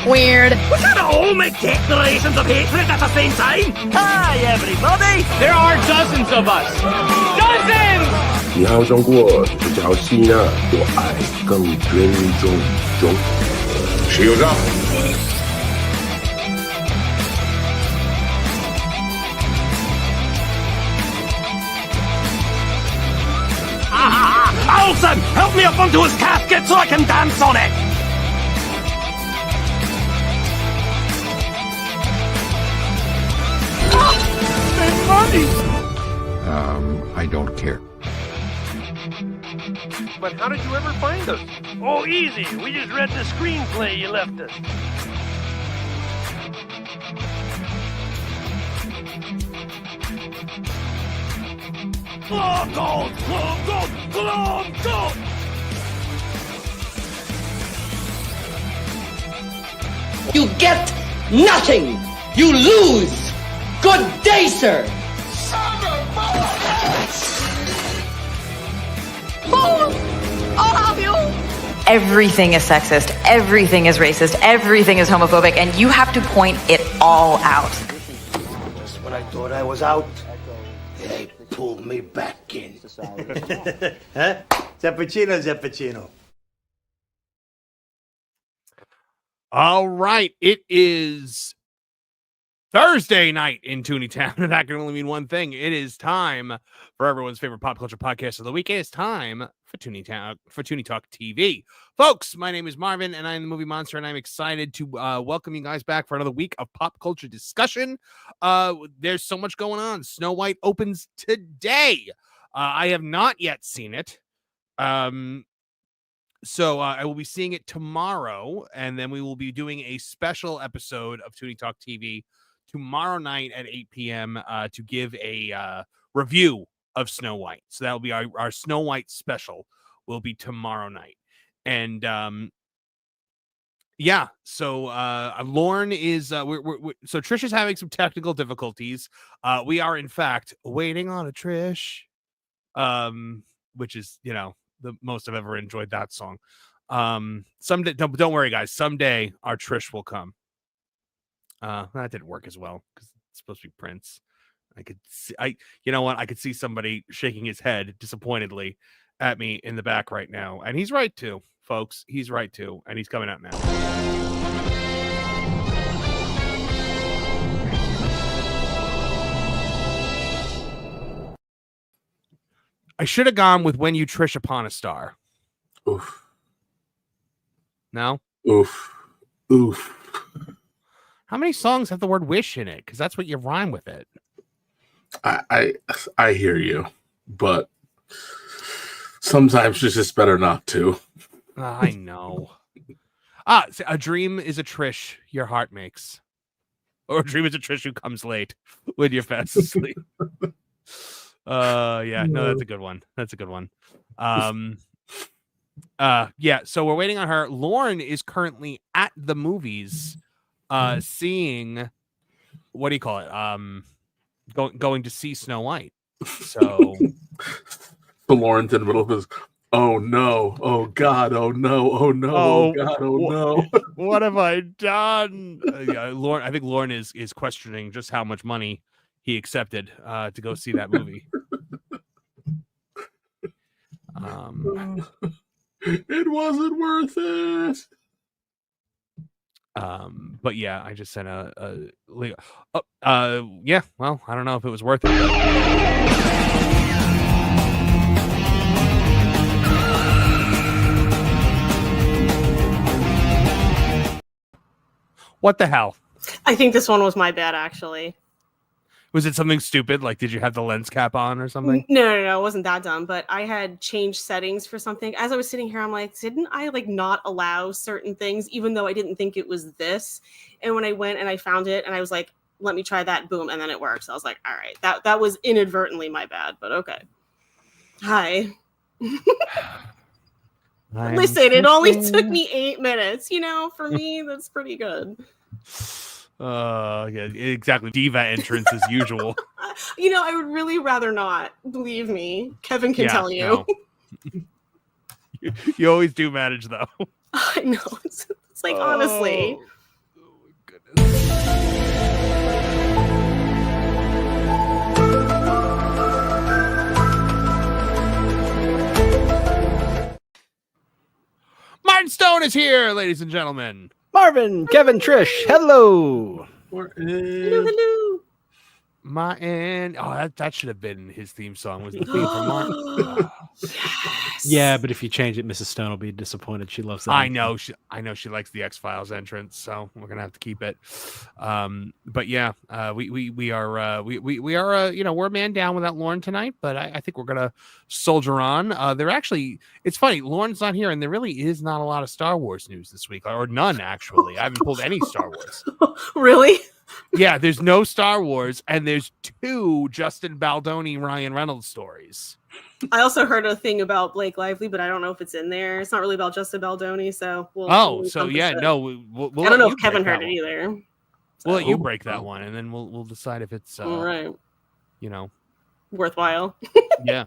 Weird. We can't all make declarations of hatred at the same time. Hi, everybody. There are dozens of us. Dozens! 你好中国比较吸纳我爱更尊重中石油上 Olsen, help me up onto his casket so I can dance on it. I don't care. But how did you ever find us? Oh, easy. We just read the screenplay you left us. Glove gold! Glove gold! Glove gold! You get nothing! You lose! Good day, sir! I'll have you. Everything is sexist, everything is racist, everything is homophobic, and you have to point it all out. Just when I thought I was out, they pulled me back in. Huh? Zappuccino. All right, it is Thursday night in Tooney Town, and that can only mean one thing. It is time for everyone's favorite pop culture podcast of the week. It is time for Tooney Talk TV. Folks, my name is Marvin, and I am the Movie Monster, and I'm excited to welcome you guys back for another week of pop culture discussion. There's so much going on. Snow White opens today. I have not yet seen it. So I will be seeing it tomorrow, and then we will be doing a special episode of Tooney Talk TV tomorrow night at 8 p.m. To give a review of Snow White. So that will be our Snow White special will be tomorrow night. And yeah, so Lauren is so Trish is having some technical difficulties. We are in fact waiting on a Trish, which is, you know, the most I've ever enjoyed that song. Someday, don't worry, guys. Someday our Trish will come. That didn't work as well because it's supposed to be Prince. I could see, you know what? I could see somebody shaking his head disappointedly at me in the back right now, and he's right too, folks. He's right too, and he's coming out now. I should have gone with When You Trish Upon a Star. Oof. No? Oof. How many songs have the word wish in it? Because that's what you rhyme with it. I hear you, but sometimes it's just better not to. I know. A dream is a Trish your heart makes. Or a dream is a Trish who comes late when you're fast asleep. Yeah, no, that's a good one. Yeah, so we're waiting on her. Lauren is currently at the movies, seeing, what do you call it? Going to see Snow White. So Lauren's in the middle of his, oh no, oh God, oh no, oh no, oh God, oh no. What have I done? Yeah, Lauren, I think Lauren is questioning just how much money he accepted to go see that movie. It wasn't worth it. But yeah, I just sent yeah, well, I don't know if it was worth it. What the hell? I think this one was my bad, actually. Was it something stupid? Like, did you have the lens cap on or something? No, it wasn't that dumb. But I had changed settings for something. As I was sitting here, I'm like, didn't I like not allow certain things, even though I didn't think it was this? And when I went and I found it, and I was like, let me try that, boom, and then it works. I was like, all right, that was inadvertently my bad, but okay. Hi. Listen, it only took me 8 minutes. For me, that's pretty good. Yeah, exactly. Diva entrance as usual. I would really rather not. Believe me, Kevin can tell you. No. You always do manage, though. I know. It's like honestly. Oh goodness. Martin Stone is here, ladies and gentlemen. Marvin, Kevin, Trish, hello. Hello. Martin. Oh, that should have been his theme song. Was the theme from Martin? Yes. Yeah, but if you change it, Mrs. Stone will be disappointed. She loves that. I know she likes the X-Files entrance, so we're gonna have to keep it. But yeah, we are we're a man down without Lauren tonight, but I think we're gonna soldier on. It's funny, Lauren's not here, and there really is not a lot of Star Wars news this week, or none actually. I haven't pulled any Star Wars. Really? Yeah, there's no Star Wars, and there's 2 Justin Baldoni, Ryan Reynolds stories. I also heard a thing about Blake Lively, but I don't know if it's in there. It's not really about Justin Baldoni, so we'll I don't know if Kevin heard it either. We'll let you break that one, and then we'll decide if it's all right. Worthwhile. Yeah.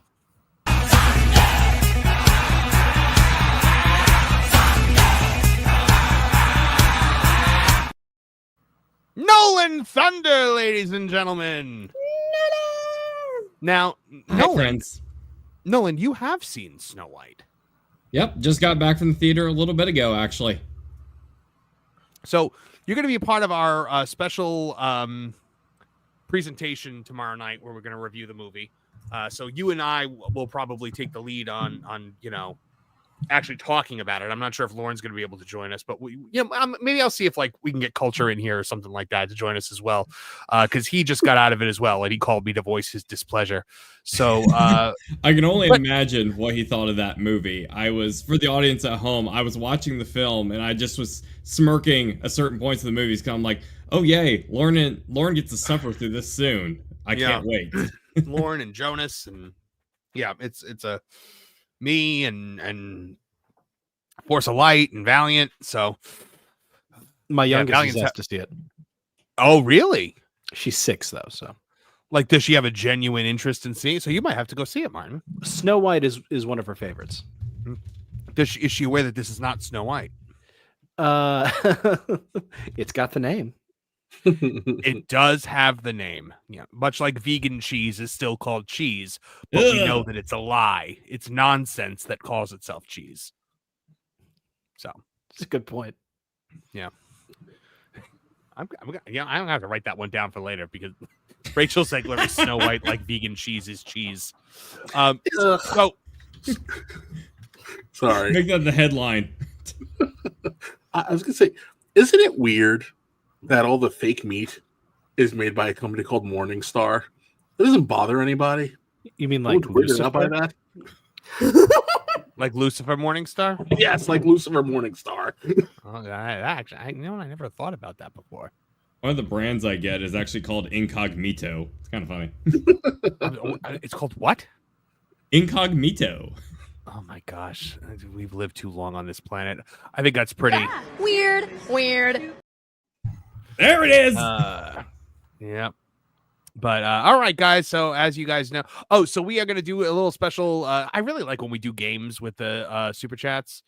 Nolan Thunder, ladies and gentlemen. Now, Nolan, you have seen Snow White. Yep, just got back from the theater a little bit ago, actually. So you're going to be a part of our special presentation tomorrow night, where we're going to review the movie. So you and I will probably take the lead on actually talking about it. I'm not sure if Lauren's going to be able to join us, but maybe I'll see if we can get Culture in here or something like that to join us as well, because he just got out of it as well, and he called me to voice his displeasure. So I can only imagine what he thought of that movie. For the audience at home, I was watching the film and I just was smirking at certain points of the movies because I'm like, oh yay, Lauren gets to suffer through this soon. I can't wait. Lauren and Jonas, and it's a me and Force of Light and Valiant. So my youngest has to see it. Oh, really? She's 6 though. So does she have a genuine interest in seeing it? So you might have to go see it, Martin. Snow White is one of her favorites. Is she aware that this is not Snow White? It's got the name. It does have the name. Yeah, much like vegan cheese is still called cheese, but we know that it's a lie. It's nonsense that calls itself cheese. So it's a good point. Yeah, I'm gonna have to write that one down for later, because Rachel Zegler is Snow White like vegan cheese is cheese. So sorry, make that the headline. I was gonna say, isn't it weird that all the fake meat is made by a company called Morningstar? It doesn't bother anybody. You mean like Lucifer? By that? Like Lucifer Morningstar? Yes, like Lucifer Morningstar. I never thought about that before. One of the brands I get is actually called Incognito. It's kind of funny. It's called what? Incognito. Oh my gosh. We've lived too long on this planet. I think that's pretty Weird. There it is. Yeah. But all right, guys. So as you guys know, so we are going to do a little special. I really like when we do games with the super chats.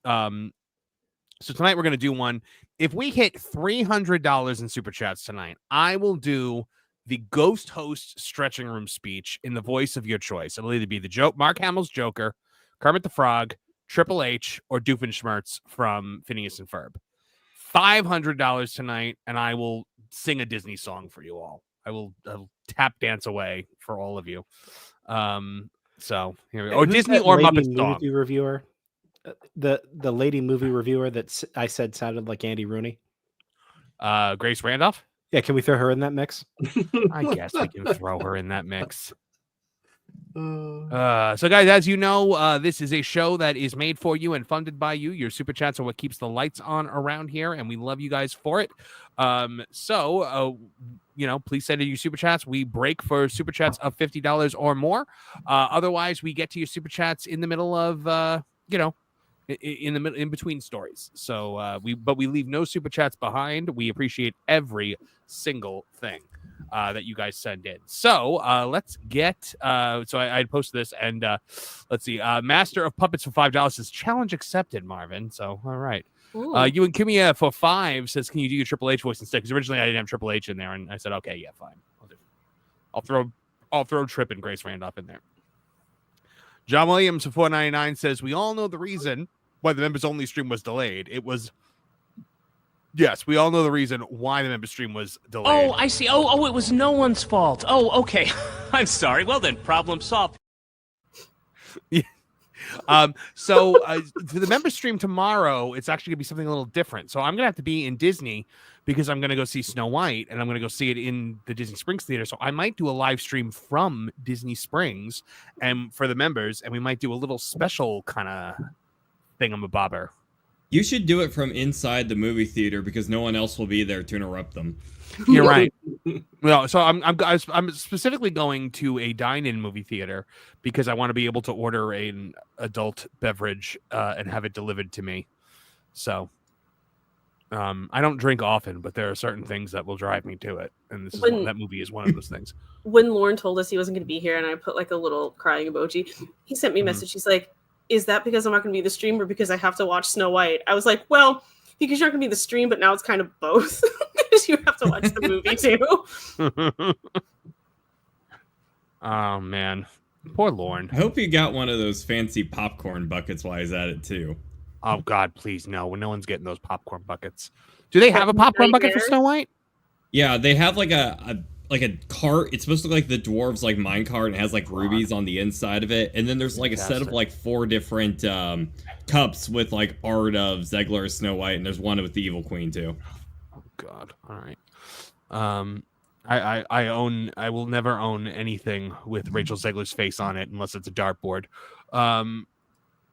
So tonight we're going to do one. If we hit $300 in super chats tonight, I will do the ghost host stretching room speech in the voice of your choice. It'll either be the Mark Hamill's Joker, Kermit the Frog, Triple H, or Doofenshmirtz from Phineas and Ferb. $500 tonight, and I will sing a Disney song for you all. I'll tap dance away for all of you. So here we go. Or Disney or Muppet song. Movie reviewer, the lady movie reviewer that I said sounded like Andy Rooney. Grace Randolph. Yeah, can we throw her in that mix? I guess we can throw her in that mix. So guys, as you know, this is a show that is made for you and funded by you. Your super chats are what keeps the lights on around here, and we love you guys for it. Please send in your super chats. We break for super chats of $50 or more. Otherwise, we get to your super chats in the middle of in between stories. So we leave no super chats behind. We appreciate every single thing that you guys send in. So let's get I posted this, and let's see. Master of Puppets for $5 says challenge accepted, Marvin. So all right. You and Kimia for $5 says, can you do your Triple H voice instead? Because originally I didn't have Triple H in there, and I said, okay, yeah, fine. I'll throw Tripp and Grace Randolph in there. John Williams for $4.99 says, we all know the reason why the members only stream was delayed. Yes, we all know the reason why the member stream was delayed. Oh, I see. Oh, it was no one's fault. Oh, okay. I'm sorry. Well then, problem solved. Yeah. For the member stream tomorrow, it's actually gonna be something a little different. So I'm gonna have to be in Disney because I'm gonna go see Snow White, and I'm gonna go see it in the Disney Springs Theater. So I might do a live stream from Disney Springs and for the members, and we might do a little special kind of thingamabobber. You should do it from inside the movie theater because no one else will be there to interrupt them. You're right. Well, so I'm specifically going to a dine-in movie theater because I want to be able to order an adult beverage and have it delivered to me. So I don't drink often, but there are certain things that will drive me to it, and that movie is one of those things. When Lauren told us he wasn't going to be here, and I put like a little crying emoji, he sent me a message. He's like, is that because I'm not going to be the stream or because I have to watch Snow White? I was like, well, because you're not going to be the stream, but now it's kind of both because you have to watch the movie too. Oh, man. Poor Lauren. I hope you got one of those fancy popcorn buckets while he's at it too. Oh, God, please, no. No one's getting those popcorn buckets. Do they have a popcorn bucket for Snow White? Yeah, they have like a cart. It's supposed to look like the dwarves like mine cart, and it has like rubies on the inside of it. And then there's like a set of like 4 different cups with like art of Zegler, Snow White, and there's one with the Evil Queen too. Oh God! All right. I will never own anything with Rachel Zegler's face on it unless it's a dartboard.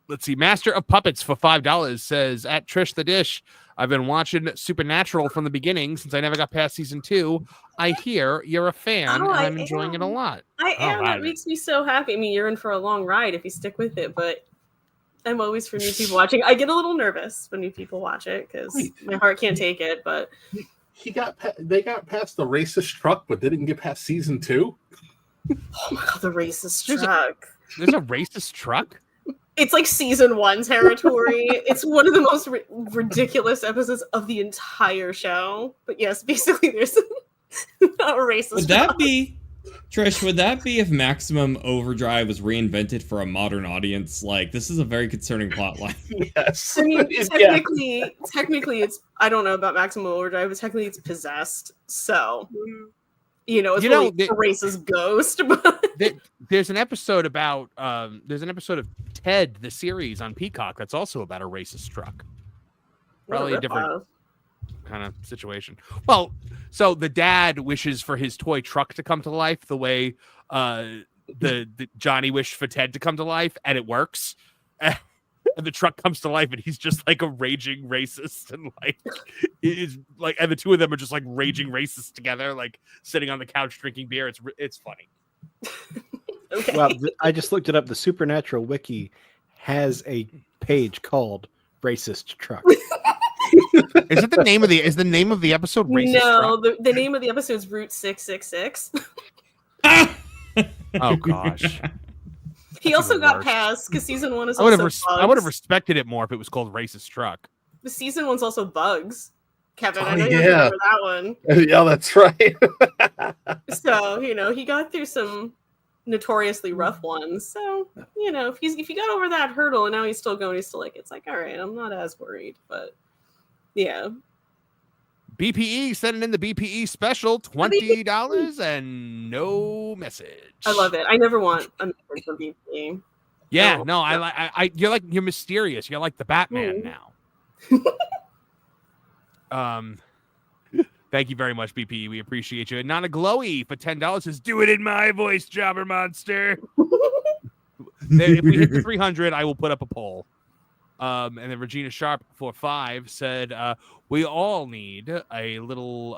Let's see. Master of Puppets for $5 says, at Trish the Dish, I've been watching Supernatural from the beginning since I never got past season 2. I hear you're a fan, and I'm enjoying it a lot. I am. That makes me so happy. I mean, you're in for a long ride if you stick with it, but I'm always for new people watching. I get a little nervous when new people watch it because my heart can't take it, but... They got past the racist truck, but they didn't get past season 2? Oh my God, the racist truck. There's a racist truck? It's like season 1 territory. It's one of the most ridiculous episodes of the entire show. But yes, basically there's a racist Would that be, Trish, would that be if Maximum Overdrive was reinvented for a modern audience? Like, this is a very concerning plot line. Yes. I mean, technically it's, I don't know about Maximum Overdrive, but technically it's possessed. So, it's really a racist ghost. But there's an episode about, there's an episode of Ted, the series on Peacock, that's also about a racist truck. Probably a different kind of situation. Well, so the dad wishes for his toy truck to come to life the way the Johnny wished for Ted to come to life, and it works. And the truck comes to life, and he's just like a raging racist, and like is like, and the two of them are just like raging racists together, like sitting on the couch drinking beer. It's funny. Okay. Well, I just looked it up. The Supernatural Wiki has a page called "Racist Truck." Is it the name of the episode? Racist no, truck? the name of the episode is Route 666. Oh gosh. He also got passed because season 1 is. I would have respected it more if it was called Racist Truck. The season 1's also Bugs. Kevin, I know you remember that one. Yeah, that's right. So he got through some notoriously rough ones. So if he got over that hurdle and now he's still going, he's still like, it's like, all right, I'm not as worried, but yeah. BPE sending in the BPE special, $20 and no message. I love it. I never want a message from BPE. Yeah, no, I you're mysterious. You're like the Batman now. Thank you very much, BP. We appreciate you. And Nana Glowy for $10 says, "Do it in my voice, Jobber Monster." If we hit the 300, I will put up a poll. And then Regina Sharp for $5 said, "We all need a little.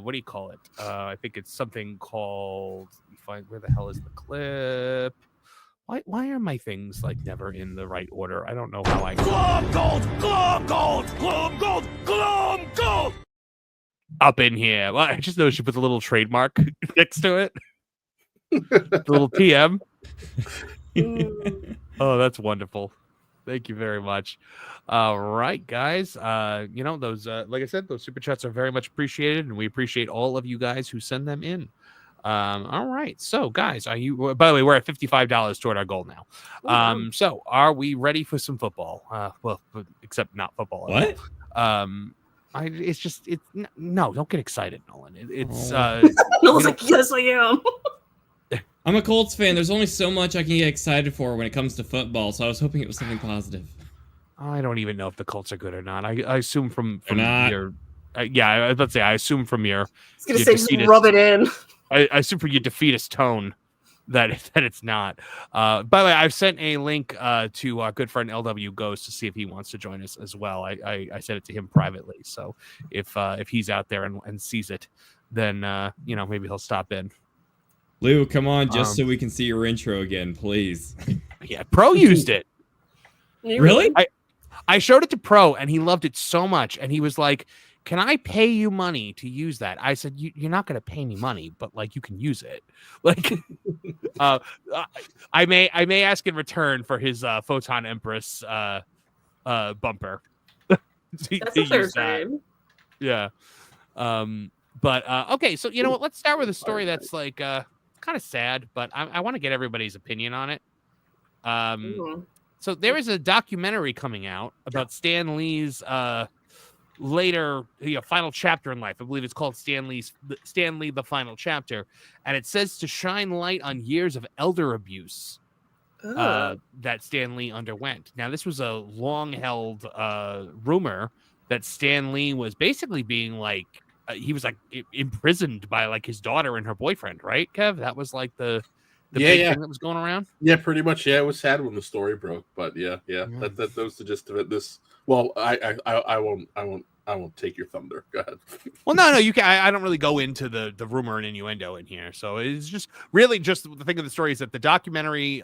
What do you call it? I think it's something called. Where the hell is the clip? Why are my things like never in the right order? I don't know how I. Glom gold, glom gold, glom gold, glom gold. Up in here. Well, I just noticed she put a little trademark next to it. The little TM. Oh, that's wonderful. Thank you very much. All right, guys. Those like I said, those super chats are very much appreciated, and we appreciate all of you guys who send them in. All right. So, guys, are you? By the way, we're at $55 toward our goal now. So, are we ready for some football? Well, except not football. What? No. Don't get excited, Nolan. Nolan's like, yes, I am. I'm a Colts fan. There's only so much I can get excited for when it comes to football, so I was hoping it was something positive. I don't even know if the Colts are good or not. I assume from not. your... let's say I assume from your... I was going to say, just rub it in. I assume from your defeatist tone that it's not. By the way, I've sent a link to our good friend LW Ghost to see if he wants to join us as well. I sent it to him privately, so if he's out there and sees it, then maybe he'll stop in. Lou, come on, just so we can see your intro again, please. Yeah, Pro used it. Really? I showed it to Pro, and he loved it so much, and he was like, "Can I pay you money to use that?" I said, "You're not going to pay me money, but like you can use it." Like, I may ask in return for his Photon Empress bumper. That's a fair trade. Yeah. But okay, so you know what? Let's start with a story that's like kind of sad, but I want to get everybody's opinion on it. So there is a documentary coming out about Stan Lee's later final chapter in life. I believe it's called Stan Lee the Final Chapter, and it says to shine light on years of elder abuse that Stan Lee underwent. Now, this was a long-held rumor that Stan Lee was basically being like he was like imprisoned by like his daughter and her boyfriend, right, Kev? That was like the big thing that was going around. Yeah, pretty much. Yeah, it was sad when the story broke, but yeah. That was the gist of it. I won't take your thunder. Go ahead. Well, no, you can. I don't really go into the rumor and innuendo in here. So it's just really just the thing of the story is that the documentary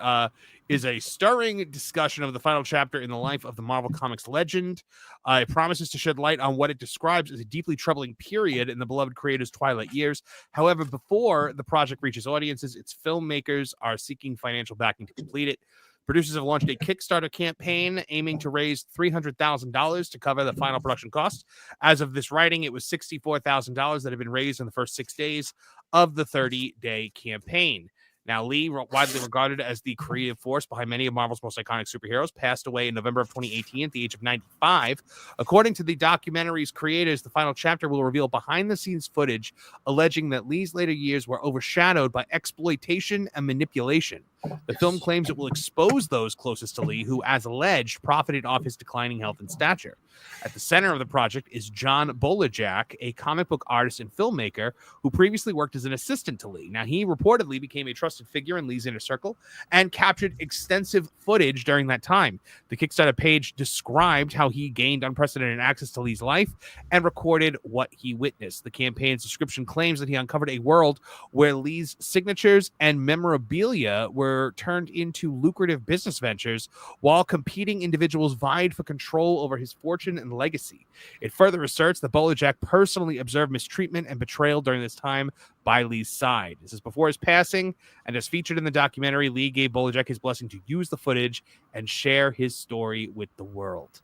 is a stirring discussion of the final chapter in the life of the Marvel Comics legend. It promises to shed light on what it describes as a deeply troubling period in the beloved creator's twilight years. However, before the project reaches audiences, its filmmakers are seeking financial backing to complete it. Producers have launched a Kickstarter campaign aiming to raise $300,000 to cover the final production costs. As of this writing, it was $64,000 that had been raised in the first 6 days of the 30-day campaign. Now, Lee, widely regarded as the creative force behind many of Marvel's most iconic superheroes, passed away in November of 2018 at the age of 95. According to the documentary's creators, the final chapter will reveal behind-the-scenes footage alleging that Lee's later years were overshadowed by exploitation and manipulation. The film claims it will expose those closest to Lee who, as alleged, profited off his declining health and stature. At the center of the project is John Bolajak, a comic book artist and filmmaker who previously worked as an assistant to Lee. Now, he reportedly became a trusted figure in Lee's inner circle and captured extensive footage during that time. The Kickstarter page described how he gained unprecedented access to Lee's life and recorded what he witnessed. The campaign's description claims that he uncovered a world where Lee's signatures and memorabilia were turned into lucrative business ventures while competing individuals vied for control over his fortune and legacy. It further asserts that Bolajak personally observed mistreatment and betrayal during this time by Lee's side. This is before his passing, and as featured in the documentary, Lee gave Bolajak his blessing to use the footage and share his story with the world.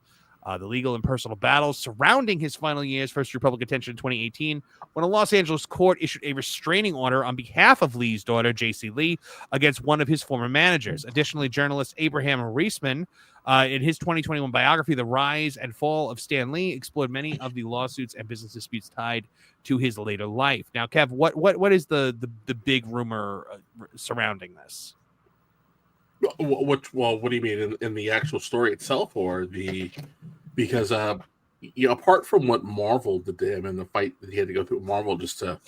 The legal and personal battles surrounding his final years first drew public attention in 2018 when a Los Angeles court issued a restraining order on behalf of Lee's daughter, J.C. Lee, against one of his former managers. Additionally, journalist Abraham Reisman, in his 2021 biography, The Rise and Fall of Stan Lee, explored many of the lawsuits and business disputes tied to his later life. Now, Kev, what is the big rumor surrounding this? What do you mean in the actual story itself, or because apart from what Marvel did to him and the fight that he had to go through with Marvel just to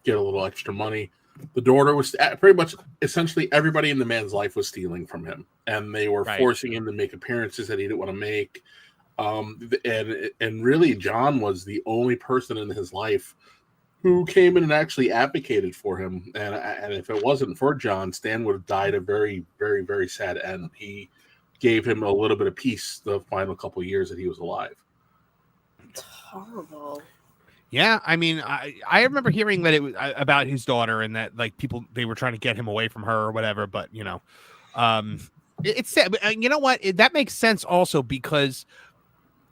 get a little extra money, the daughter was pretty much essentially everybody in the man's life was stealing from him, and they were forcing him to make appearances that he didn't want to make. And really, John was the only person in his life who came in and actually advocated for him. And if it wasn't for John, Stan would have died a very, very, very sad end. He gave him a little bit of peace the final couple of years that he was alive. It's horrible. Yeah, I mean, I remember hearing that it was about his daughter and that like they were trying to get him away from her or whatever. But it's sad. You know what? That makes sense also because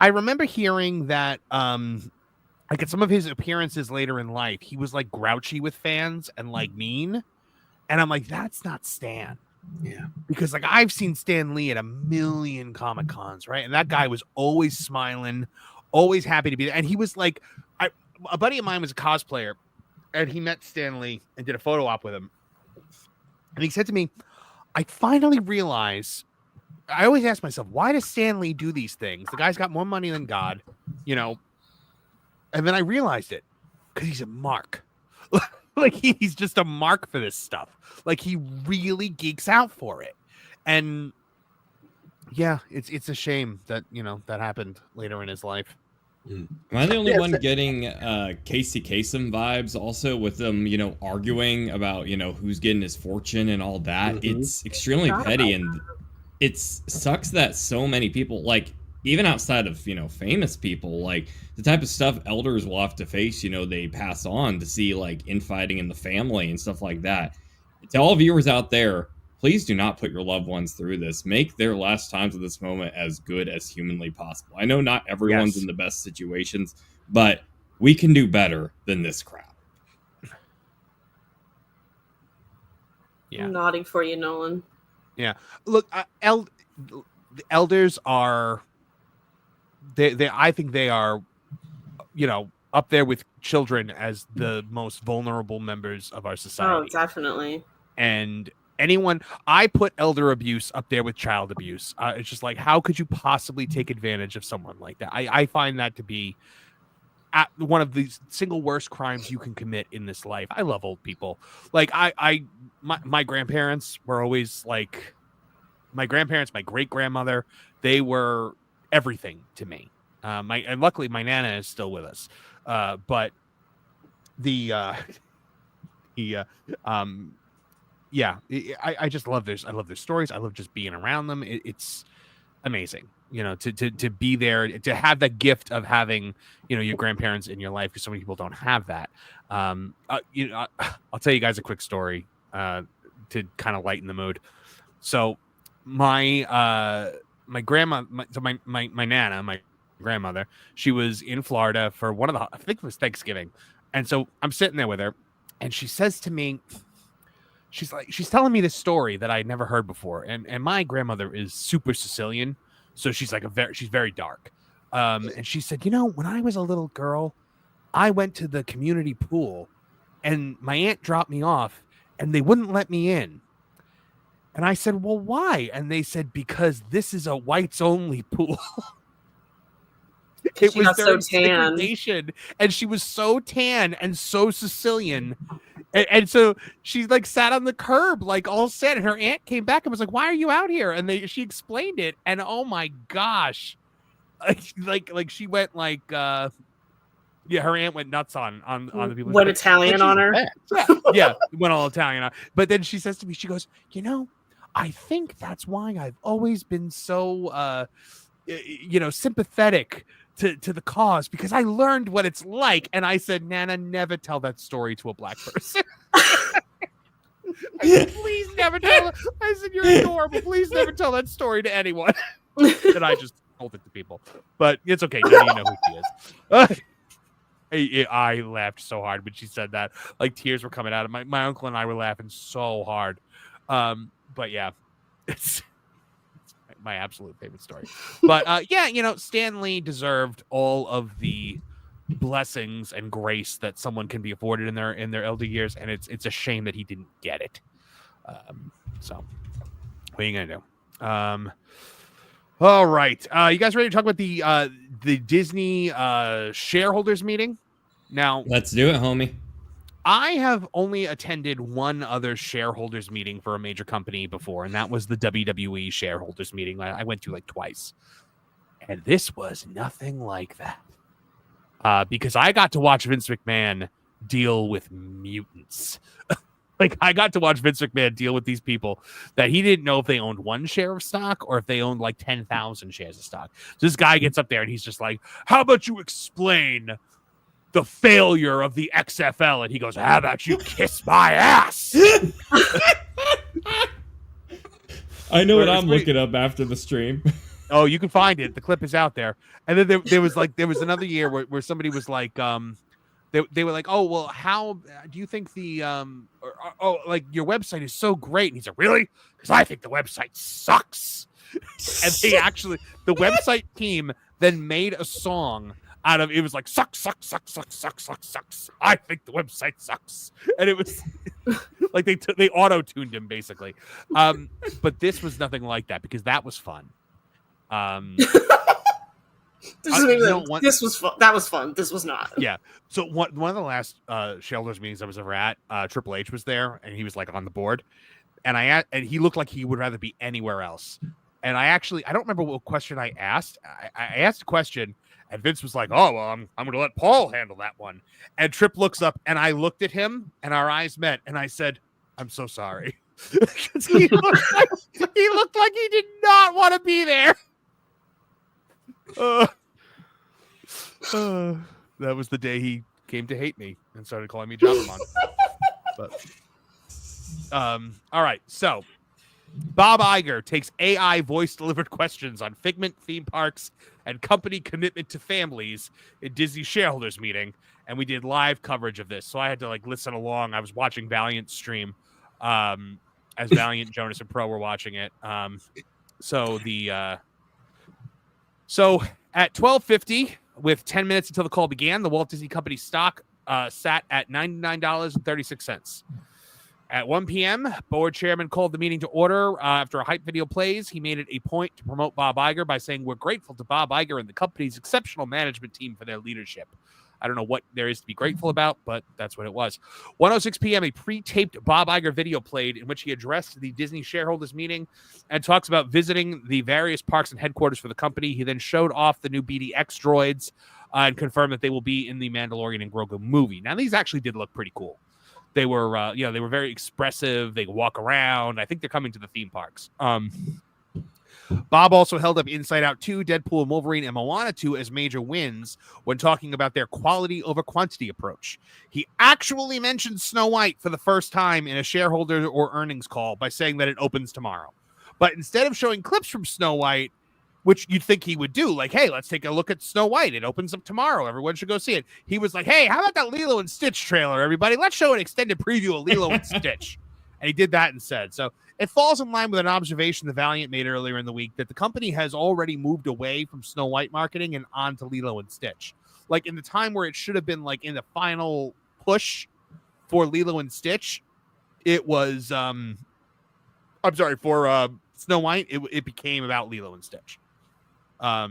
I remember hearing that like at some of his appearances later in life, he was like grouchy with fans and like mean, and I'm like, that's not Stan. Yeah, because like I've seen Stan Lee at a million Comic Cons, right? And that guy was always smiling, always happy to be there. And he was like, a buddy of mine was a cosplayer, and he met Stan Lee and did a photo op with him. And he said to me, I finally realize, I always ask myself, why does Stan Lee do these things? The guy's got more money than God, And then I realized it because he's a mark. Like he's just a mark for this stuff. Like he really geeks out for it. And yeah, it's a shame that, that happened later in his life. Am I the only one getting Casey Kasem vibes also with them, arguing about, who's getting his fortune and all that? Mm-hmm. It's extremely petty, and it sucks that so many people, like, even outside of, famous people, like the type of stuff elders will have to face, they pass on to see like infighting in the family and stuff like that. To all viewers out there, please do not put your loved ones through this. Make their last times at this moment as good as humanly possible. I know not everyone's in the best situations, but we can do better than this crap. Yeah. I'm nodding for you, Nolan. Yeah. Look, the elders are, I think they are, up there with children as the most vulnerable members of our society. Oh, definitely. And I put elder abuse up there with child abuse. It's just like, how could you possibly take advantage of someone like that? I find that to be one of the single worst crimes you can commit in this life. I love old people. Like my grandparents were always like, my grandparents, my great grandmother, they were everything to me. And luckily my Nana is still with us. But I just love I love their stories. I love just being around them. It's amazing, to be there, to have that gift of having, your grandparents in your life, because so many people don't have that. I'll tell you guys a quick story to kind of lighten the mood. So my grandma, my Nana, my grandmother, she was in Florida for I think it was Thanksgiving. And so I'm sitting there with her, and she says to me, she's telling me this story that I had never heard before. And my grandmother is super Sicilian. So she's like she's very dark. And she said, when I was a little girl, I went to the community pool and my aunt dropped me off and they wouldn't let me in. And I said, well, why? And they said, because this is a whites only pool. It was their segregation, and she was so tan and so Sicilian. And so she like sat on the curb, like all sad. And her aunt came back and was like, why are you out here? And she explained it. And oh my gosh, like she went like, her aunt went nuts on the people. Went Italian on her. Yeah, went all Italian on. But then she says to me, she goes, I think that's why I've always been so, sympathetic to the cause, because I learned what it's like. And I said, Nana, never tell that story to a black person. I said, please never tell it. I said, you're adorable. Please never tell that story to anyone. And I just told it to people. But it's okay. Now you know who she is. I laughed so hard when she said that. Like tears were coming out of my uncle and I were laughing so hard. But yeah, it's my absolute favorite story. But Stan Lee deserved all of the blessings and grace that someone can be afforded in their elder years, and it's a shame that he didn't get it. So what are you gonna do? All right. You guys ready to talk about the Disney shareholders meeting? Now, let's do it, homie. I have only attended one other shareholders meeting for a major company before, and that was the WWE shareholders meeting. I went to like twice. And this was nothing like that. Because I got to watch Vince McMahon deal with mutants. Like, I got to watch Vince McMahon deal with these people that he didn't know if they owned one share of stock or if they owned like 10,000 shares of stock. So this guy gets up there and he's just like, how about you explain the failure of the XFL? And he goes, how about you kiss my ass? I know what I'm looking up after the stream. Oh, you can find it. The clip is out there. And then there was another year where somebody was like, they were like, oh, well, how do you think the like your website is so great? And he's like, really? Because I think the website sucks. And the website team then made a song out of it. Was like, sucks. I think the website sucks. And it was like they auto-tuned him basically. But this was nothing like that because that was fun. This was fun. That was fun. This was not. Yeah. So one of the last shareholders meetings I was ever at, Triple H was there, and he was like on the board, and he looked like he would rather be anywhere else. And I don't remember what question I asked. I asked a question, and Vince was like, "Oh, well, I'm going to let Paul handle that one." And Trip looks up, and I looked at him, and our eyes met, and I said, "I'm so sorry." he looked like he did not want to be there. That was the day he came to hate me and started calling me Jobbermon. All right. So Bob Iger takes AI voice delivered questions on Figment, theme parks, and company commitment to families in Disney shareholders meeting. And we did live coverage of this. So I had to like listen along. I was watching Valiant stream as Valiant, Jonas, and Pro were watching it. So at 12:50, with 10 minutes until the call began, the Walt Disney Company stock sat at $99.36. At 1 p.m., board chairman called the meeting to order. After a hype video plays, he made it a point to promote Bob Iger by saying, "We're grateful to Bob Iger and the company's exceptional management team for their leadership." I don't know what there is to be grateful about, but that's what it was. 1:06 p.m., a pre-taped Bob Iger video played in which he addressed the Disney shareholders meeting and talks about visiting the various parks and headquarters for the company. He then showed off the new BDX droids and confirmed that they will be in the Mandalorian and Grogu movie. Now, these actually did look pretty cool. They were, they were very expressive. They could walk around. I think they're coming to the theme parks. Bob also held up Inside Out 2, Deadpool and Wolverine, and Moana 2 as major wins when talking about their quality over quantity approach. He actually mentioned Snow White for the first time in a shareholder or earnings call by saying that it opens tomorrow. But instead of showing clips from Snow White, which you'd think he would do, like, hey, let's take a look at Snow White. It opens up tomorrow. Everyone should go see it. He was like, hey, how about that Lilo and Stitch trailer, everybody? Let's show an extended preview of Lilo and Stitch. And he did that instead. So it falls in line with an observation the Valiant made earlier in the week that the company has already moved away from Snow White marketing and on to Lilo and Stitch. Like in the time where it should have been like in the final push for Lilo and Stitch, it was, for Snow White, it became about Lilo and Stitch. But I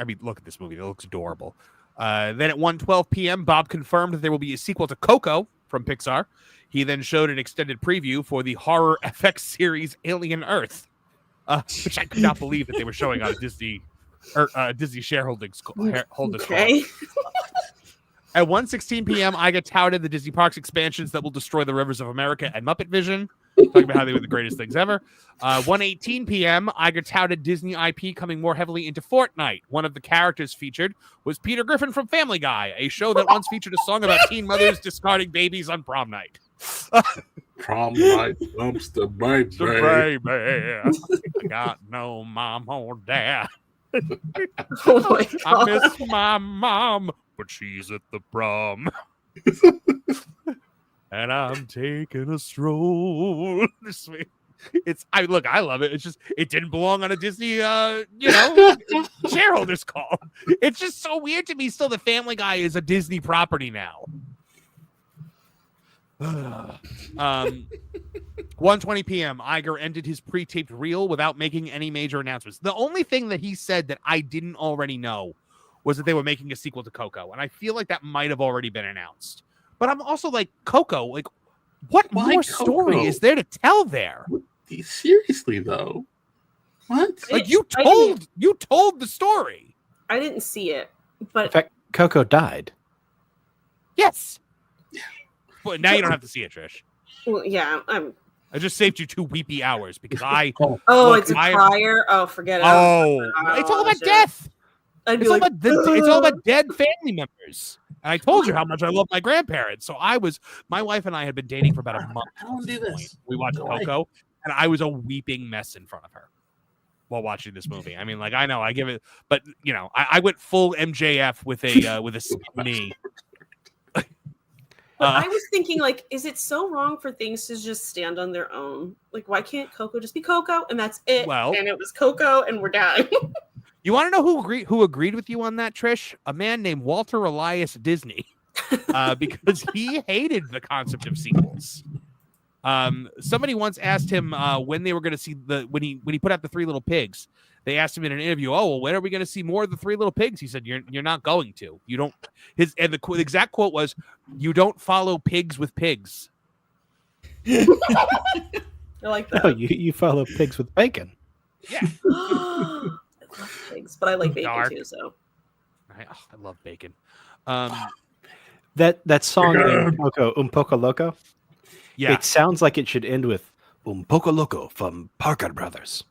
mean, look at this movie. It looks adorable. Then at 1:12 p.m., Bob confirmed that there will be a sequel to Coco from Pixar. He then showed an extended preview for the horror FX series Alien Earth, which I could not believe that they were showing on a Disney shareholders call. Okay. At 1:16 p.m., Iger touted the Disney Parks expansions that will destroy the rivers of America and Muppet Vision, talking about how they were the greatest things ever. 1:18 p.m., Iger touted Disney IP coming more heavily into Fortnite. One of the characters featured was Peter Griffin from Family Guy, a show that once featured a song about teen mothers discarding babies on prom night. Prom night dumpster baby. I got no mom or dad. Oh my God. I miss my mom, but she's at the prom. And I'm taking a stroll this week. I love it. It's just it didn't belong on a Disney shareholders call. It's just so weird to me still the Family Guy is a Disney property now. 1:20 1:20 p.m. Iger ended his pre-taped reel without making any major announcements. The only thing that he said that I didn't already know was that they were making a sequel to Coco, and I feel like that might have already been announced. But I'm also like, Coco, like, what more story is there to tell there? Seriously, though, what? Like you told the story. I didn't see it, but In fact, Coco died. Yes. But now you don't have to see it, Trish. Well, yeah, I just saved you 2 weepy hours because I. It's a crier. Oh, forget it. It's all about death. It's all about dead family members. And I told you how much I love my grandparents. So my wife and I had been dating for about a month. I don't do this. We watched Coco, and I was a weeping mess in front of her while watching this movie. I mean, like, I know I give it, but you know, I went full MJF with a knee. I was thinking, like, is it so wrong for things to just stand on their own? Like, why can't Coco just be Coco and that's it? Well, and it was Coco and we're done. You want to know who agreed with you on that, Trish? A man named Walter Elias Disney, because he hated the concept of sequels. Somebody once asked him when they were going to see when he put out the Three Little Pigs. They asked him in an interview, "Oh, well, when are we going to see more of the Three Little Pigs?" He said, "You're not going to. You don't." The exact quote was, "You don't follow pigs with pigs." I like that. No, you follow pigs with bacon. Yeah. I love pigs, but I like bacon too. So I love bacon. That song in Coco, Un Poco Loco. Yeah, it sounds like it should end with Un Poco Loco from Parker Brothers.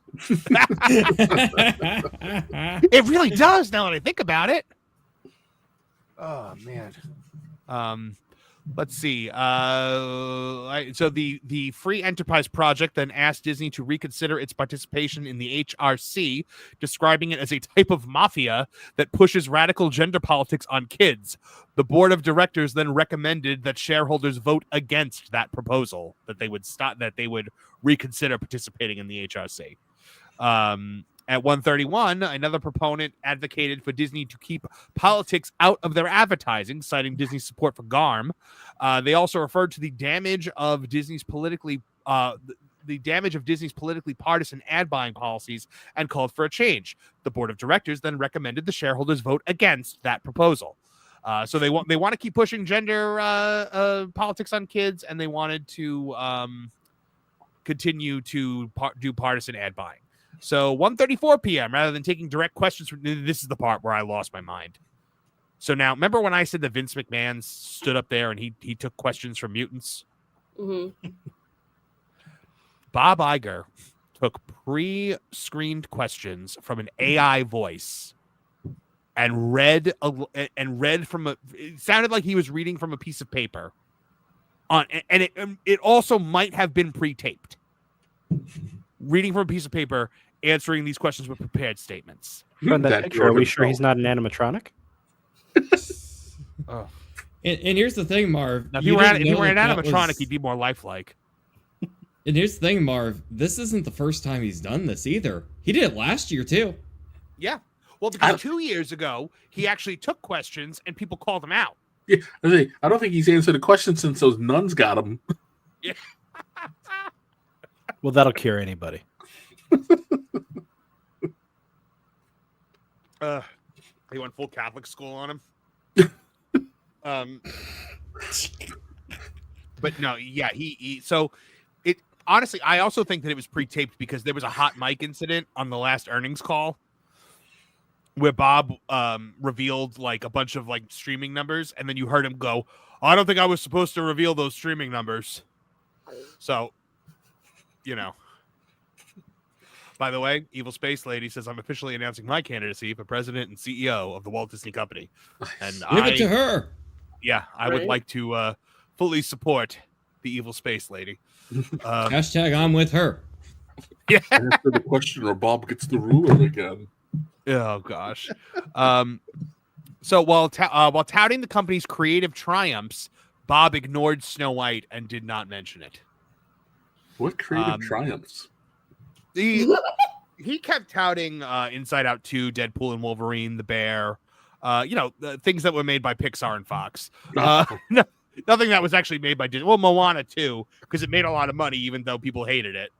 It really does. Now that I think about it. Oh man. Let's see. So the Free Enterprise Project then asked Disney to reconsider its participation in the HRC, describing it as a type of mafia that pushes radical gender politics on kids. The board of directors then recommended that shareholders vote against that proposal, that they would reconsider participating in the HRC. At 1:31, another proponent advocated for Disney to keep politics out of their advertising, citing Disney's support for GARM. They also referred to the damage of Disney's politically partisan ad buying policies and called for a change. The board of directors then recommended the shareholders vote against that proposal. So they want to keep pushing gender politics on kids, and they wanted to continue to do partisan ad buying. So 1:34 p.m. rather than taking direct questions from this is the part where I lost my mind. So now, remember when I said that Vince McMahon stood up there and he took questions from mutants? Mm-hmm. Bob Iger took pre-screened questions from an AI voice and read from it sounded like he was reading from a piece of paper. And it also might have been pre-taped. Reading from a piece of paper, answering these questions with prepared statements. From that picture, are we sure he's not an animatronic? And here's the thing, Marv. Now, if you were an animatronic, he'd be more lifelike. And here's the thing, Marv. This isn't the first time he's done this either. He did it last year, too. Yeah. Well, because 2 years ago, he actually took questions and people called him out. Yeah, I don't think he's answered a question since those nuns got him. Yeah. Well, that'll cure anybody. He went full Catholic school on him. But no, yeah, so it honestly, I also think that it was pre-taped because there was a hot mic incident on the last earnings call where Bob revealed like a bunch of like streaming numbers, and then you heard him go, "I don't think I was supposed to reveal those streaming numbers." So, you know. By the way, Evil Space Lady says, "I'm officially announcing my candidacy for president and CEO of the Walt Disney Company." And give it to her. Yeah, I would like to fully support the Evil Space Lady. Hashtag I'm with her. Yeah. After the question, or Bob gets the ruler again. Oh gosh. So while touting the company's creative triumphs, Bob ignored Snow White and did not mention it. What creative triumphs? He kept touting Inside Out 2, Deadpool and Wolverine, The Bear, things that were made by Pixar and Fox. Nothing that was actually made by Disney. Well, Moana too, because it made a lot of money, even though people hated it.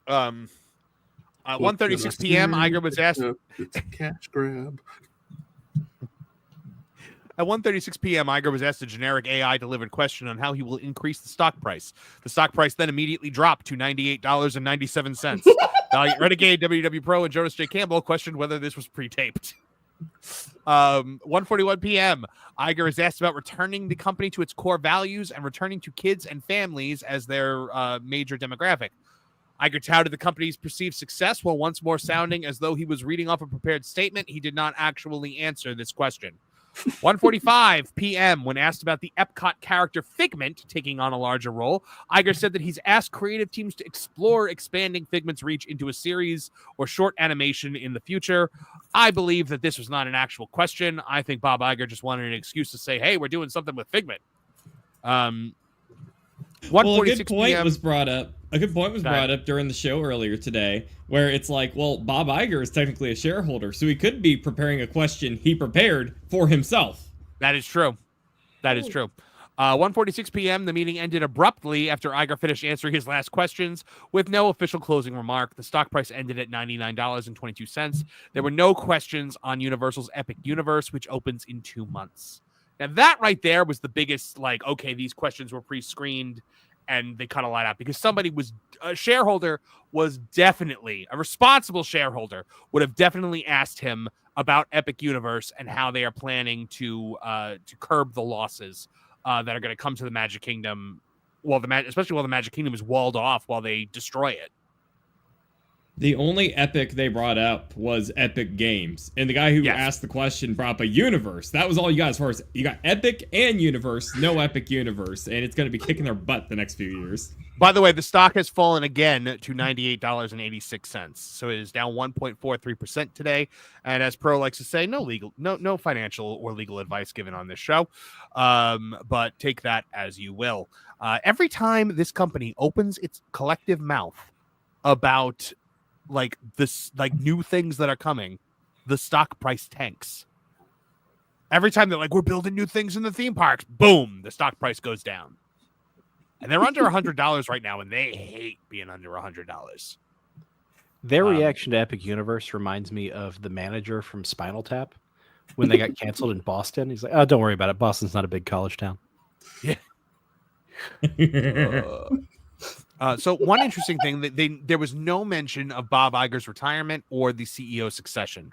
1:36 p.m. Iger was asked. It's a cash grab. At 1:36 p.m., Iger was asked a generic AI-delivered question on how he will increase the stock price. The stock price then immediately dropped to $98.97. Renegade, WW Pro, and Jonas J. Campbell questioned whether this was pre-taped. 1:41 p.m., Iger is asked about returning the company to its core values and returning to kids and families as their major demographic. Iger touted the company's perceived success while once more sounding as though he was reading off a prepared statement. He did not actually answer this question. 1:45 p.m. when asked about the Epcot character Figment taking on a larger role, Iger said that he's asked creative teams to explore expanding Figment's reach into a series or short animation in the future. I believe that this was not an actual question. I think Bob Iger just wanted an excuse to say, hey, we're doing something with Figment. Well, a good point was brought up. A good point was brought up during the show earlier today, where it's like, well, Bob Iger is technically a shareholder, so he could be preparing a question he prepared for himself. That is true. That is true. 1:46 p.m., the meeting ended abruptly after Iger finished answering his last questions with no official closing remark. The stock price ended at $99.22. There were no questions on Universal's Epic Universe, which opens in 2 months. Now, that right there was the biggest, like, okay, these questions were pre-screened and they cut a lot out because a shareholder was definitely, a responsible shareholder would have definitely asked him about Epic Universe and how they are planning to curb the losses that are going to come to the Magic Kingdom, especially while the Magic Kingdom is walled off while they destroy it. The only Epic they brought up was Epic Games. And the guy who asked the question brought up a universe. That was all you got as far as you got Epic and Universe, no Epic Universe. And it's going to be kicking their butt the next few years. By the way, the stock has fallen again to $98.86. So it is down 1.43% today. And as Pro likes to say, no financial or legal advice given on this show. But take that as you will. Every time this company opens its collective mouth about new things that are coming, the stock price tanks. Every time they're like, we're building new things in the theme parks, boom, the stock price goes down. And they're under $100 right now, and they hate being under $100. Their reaction to Epic Universe reminds me of the manager from Spinal Tap when they got canceled in Boston. He's like, oh, don't worry about it. Boston's not a big college town. Yeah. So one interesting thing, there was no mention of Bob Iger's retirement or the CEO succession.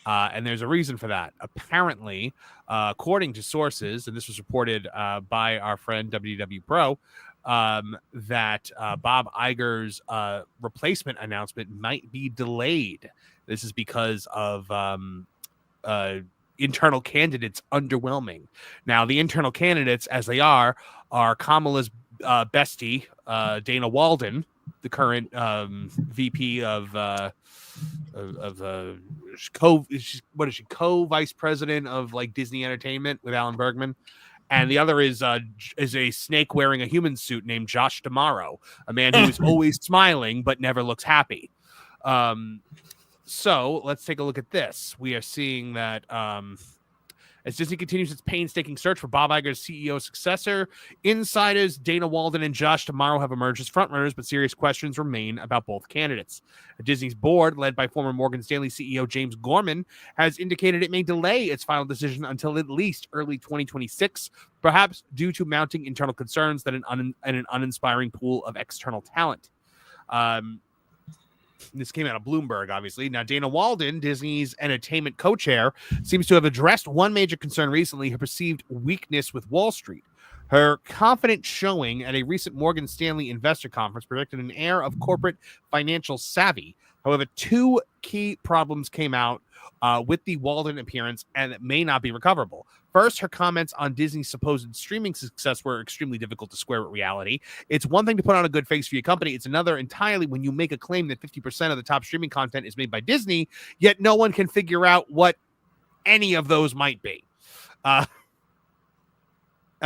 And there's a reason for that. Apparently, according to sources, and this was reported by our friend WW Pro, that Bob Iger's replacement announcement might be delayed. This is because of internal candidates underwhelming. Now, the internal candidates, as they are Kamala's bestie, Dana Walden, the current VP co-vice president of like Disney Entertainment with Alan Bergman, and the other is a snake wearing a human suit named Josh D'Amaro, a man who is always smiling but never looks happy. So let's take a look at this. We are seeing that as Disney continues its painstaking search for Bob Iger's CEO successor, insiders Dana Walden and Josh D'Amaro have emerged as frontrunners, but serious questions remain about both candidates. Disney's board, led by former Morgan Stanley CEO James Gorman, has indicated it may delay its final decision until at least early 2026, perhaps due to mounting internal concerns that an uninspiring pool of external talent. This came out of Bloomberg, obviously. Now, Dana Walden, Disney's entertainment co-chair, seems to have addressed one major concern recently, her perceived weakness with Wall Street. Her confident showing at a recent Morgan Stanley investor conference predicted an air of corporate financial savvy. However, two key problems came out with the Walden appearance and that may not be recoverable. First, her comments on Disney's supposed streaming success were extremely difficult to square with reality. It's one thing to put on a good face for your company. It's another entirely when you make a claim that 50% of the top streaming content is made by Disney, yet no one can figure out what any of those might be. Of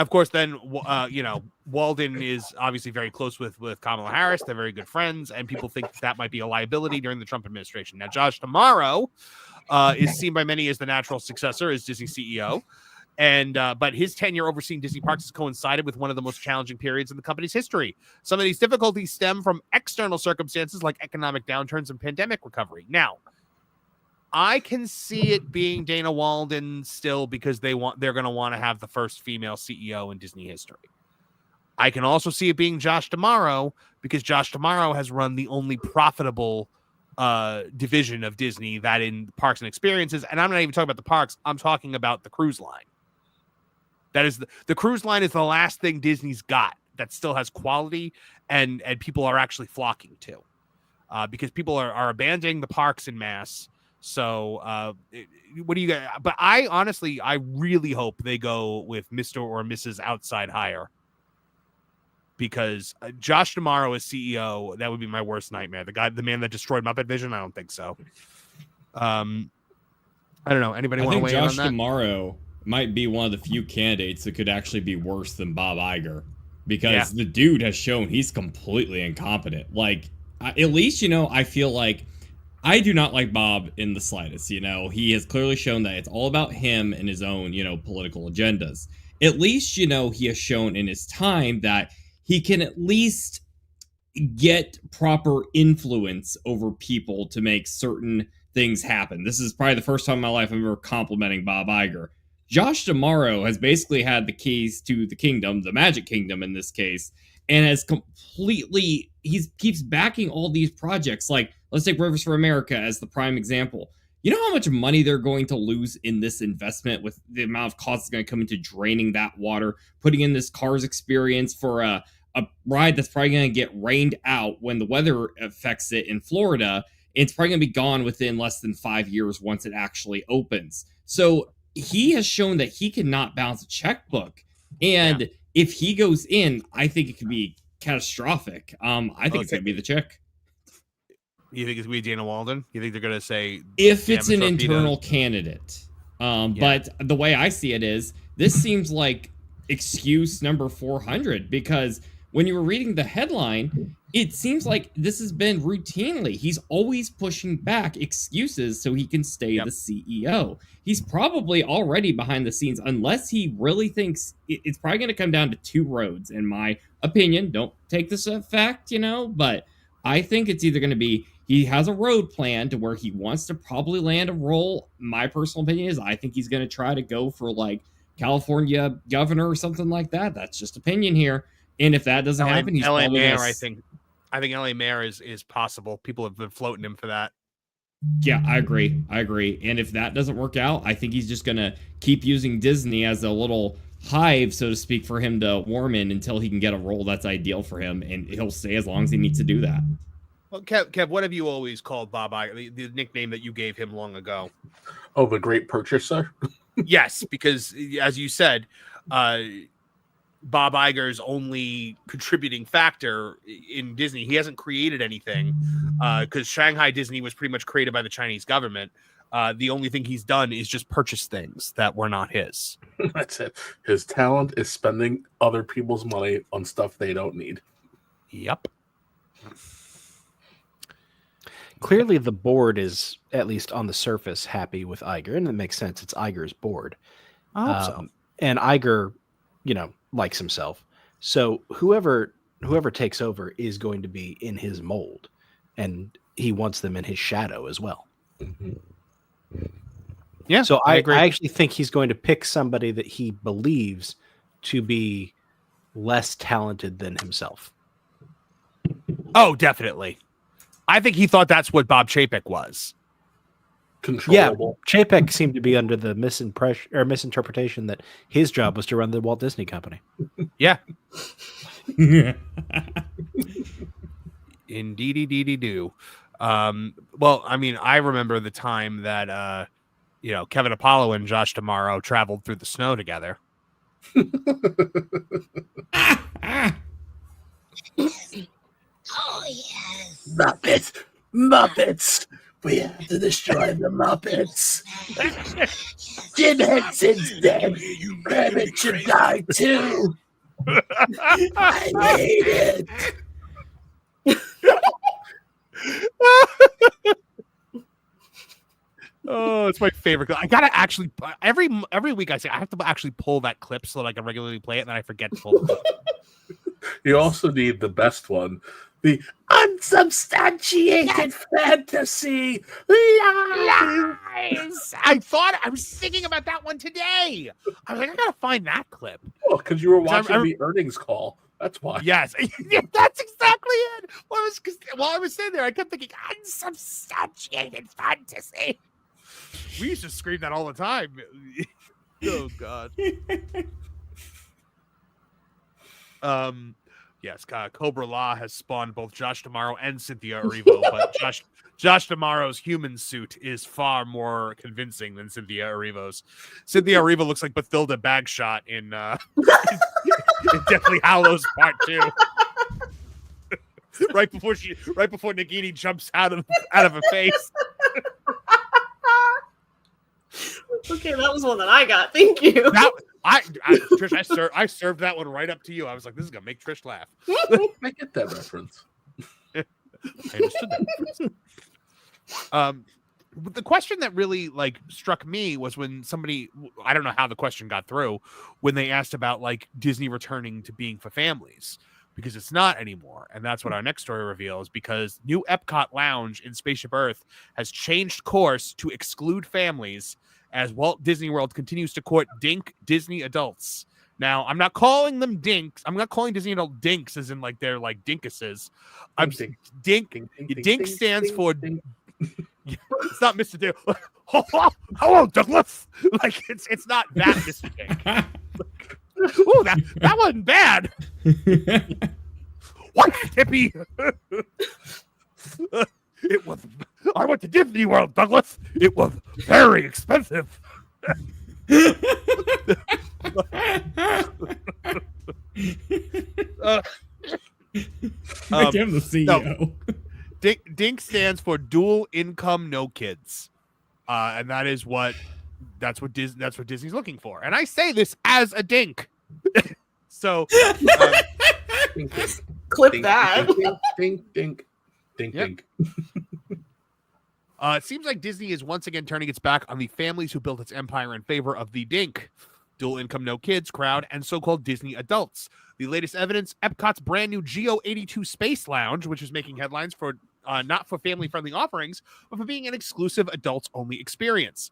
course, then, Walden is obviously very close with Kamala Harris. They're very good friends, and people think that might be a liability during the Trump administration. Now, Josh D'Amaro is seen by many as the natural successor as Disney CEO. And but his tenure overseeing Disney parks has coincided with one of the most challenging periods in the company's history. Some of these difficulties stem from external circumstances like economic downturns and pandemic recovery. Now, I can see it being Dana Walden still because they're going to want to have the first female CEO in Disney history. I can also see it being Josh D'Amaro because Josh D'Amaro has run the only profitable division of Disney, that in parks and experiences. And I'm not even talking about the parks. I'm talking about the cruise line. That is the cruise line is the last thing Disney's got that still has quality and people are actually flocking to, because people are abandoning the parks en masse. So what do you guys? But I really hope they go with Mr. or Mrs. Outside Hire, because Josh D'Amaro as CEO, that would be my worst nightmare. The man that destroyed Muppet Vision. I don't think so. I don't know. Anybody want to weigh in on that? Josh D'Amaro might be one of the few candidates that could actually be worse than Bob Iger, because the dude has shown he's completely incompetent. Like, at least, I feel like I do not like Bob in the slightest. He has clearly shown that it's all about him and his own, political agendas. At least, he has shown in his time that he can at least get proper influence over people to make certain things happen. This is probably the first time in my life I'm ever complimenting Bob Iger. Josh D'Amaro has basically had the keys to the kingdom, the Magic Kingdom in this case, and has he keeps backing all these projects. Like, let's take Rivers for America as the prime example. You know how much money they're going to lose in this investment with the amount of cost that's going to come into draining that water, putting in this Cars experience for a ride that's probably going to get rained out when the weather affects it in Florida. It's probably going to be gone within less than 5 years once it actually opens. So he has shown that he cannot balance a checkbook. And if he goes in, I think it could be catastrophic. I think it's going to be the chick. You think it's going to be Dana Walden? You think they're going to say... If it's an internal candidate. But the way I see it is, this seems like excuse number 400, because when you were reading the headline, it seems like this has been routinely. He's always pushing back excuses so he can stay the CEO. He's probably already behind the scenes, unless he really thinks it's probably going to come down to two roads, in my opinion. Don't take this as a fact, but I think it's either going to be he has a road plan to where he wants to probably land a role. My personal opinion is I think he's going to try to go for like California governor or something like that. That's just opinion here. And if that doesn't happen, he's LA probably mayor. I think LA mayor is possible. People have been floating him for that. Yeah, I agree. And if that doesn't work out, I think he's just going to keep using Disney as a little hive, so to speak, for him to warm in until he can get a role that's ideal for him. And he'll stay as long as he needs to do that. Well, Kev, what have you always called Bob Iger? The nickname that you gave him long ago? Oh, the Great Purchaser? Yes, because as you said, Bob Iger's only contributing factor in Disney. He hasn't created anything because Shanghai Disney was pretty much created by the Chinese government. The only thing he's done is just purchase things that were not his. That's it. His talent is spending other people's money on stuff they don't need. Yep. Clearly, the board is, at least on the surface, happy with Iger, and it makes sense. It's Iger's board. I hope so. And Iger, likes himself. So whoever takes over is going to be in his mold, and he wants them in his shadow as well. Mm-hmm. Yeah. So I agree. I actually think he's going to pick somebody that he believes to be less talented than himself. Oh, definitely. I think he thought that's what Bob Chapek was. Controllable. Yeah, Chapek seemed to be under the misinterpretation that his job was to run the Walt Disney Company. Yeah. Indeedy-dee-dee-doo. Well, I mean, I remember the time that Kevin Apollo and Josh D'Amaro traveled through the snow together. Oh, yes. Muppets. We have to destroy the Muppets. Jim Henson's dead. Rabbit should die too. I hate it. Oh, it's my favorite. I gotta actually every week I say I have to actually pull that clip so that I can regularly play it, and then I forget to pull the clip. You also need the best one, the unsubstantiated fantasy lies. I was thinking about that one today. I was like, I gotta find that clip. Well, because you were watching the earnings call. That's why. Yes, that's exactly it. While I was sitting there, I kept thinking unsubstantiated fantasy. We used to scream that all the time. Oh God. Yes, Cobra Law has spawned both Josh D'Amaro and Cynthia Erivo, but Josh D'Amaro's human suit is far more convincing than Cynthia Erivo's. Cynthia Erivo looks like Bathilda Bagshot in in Deathly Hallows Part 2. right before Nagini jumps out of her face. Okay, that was one that I got. Thank you. Trish, I served that one right up to you. I was like, this is gonna make Trish laugh. I get that reference. I understood that reference. But the question that really struck me was when somebody, I don't know how the question got through, when they asked about Disney returning to being for families, because it's not anymore. And that's what our next story reveals, because new Epcot Lounge in Spaceship Earth has changed course to exclude families as Walt Disney World continues to court dink Disney adults. Now, I'm not calling them dinks. I'm not calling Disney adult dinks as in they're dinkuses. I'm dink. Dink stands for. It's not Mr. Dink. Hello, Douglas. It's not that Mr. Dink. Ooh, that wasn't bad. What, Tippy? It was. I went to Disney World, Douglas. It was very expensive. Make him the CEO. No. Dink stands for dual income, no kids, and that's what Disney's looking for. And I say this as a dink. So clip dink, that. Dink. It seems like Disney is once again turning its back on the families who built its empire in favor of the dink, dual income, no kids crowd, and so-called Disney adults. The latest evidence, Epcot's brand new Geo 82 Space Lounge, which is making headlines for not for family-friendly offerings, but for being an exclusive adults-only experience.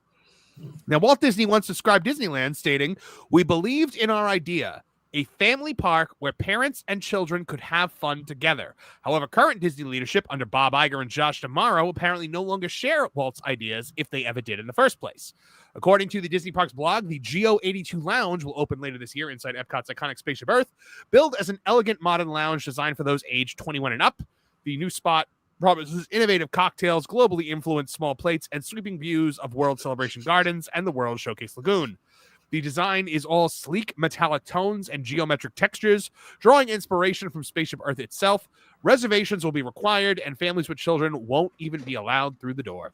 Now, Walt Disney once described Disneyland, stating, "We believed in our idea, a family park where parents and children could have fun together." However, current Disney leadership under Bob Iger and Josh D'Amaro apparently no longer share Walt's ideas, if they ever did in the first place. According to the Disney Parks blog, the Geo 82 Lounge will open later this year inside Epcot's iconic Spaceship Earth, billed as an elegant modern lounge designed for those aged 21 and up. The new spot promises innovative cocktails, globally influenced small plates, and sweeping views of World Celebration Gardens and the World Showcase Lagoon. The design is all sleek metallic tones and geometric textures, drawing inspiration from Spaceship Earth itself. Reservations will be required, and families with children won't even be allowed through the door.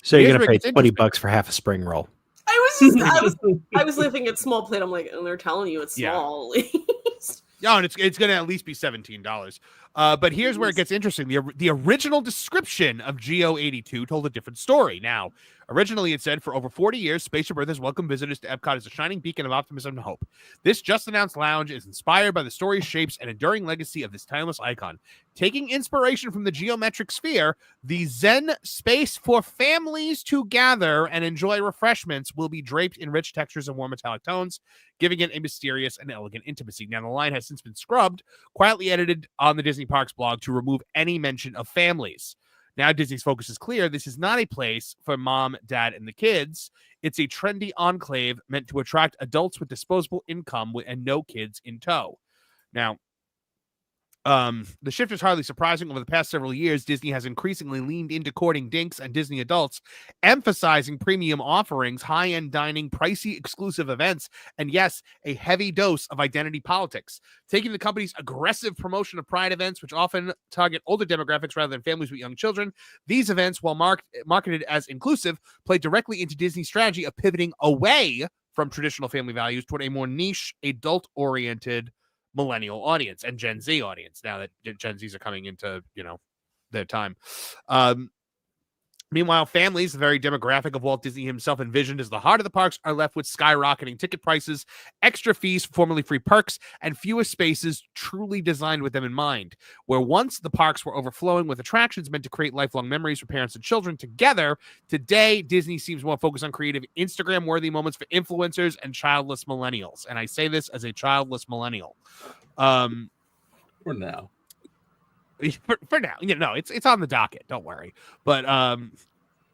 So you're going to pay $20 for half a spring roll. I was looking at small plate. I'm like, and they're telling you it's small. Yeah, and it's going to at least be $17. But here's where it gets interesting. The original description of Geo 82 told a different story. Now, originally it said, for over 40 years, Spaceship Earth has welcomed visitors to Epcot as a shining beacon of optimism and hope. This just-announced lounge is inspired by the story, shapes, and enduring legacy of this timeless icon. Taking inspiration from the geometric sphere, the Zen space for families to gather and enjoy refreshments will be draped in rich textures and warm metallic tones, giving it a mysterious and elegant intimacy. Now, the line has since been scrubbed, quietly edited on the Disney Parks blog to remove any mention of families. Now Disney's focus is clear. This is not a place for mom, dad, and the kids. It's a trendy enclave meant to attract adults with disposable income and no kids in tow. Now, the shift is hardly surprising. Over the past several years, Disney has increasingly leaned into courting dinks and Disney adults, emphasizing premium offerings, high-end dining, pricey exclusive events, and yes, a heavy dose of identity politics. Taking the company's aggressive promotion of pride events, which often target older demographics rather than families with young children, these events, while marketed as inclusive, play directly into Disney's strategy of pivoting away from traditional family values toward a more niche, adult-oriented millennial audience and Gen Z audience, now that Gen Zs are coming into, their time. Meanwhile, families, the very demographic of Walt Disney himself envisioned as the heart of the parks, are left with skyrocketing ticket prices, extra fees for formerly free perks, and fewer spaces truly designed with them in mind. Where once the parks were overflowing with attractions meant to create lifelong memories for parents and children together, today Disney seems more focused on creative Instagram-worthy moments for influencers and childless millennials. And I say this as a childless millennial. For now. For now, it's on the docket. Don't worry. But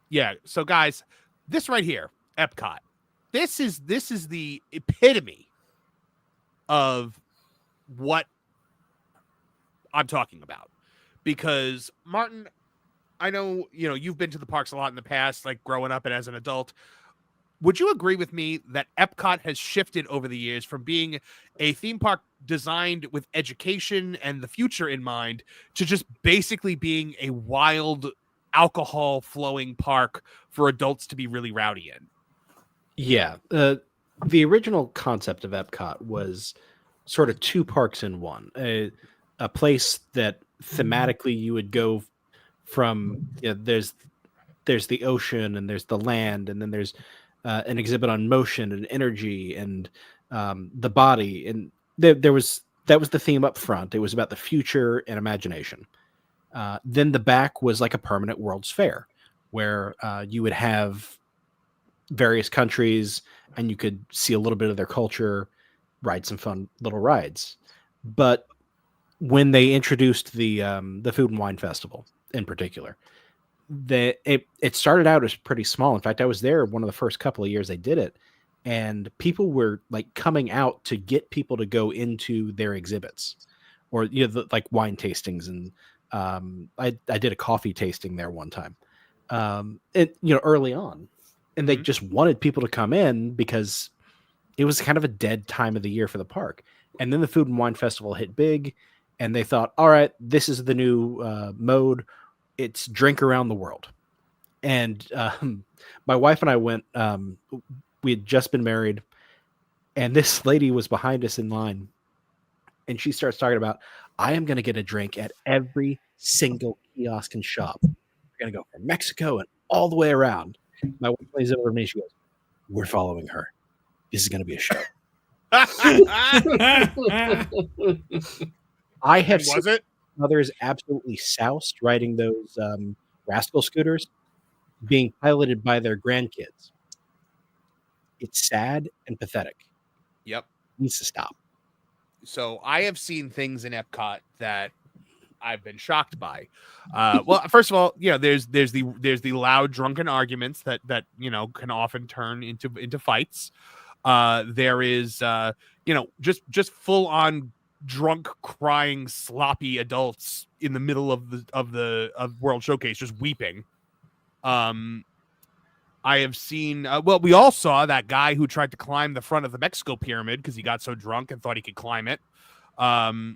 yeah. So guys, this right here, Epcot. This is the epitome of what I'm talking about. Because Martin, I know you've been to the parks a lot in the past, like growing up and as an adult. Would you agree with me that Epcot has shifted over the years from being a theme park designed with education and the future in mind to just basically being a wild, alcohol-flowing park for adults to be really rowdy in? Yeah. The original concept of Epcot was sort of two parks in one. A place that thematically you would go from, there's the ocean and there's the land, and then there's an exhibit on motion and energy and the body, and that was the theme up front. It was about the future and imagination. Then the back was like a permanent World's Fair, where you would have various countries and you could see a little bit of their culture, ride some fun little rides. But when they introduced the Food and Wine Festival in particular, it started out as pretty small. In fact, I was there one of the first couple of years they did it, and people were like coming out to get people to go into their exhibits, or like wine tastings. And I did a coffee tasting there one time, early on, and they just wanted people to come in because it was kind of a dead time of the year for the park. And then the Food and Wine Festival hit big, and they thought, all right, this is the new mode. It's drink around the world. And my wife and I went, we had just been married, and this lady was behind us in line, and she starts talking about, I am going to get a drink at every single kiosk and shop. We're going to go from Mexico and all the way around. My wife plays over to me. She goes, we're following her. This is going to be a show. I have Was it? Others absolutely soused riding those rascal scooters, being piloted by their grandkids. It's sad and pathetic. Yep. It needs to stop. So I have seen things in Epcot that I've been shocked by. Well, first of all, there's the loud drunken arguments that can often turn into fights. There is just full on drunk, crying, sloppy adults in the middle of World Showcase just weeping. I have seen we all saw that guy who tried to climb the front of the Mexico pyramid because he got so drunk and thought he could climb it. I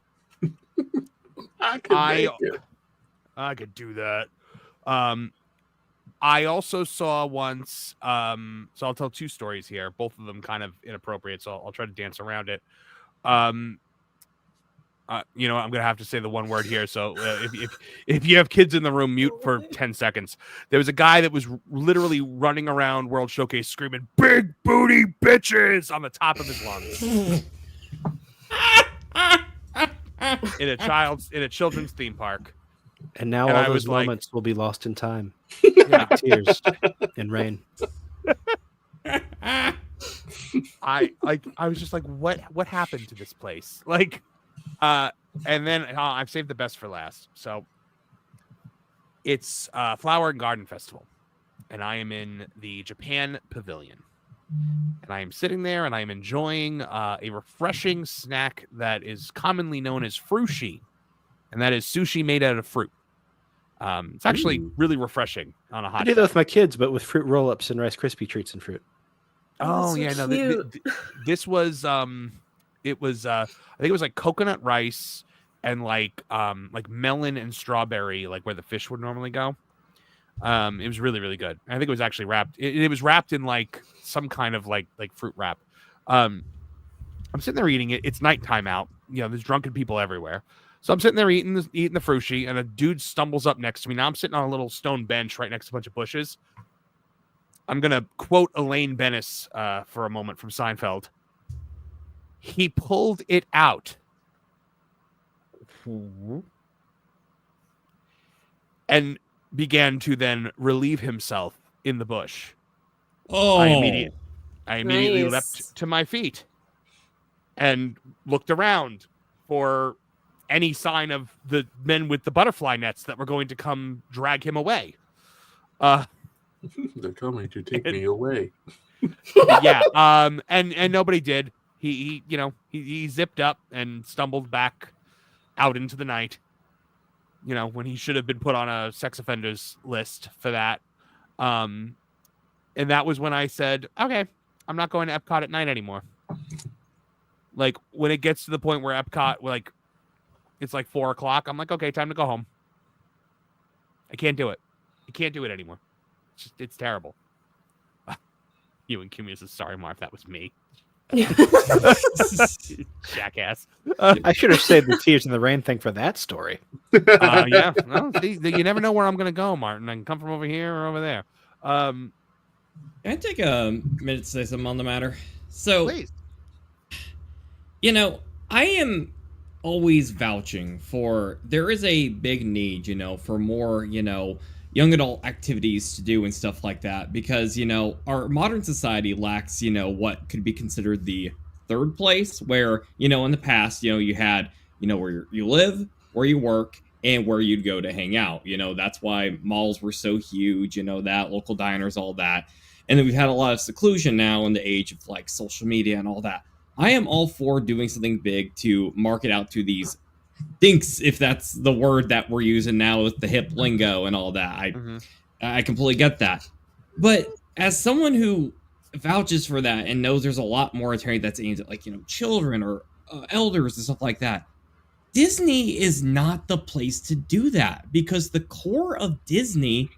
could do that. I also saw once, so I'll tell two stories here, both of them kind of inappropriate, so I'll try to dance around it. I'm going to have to say the one word here. So if you have kids in the room, mute for 10 seconds. There was a guy that was literally running around World Showcase screaming, "Big booty bitches" on the top of his lungs. in a children's theme park. And now all those moments will be lost in time. Yeah. Like tears and rain. I was just like, what happened to this place? Like, and then I've saved the best for last. So it's Flower and Garden Festival, and I am in the Japan Pavilion, and I am sitting there and I am enjoying a refreshing snack that is commonly known as frushi, and that is sushi made out of fruit. It's actually really refreshing on a hot day. I do that with my kids, but with fruit roll-ups and Rice Krispie treats and fruit. Oh, so yeah, no. This was it was I think it was like coconut rice and like melon and strawberry, like where the fish would normally go. It was really, really good. I think it was actually wrapped. It was wrapped in like some kind of like fruit wrap. I'm sitting there eating it. It's nighttime out. There's drunken people everywhere. So I'm sitting there eating the frushi, and a dude stumbles up next to me. Now I'm sitting on a little stone bench right next to a bunch of bushes. I'm going to quote Elaine Bennis for a moment from Seinfeld. He pulled it out. And began to then relieve himself in the bush. Oh. I immediately Nice. leapt to my feet and looked around for any sign of the men with the butterfly nets that were going to come drag him away. They're coming to take me away. Yeah. And nobody did. He zipped up and stumbled back out into the night. When he should have been put on a sex offenders list for that. And that was when I said, okay, I'm not going to Epcot at night anymore. Like, when it gets to the point where Epcot, like, it's like 4:00, I'm like, okay, time to go home. I can't do it. I can't do it anymore. It's terrible. You and Kimmy says, sorry, Marv, that was me. Jackass. I should have saved the tears in the rain thing for that story. Yeah. Well, see, you never know where I'm going to go, Martin. I can come from over here or over there. Can I take a minute to say something on the matter? So, please. I am always vouching for, there is a big need, for more, young adult activities to do and stuff like that, because, our modern society lacks, what could be considered the third place, where, in the past, you had, where you live, where you work, and where you'd go to hang out. That's why malls were so huge, that local diners, all that. And then we've had a lot of seclusion now in the age of like social media and all that. I am all for doing something big to market out to these dinks, if that's the word that we're using now with the hip lingo and all that. I completely get that. But as someone who vouches for that and knows there's a lot more attorney that's aimed at, like, children or elders and stuff like that, Disney is not the place to do that, because the core of Disney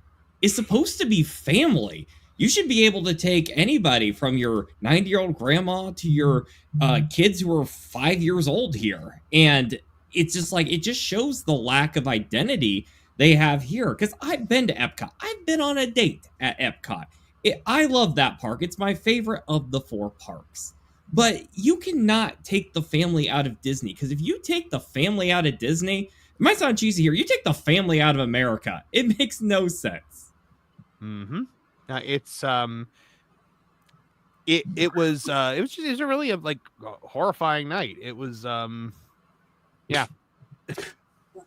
is supposed to be family. You should be able to take anybody from your 90-year-old grandma to your kids who are 5 years old here. And it's just like, it just shows the lack of identity they have here. Because I've been to Epcot. I've been on a date at Epcot. I love that park. It's my favorite of the 4 parks. But you cannot take the family out of Disney. Because if you take the family out of Disney, it might sound cheesy here, you take the family out of America. It makes no sense. Mm-hmm. It's it was a really horrifying night. It was yeah.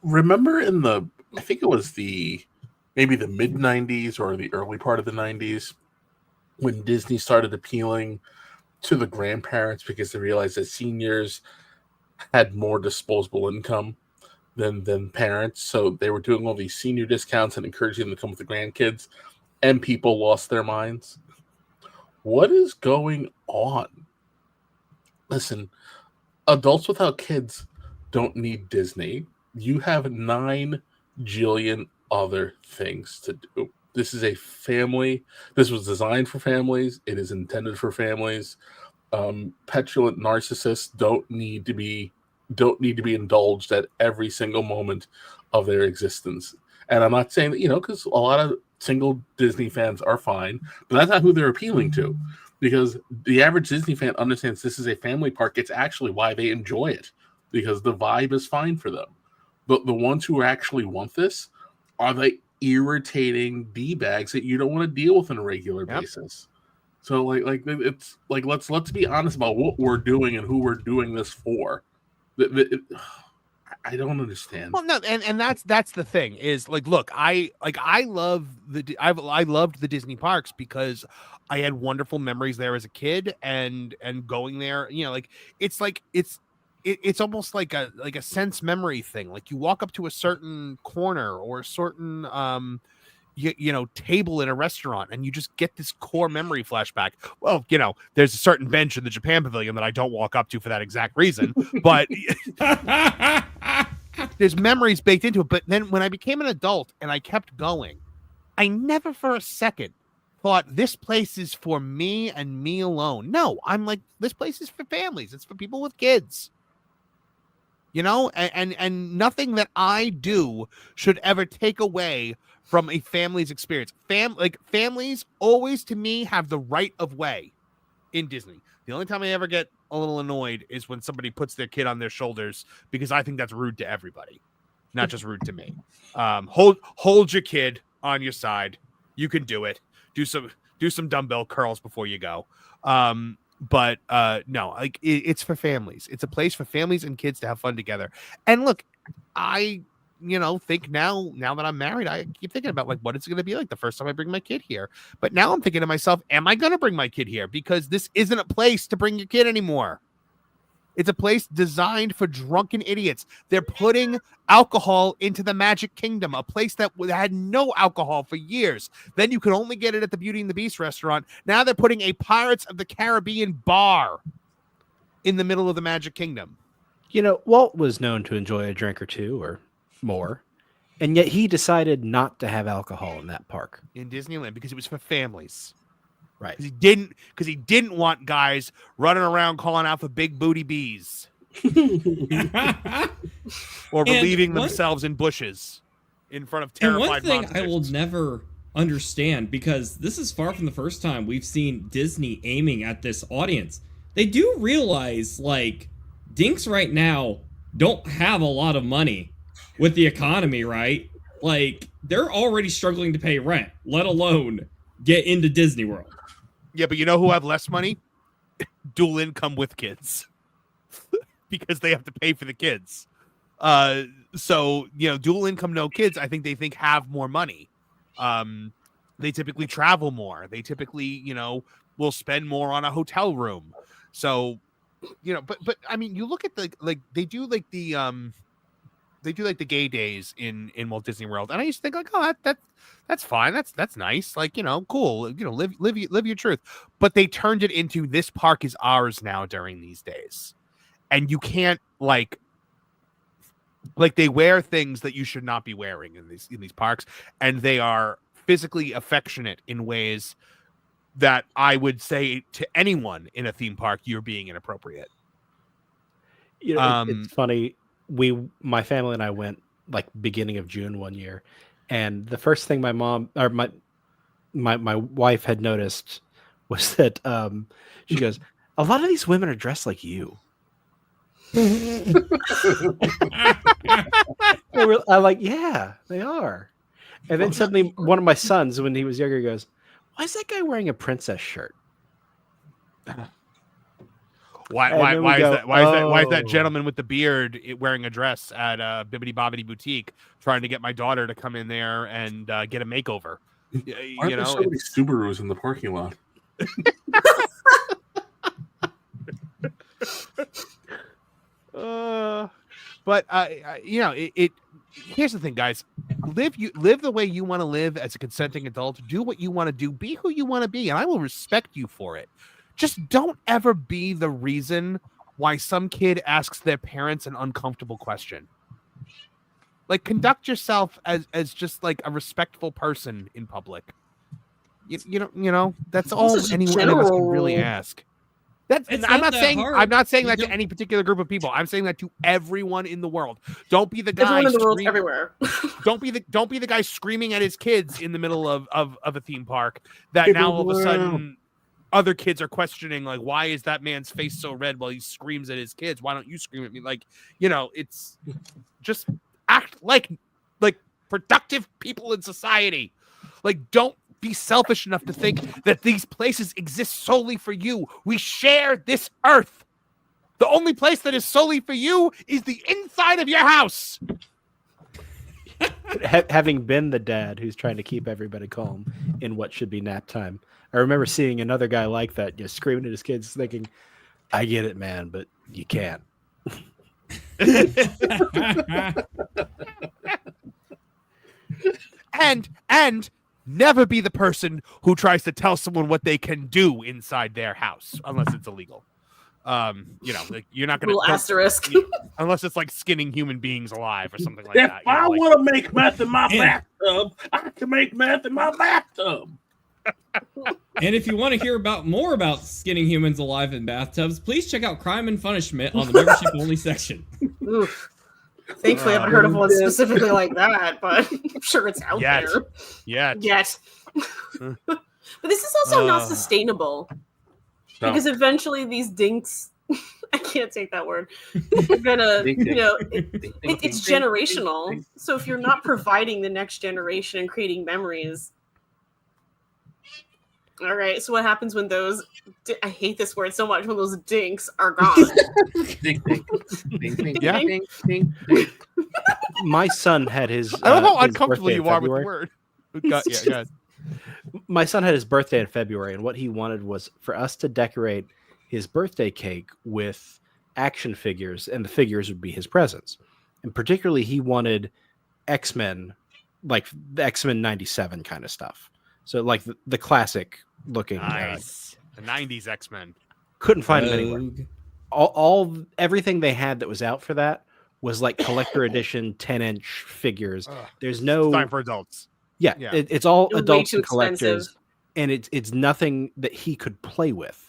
Remember I think it was maybe the mid 90s or the early part of the 90s when Disney started appealing to the grandparents because they realized that seniors had more disposable income than parents, so they were doing all these senior discounts and encouraging them to come with the grandkids. And people lost their minds. What is going on? Listen, adults without kids don't need Disney. You have 9 jillion other things to do. This is a family. This was designed for families. It is intended for families. Petulant narcissists don't need to be indulged at every single moment of their existence. And I'm not saying that, because a lot of single Disney fans are fine, but that's not who they're appealing to, because the average Disney fan understands this is a family park. It's actually why they enjoy it, because the vibe is fine for them. But the ones who actually want this are the irritating D-bags that you don't want to deal with on a regular basis. So it's like let's be honest about what we're doing and who we're doing this for. I don't understand. Well, no, and that's the thing is, like, look, I loved the Disney parks because I had wonderful memories there as a kid, and going there, it's almost like a sense memory thing. Like, you walk up to a certain corner or a certain table in a restaurant, and you just get this core memory flashback. Well, there's a certain bench in the Japan Pavilion that I don't walk up to for that exact reason, but there's memories baked into it. But then when I became an adult and I kept going, I never for a second thought this place is for me and me alone. No, I'm like, this place is for families. It's for people with kids. you know, and nothing that I do should ever take away from a family's experience. Families always, to me, have the right of way in Disney. The only time I ever get a little annoyed is when somebody puts their kid on their shoulders, because I think that's rude to everybody, not just rude to me. Hold your kid on your side. You can do it. Do some dumbbell curls before you go. But no, like it's for families. It's a place for families and kids to have fun together. And look, I think now that I'm married, I keep thinking about like what it's going to be like the first time I bring my kid here. But now I'm thinking to myself, am I going to bring my kid here? Because this isn't a place to bring your kid anymore. It's a place designed for drunken idiots. They're putting alcohol into the Magic Kingdom, a place that had no alcohol for years. Then you could only get it at the Beauty and the Beast restaurant. Now they're putting a Pirates of the Caribbean bar in the middle of the Magic Kingdom. You know, Walt was known to enjoy a drink or two or more, and yet he decided not to have alcohol in that park. In Disneyland, because it was for families. Right. Because he didn't want guys running around calling out for big booty bees. Or relieving themselves in bushes in front of terrified monsters. And one thing I will never understand, because this is far from the first time we've seen Disney aiming at this audience. They do realize, like, dinks right now don't have a lot of money with the economy, right? Like, they're already struggling to pay rent, let alone get into Disney World. Yeah, but you know who have less money? Dual income with kids. Because they have to pay for the kids. So, dual income, no kids, I think they have more money. They typically travel more. They typically, will spend more on a hotel room. So, but I mean, you look at they do the gay days in Walt Disney World, and I used to think like, oh, that's fine, that's nice, like, cool, live your truth. But they turned it into, this park is ours now during these days, and you can't like they wear things that you should not be wearing in these parks, and they are physically affectionate in ways that I would say to anyone in a theme park, you're being inappropriate. It's funny. My family and I went like beginning of June one year, and the first thing my mom or my wife had noticed was that she goes, a lot of these women are dressed like you. I'm like, yeah, they are. And then suddenly one of my sons, when he was younger, goes, why is that guy wearing a princess shirt? Why is that gentleman with the beard wearing a dress at Bibbidi Bobbidi Boutique trying to get my daughter to come in there and get a makeover? Why are there so many Subarus in the parking lot? But here's the thing, guys. Live the way you want to live as a consenting adult. Do what you want to do. Be who you want to be, and I will respect you for it. Just don't ever be the reason why some kid asks their parents an uncomfortable question. Like, conduct yourself as just like a respectful person in public. You know, that's all anyone of us can really ask. I'm not saying that to any particular group of people. I'm saying that to everyone in the world. Don't be the guy everyone in the world everywhere. don't be the guy screaming at his kids in the middle of a theme park that now all of a sudden other kids are questioning, like, why is that man's face so red while he screams at his kids? Why don't you scream at me? Like, it's just act like productive people in society. Like, don't be selfish enough to think that these places exist solely for you. We share this earth. The only place that is solely for you is the inside of your house. Having been the dad who's trying to keep everybody calm in what should be nap time, I remember seeing another guy like that, just screaming at his kids, thinking, I get it, man, but you can't. And never be the person who tries to tell someone what they can do inside their house, unless it's illegal. Like, you're not going to asterisk unless it's like skinning human beings alive or something like if that. If I want to make meth in my bathtub, I can make meth in my bathtub. And if you want to hear more about skinning humans alive in bathtubs, please check out Crime and Punishment on the membership only section. Oof. Thankfully, I haven't heard of one specifically like that, but I'm sure it's out there. Yet. But this is also not sustainable. No. Because eventually these dinks, I can't take that word, are gonna, it's generational. So if you're not providing the next generation and creating memories, all right, so what happens when those, I hate this word so much, when those dinks are gone? Dink, dink. Dink, dink, Yeah. dink, dink, dink. My son had his. I love how his uncomfortable birthday in you are with the February. word. Go ahead. My son had his birthday in February, and what he wanted was for us to decorate his birthday cake with action figures, and the figures would be his presents. And particularly, he wanted X-Men, like the X-Men 97 kind of stuff. So like the classic looking. Nice. The 90s X-Men. Couldn't find them anywhere. Everything they had that was out for that was like collector edition 10-inch figures. There's no It's time for adults. Yeah. It's all It was way adults too and collectors, expensive. and it's nothing that he could play with.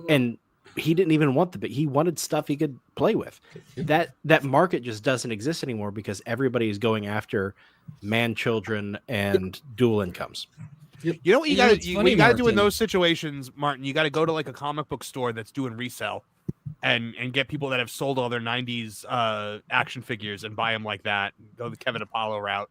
And he didn't even want but he wanted stuff he could play with. That market just doesn't exist anymore because everybody is going after man children and dual incomes. You know what you got to do in Martin. those situations, Martin? You got to go to like a comic book store that's doing resale, and get people that have sold all their 90s action figures and buy them like that. Go the Kevin Apollo route.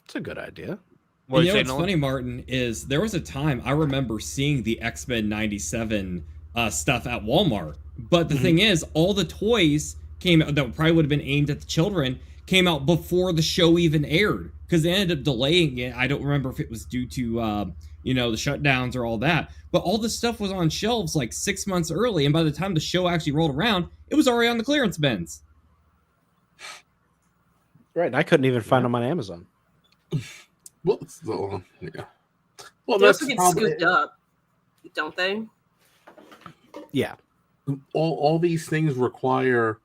It's a good idea. What You know what's funny, Martin, is there was a time I remember seeing the X-Men 97 stuff at Walmart. But the thing is, all the toys came out that probably would have been aimed at the children came out before the show even aired because they ended up delaying it. I don't remember if it was due to the shutdowns or all that. But all this stuff was on shelves like 6 months early, and by the time the show actually rolled around, it was already on the clearance bins. Right, and I couldn't even find them on Amazon. Well, so, yeah. Well, They that's also get probably scooped up, don't they? Yeah. all these things require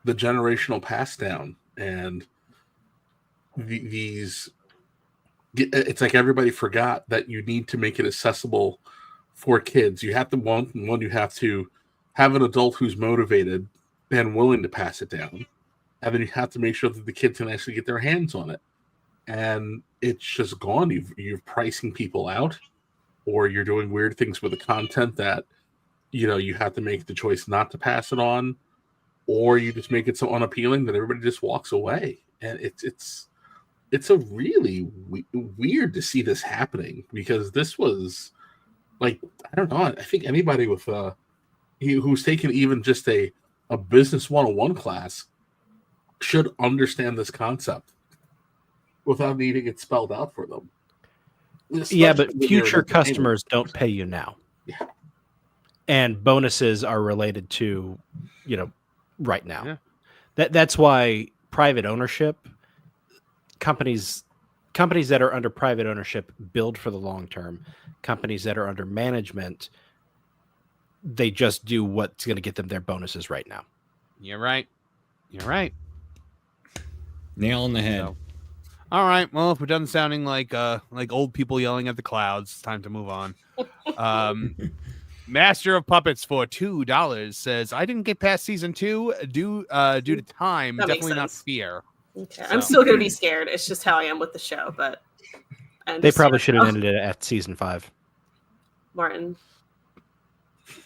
the generational pass down, and these. It's like everybody forgot that you need to make it accessible for kids. You have to you have to have an adult who's motivated and willing to pass it down, and then you have to make sure that the kids can actually get their hands on it. And it's just gone. You're pricing people out, or you're doing weird things with the content that you have to make the choice not to pass it on, or you just make it so unappealing that everybody just walks away. And it's a really weird to see this happening, because this was like, I don't know. I think anybody with who's taken even just a business 101 class should understand this concept without needing it spelled out for them. Yeah, but future customers don't pay you now. Yeah. And bonuses are related to, right now. Yeah. That's why private ownership, companies that are under private ownership build for the long term. Companies that are under management, they just do what's going to get them their bonuses right now. You're right. Nail on the head. So, all right. Well, if we're done sounding like old people yelling at the clouds, it's time to move on. Master of Puppets for $2 says, I didn't get past season 2 due to time. That makes Definitely not sense. fear. Okay. I'm still going to be scared. It's just how I am with the show, but they probably should have ended it at season 5. Martin.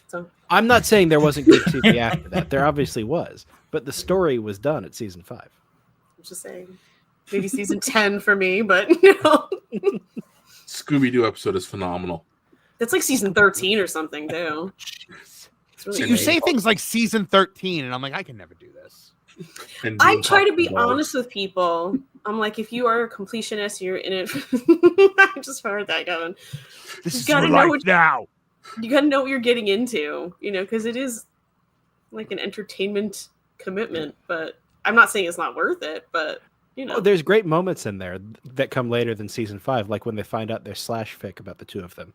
So I'm not saying there wasn't good TV after that. There obviously was, but the story was done at season 5. I'm just saying, maybe season 10 for me, but Scooby-Doo episode is phenomenal. That's like season 13 or something too. Really so you say things like season 13, and I'm like, I can never do this. I try to be honest with people. I'm like, if you are a completionist, you're in it. I just heard that going. This is right now. You got to know what you're getting into, because it is like an entertainment commitment. But I'm not saying it's not worth it, but there's great moments in there that come later than season 5, like when they find out there's slash fic about the two of them.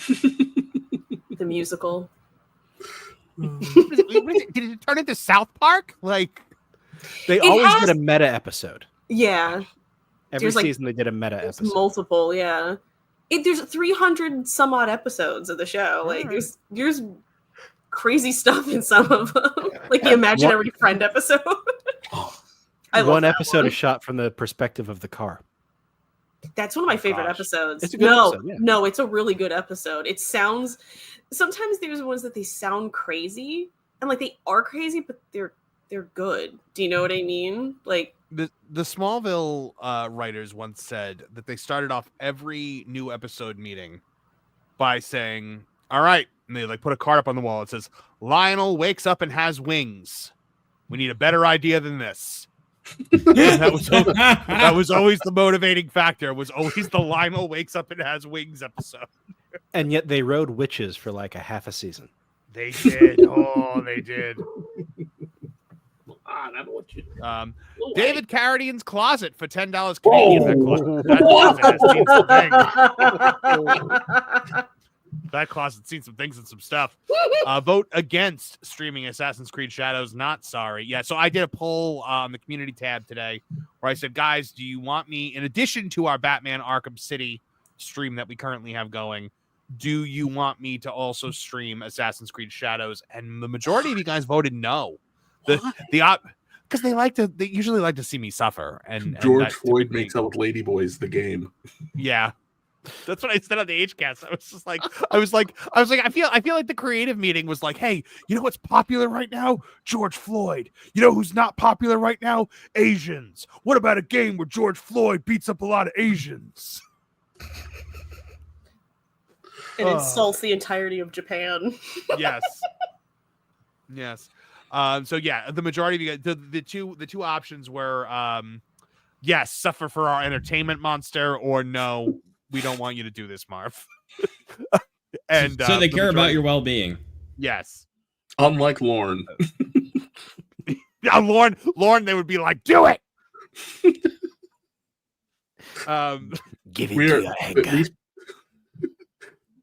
The musical. Did it turn into South Park? Like they always did a meta episode. Yeah. Every season they did a meta episode. Multiple, yeah. There's 300 some odd episodes of the show. Like there's crazy stuff in some of them, like the Imaginary Friend episode. One episode is shot from the perspective of the car. That's one of my favorite episodes. It's a good episode, yeah. No, it's a really good episode. It sounds. Sometimes there's ones that they sound crazy, and like they are crazy, but they're good. Do you know what I mean? Like the Smallville writers once said that they started off every new episode meeting by saying, "All right," and they like put a card up on the wall. It says, "Lionel wakes up and has wings. We need a better idea than this." that was always the motivating factor. Was always the Lionel wakes up and has wings episode. And yet they rode witches for like a half a season. They did. Oh, they did. David Carradine's closet for $10 Canadian. That closet has seen some things. That closet's seen some things and some stuff. Vote against streaming Assassin's Creed Shadows. Not sorry. Yeah, so I did a poll on the community tab today where I said, guys, do you want me, in addition to our Batman Arkham City stream that we currently have going, do you want me to also stream Assassin's Creed Shadows? And the majority of you guys voted no. Because they usually like to see me suffer. And George Floyd makes out with ladyboys the game. Yeah. That's what I said on the HCast. I was like, I feel like the creative meeting was like, hey, you know what's popular right now? George Floyd. You know who's not popular right now? Asians. What about a game where George Floyd beats up a lot of Asians? It insults the entirety of Japan. Yes. Yes. So yeah, the majority of you guys, the two options were yes, suffer for our entertainment monster, or no, we don't want you to do this, Marv. And so they care about your well-being. Yes. Unlike Lorne. Yeah, Lorne, they would be like, do it. Give it to your handgun.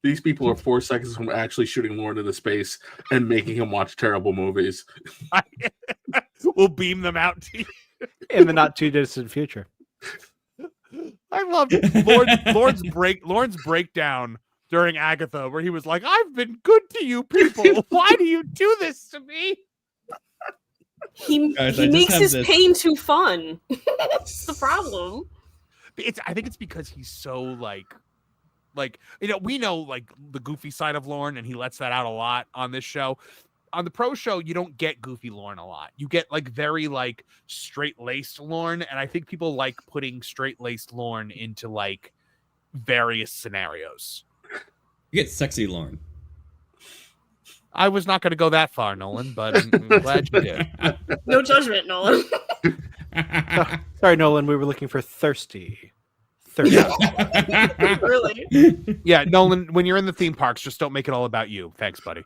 These people are 4 seconds from actually shooting Lorne into space and making him watch terrible movies. We'll beam them out to you. In the not too distant future. I love Lorne's breakdown during Agatha, where he was like, I've been good to you people. Why do you do this to me? He makes his pain too fun. That's the problem. I think it's because he's so like, we know like the goofy side of Lorne, and he lets that out a lot on this show. On the pro show, you don't get goofy Lorne a lot. You get like very like straight-laced Lorne, and I think people like putting straight-laced Lorne into like various scenarios. You get sexy Lorne. I was not going to go that far, Nolan, but I'm glad you did. No judgment, Nolan. Sorry, Nolan. We were looking for thirsty. Really? Yeah, Nolan, when you're in the theme parks, just don't make it all about you. Thanks, buddy.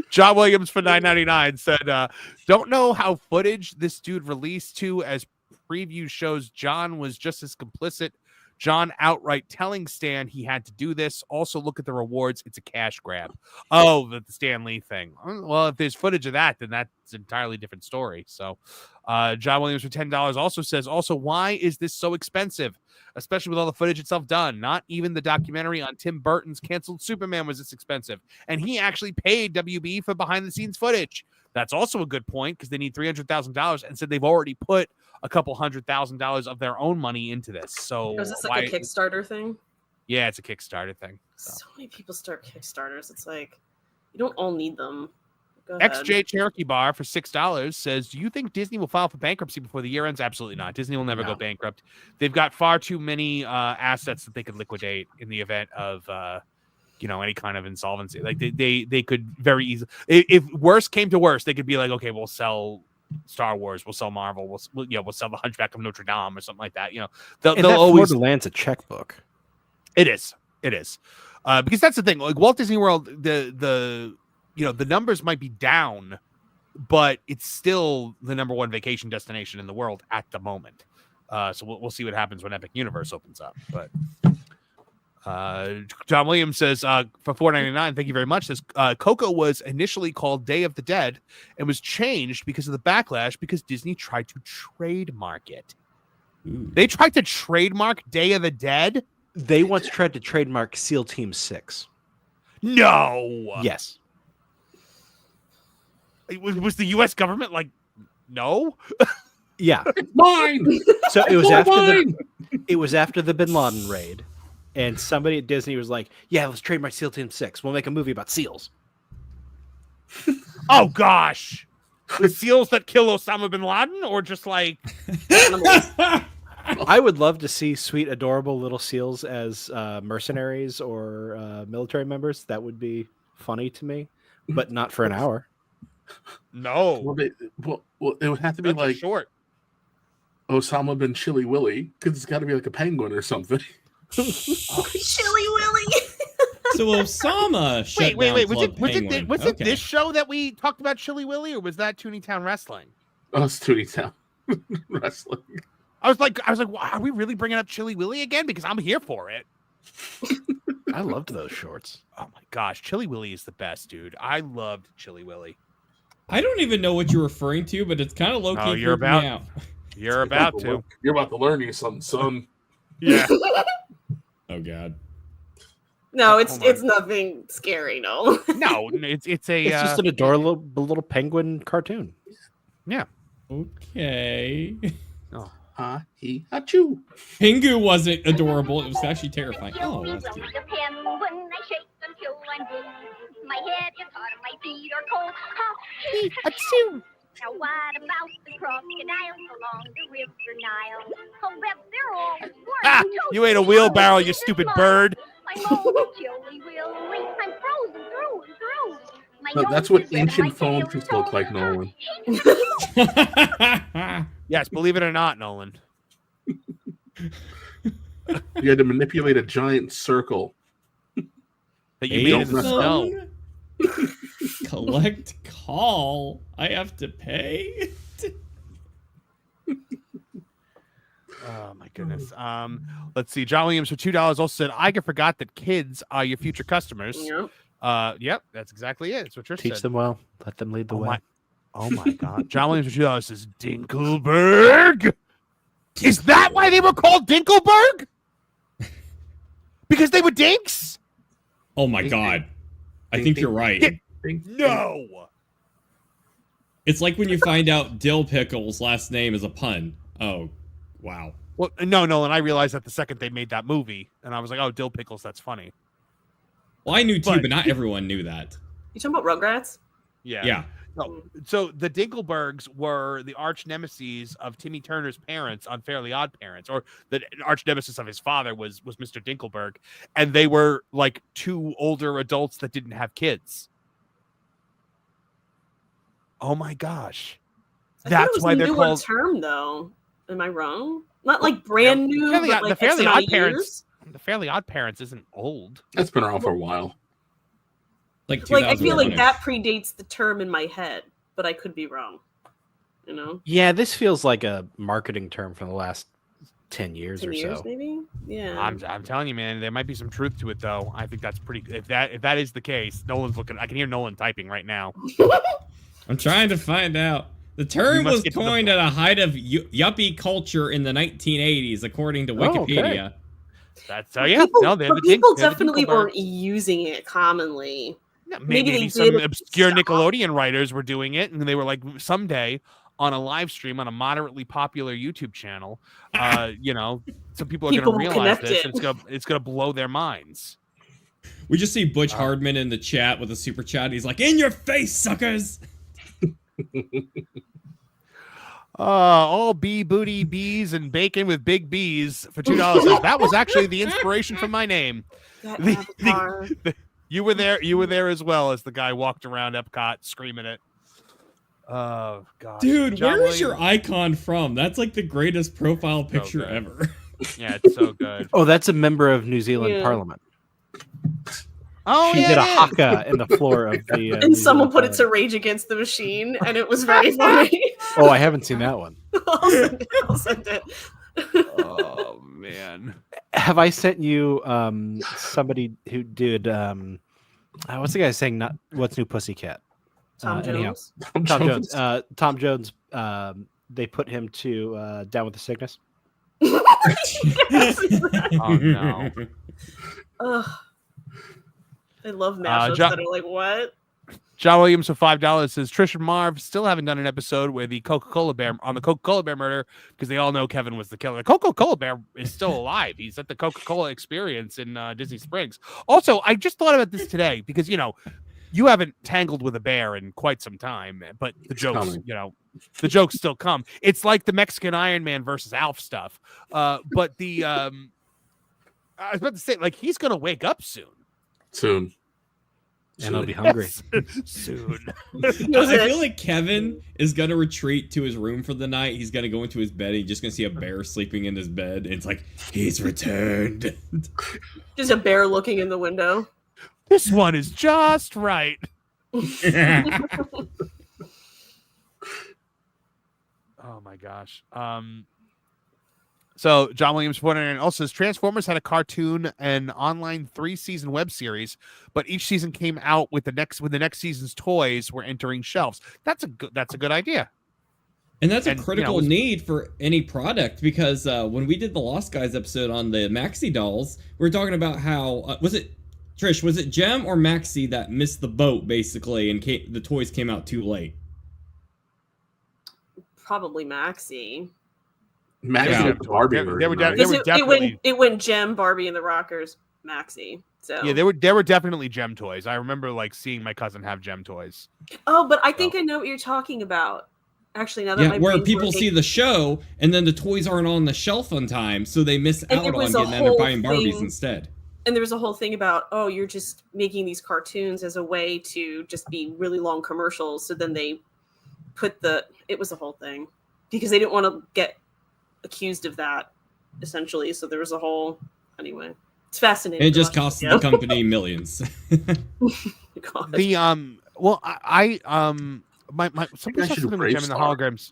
John Williams for $9.99 said, don't know how footage this dude released to as preview shows John was just as complicit. John outright telling Stan he had to do this. Also, look at the rewards. It's a cash grab. Oh, the Stan Lee thing. Well, if there's footage of that, then that's an entirely different story. So John Williams for $10 also says, also, why is this so expensive? Especially with all the footage itself done. Not even the documentary on Tim Burton's canceled Superman was this expensive. And he actually paid WB for behind-the-scenes footage. That's also a good point, because they need $300,000 and said they've already put a couple $100,000 of their own money into this. So is this like a Kickstarter thing? Yeah, it's a Kickstarter thing. So many people start Kickstarters. It's like, you don't all need them. XJ Cherokee Bar for $6 says, do you think Disney will file for bankruptcy before the year ends? Absolutely not. Disney will never go bankrupt. They've got far too many assets that they could liquidate in the event of any kind of insolvency. Like they could very easily, if worse came to worse, they could be like, okay, we'll sell Star Wars, we'll sell Marvel, we'll sell the Hunchback of Notre Dame or something like that. They'll always land's a checkbook. It is because that's the thing. Like Walt Disney World, the numbers might be down, but it's still the number one vacation destination in the world at the moment. So we'll see what happens when Epic Universe opens up. But John Williams says, for $4.99, thank you very much, says Coco was initially called Day of the Dead and was changed because of the backlash because Disney tried to trademark it. Ooh. They tried to trademark Day of the Dead? They once tried to trademark SEAL Team 6. No. Yes. Was the U.S. government like, no? Yeah. Mine. So it was It's after mine. it was after the Bin Laden raid, and somebody at Disney was like, "Yeah, let's trademark SEAL Team 6. We'll make a movie about SEALs." Oh gosh. The SEALs that kill Osama bin Laden, or just like Animals. I would love to see sweet, adorable little SEALs as mercenaries or military members. That would be funny to me, but not for an hour. no. Well, it would have to be That's like short. Osama bin Chili Willy, because it's got to be like a penguin or something. Chili Willy. So Osama shut down Wait. Club Penguin. Was it Okay. this show that we talked about Chili Willy, or was that Tooney Town Wrestling? Oh, it's Tooney Town Wrestling. I was like, wow, are we really bringing up Chili Willy again? Because I'm here for it. I loved those shorts. Oh my gosh, Chili Willy is the best, dude. I loved Chili Willy. I don't even know what you're referring to, but it's kind of low key. Oh, you're creeping me about- out. You're about to. You're about to learn you something, son. Yeah. Oh god. No, it's nothing scary. No. No, it's a. It's just an adorable little penguin cartoon. Yeah. Okay. Oh. Ha he ha choo. Pingu wasn't adorable. It was actually terrifying. Oh, that's cute. My head is hot and my feet are cold. Ha, now what about the crocodiles along the river Nile? Oh, well, they're all Ah, you ate a wheelbarrow, you stupid bird. I'm old, Chili Willy. I'm frozen through and through. My No, nose that's what is red, ancient my tail phone is just look like, Nolan. Yes, believe it or not, Nolan. You had to manipulate a giant circle. That you made in the snow. Collect call. I have to pay. Oh my goodness. Let's see. John Williams for $2 also said, I forgot that kids are your future customers. Yep. Yep, that's exactly it. That's what you're Teach said. them well. Let them lead the way. Oh my god. John Williams for $2 says Dinkelberg. Is that why they were called Dinkelberg? Because they were dinks? Oh my god. I think you're right. No. It's like when you find out Dill Pickle's last name is a pun. Oh, wow. Well, no, Nolan, I realized that the second they made that movie, and I was like, oh, Dill Pickles, that's funny. Well, I knew too, but not everyone knew that. You talking about Rugrats? Yeah. Yeah. No, so the Dinkelbergs were the arch nemesis of Timmy Turner's parents on Fairly Odd Parents, or the arch nemesis of his father was Mr. Dinkelberg, and they were like two older adults that didn't have kids. Oh my gosh, that's why they're called. Term though, am I wrong? Not like brand new. Fairly, but like the Fairly X amount Odd of Parents. years? The Fairly Odd Parents isn't old. That's been around for a while. Like I feel like 2001. that predates the term in my head, but I could be wrong. You know? Yeah, this feels like a marketing term from the last 10 years 10 or years, so. maybe? Yeah. I'm telling you, man, there might be some truth to it, though. I think that's pretty. If that is the case, Nolan's looking. I can hear Nolan typing right now. I'm trying to find out. The We term must was get to the coined at a height of yuppie culture in the 1980s, according to Wikipedia. That's yeah. People, No, they're but the people they're the definitely Dinkelbergs. weren't using it commonly. Yeah, Maybe maybe they some did obscure stop. Nickelodeon writers were doing it, and they were like, someday on a live stream on a moderately popular YouTube channel, some people are People going to will realize connect this, it. and it's gonna blow their minds. We just see Butch Hardman in the chat with a super chat. He's like, "In your face, suckers!" All bee booty bees and bacon with big bees for $2. That was actually the inspiration for my name. That The- avatar. You were there. You were there as well as the guy walked around Epcot screaming it. Oh God, Dude, John where is your Williams- icon from? That's like the greatest profile picture good. ever. Yeah, it's so good. Oh, that's a member of New Zealand Yeah. Parliament. Oh, She yeah, did a it is. haka in the floor of the. And someone put it to Rage Against the Machine, and it was very funny. Oh, I haven't seen that one. I'll send it. Oh man. Have I sent you somebody who did what's the guy saying? Not what's new, Pussycat? Tom anyhow. Jones. Tom Jones. Tom Jones. They put him to Down with the Sickness. Oh no. Ugh. I love mashups that are like, what? John Williams for $5 says Trish and Marv still haven't done an episode where the Coca-Cola Bear on the Coca-Cola Bear murder because they all know Kevin was the killer. The Coca-Cola Bear is still alive. He's at the Coca-Cola Experience in Disney Springs. Also, I just thought about this today because you haven't tangled with a bear in quite some time, but the jokes, the jokes still come. It's like the Mexican Iron Man versus Alf stuff. But the I was about to say, like, he's gonna wake up soon. And I'll be hungry soon. I feel like Kevin is gonna retreat to his room for the night. He's gonna go into his bed. He's just gonna see a bear sleeping in his bed. And it's like, he's returned. Just a bear looking in the window. This one is just right. Oh my gosh. So John Williams also says Transformers had a cartoon and online 3-season web series, but each season came out with the next season's toys were entering shelves. That's a good idea. And that's a critical need for any product because when we did the Lost Guys episode on the Maxi dolls, we were talking about how was it Jem or Maxi that missed the boat basically and the toys came out too late? Probably Maxi. Barbie. It went Gem, Barbie, and the Rockers, Maxi. So yeah, there were definitely Gem toys. I remember like seeing my cousin have Gem toys. Oh, but I think I know what you're talking about. Actually, now that where people see the show and then the toys aren't on the shelf on time, so they miss out on getting that. They're buying Barbies instead. And there was a whole thing about, oh, you're just making these cartoons as a way to just be really long commercials. So then they put it was a whole thing because they didn't want to get accused of that, essentially. So there was a whole, anyway, it's fascinating. And it just cost the company millions. Somebody saw something with Gem and the Holograms.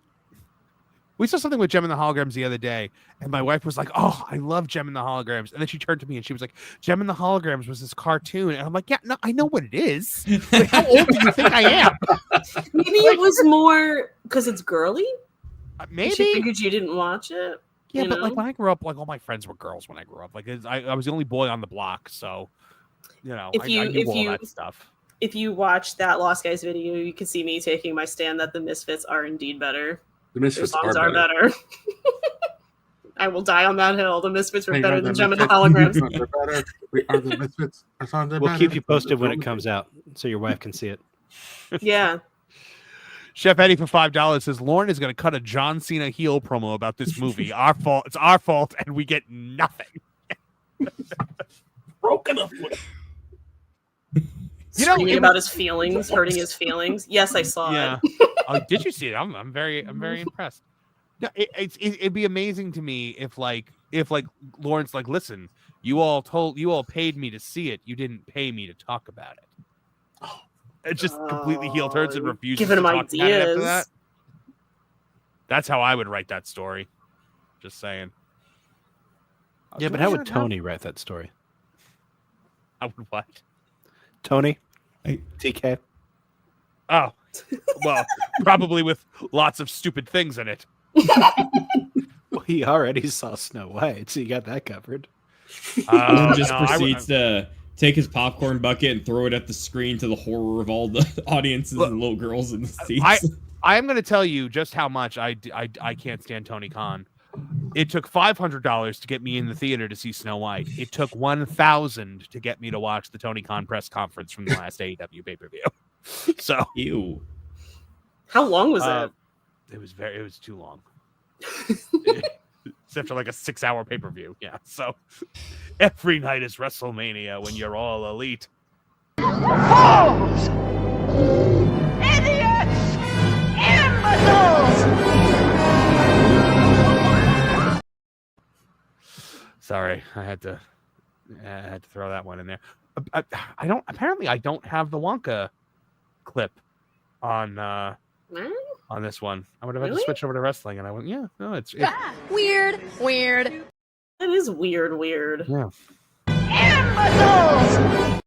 We saw something with Gem and the Holograms the other day, and my wife was like, "Oh, I love Gem and the Holograms." And then she turned to me and she was like, "Gem and the Holograms was this cartoon," and I'm like, "Yeah, no, I know what it is. Like, how old do you think I am?" Maybe it was more because it's girly. Maybe she figured you didn't watch it. Yeah, but like when I grew up, like all my friends were girls when I grew up. Like I was the only boy on the block, so I knew all that stuff. If you watch that Lost Guys video, you can see me taking my stand that the Misfits are indeed better. The Misfits Their songs are better. I will die on that hill. The Misfits were better than Gem and the Holograms. We are the Misfits. Our songs are we'll better. keep you posted when it comes out, so your wife can see it. Yeah. Chef Eddie for $5 says Lauren is going to cut a John Cena heel promo about this movie. Our fault. It's our fault, and we get nothing. Broken up. Screaming about his feelings, hurting his feelings. Yes, I saw it. Oh, did you see it? I'm very impressed. No, it'd be amazing to me if Lauren's like, listen, you all paid me to see it. You didn't pay me to talk about it. It just completely heel turns and refuses to talk about it after that. That's how I would write that story. Just saying. Yeah, but how would Tony write that story? I would what? Tony? TK? Oh, well, probably with lots of stupid things in it. Well, he already saw Snow White, so you got that covered. Proceeds to take his popcorn bucket and throw it at the screen to the horror of all the audiences and little girls in the seats. I am going to tell you just how much I can't stand Tony Khan. It took $500 to get me in the theater to see Snow White. It took $1,000 to get me to watch the Tony Khan press conference from the last AEW pay-per-view. So, ew. How long was it? It was too long. It's after like a 6-hour pay-per-view. Yeah. So every night is WrestleMania when you're all elite. Fools! Idiots! Imbeciles! Sorry, I had to throw that one in there. I don't have the Wonka clip on this one. I would have had to switch over to wrestling, and I went, yeah, no, it's weird. That is weird. Yeah. Imbeciles!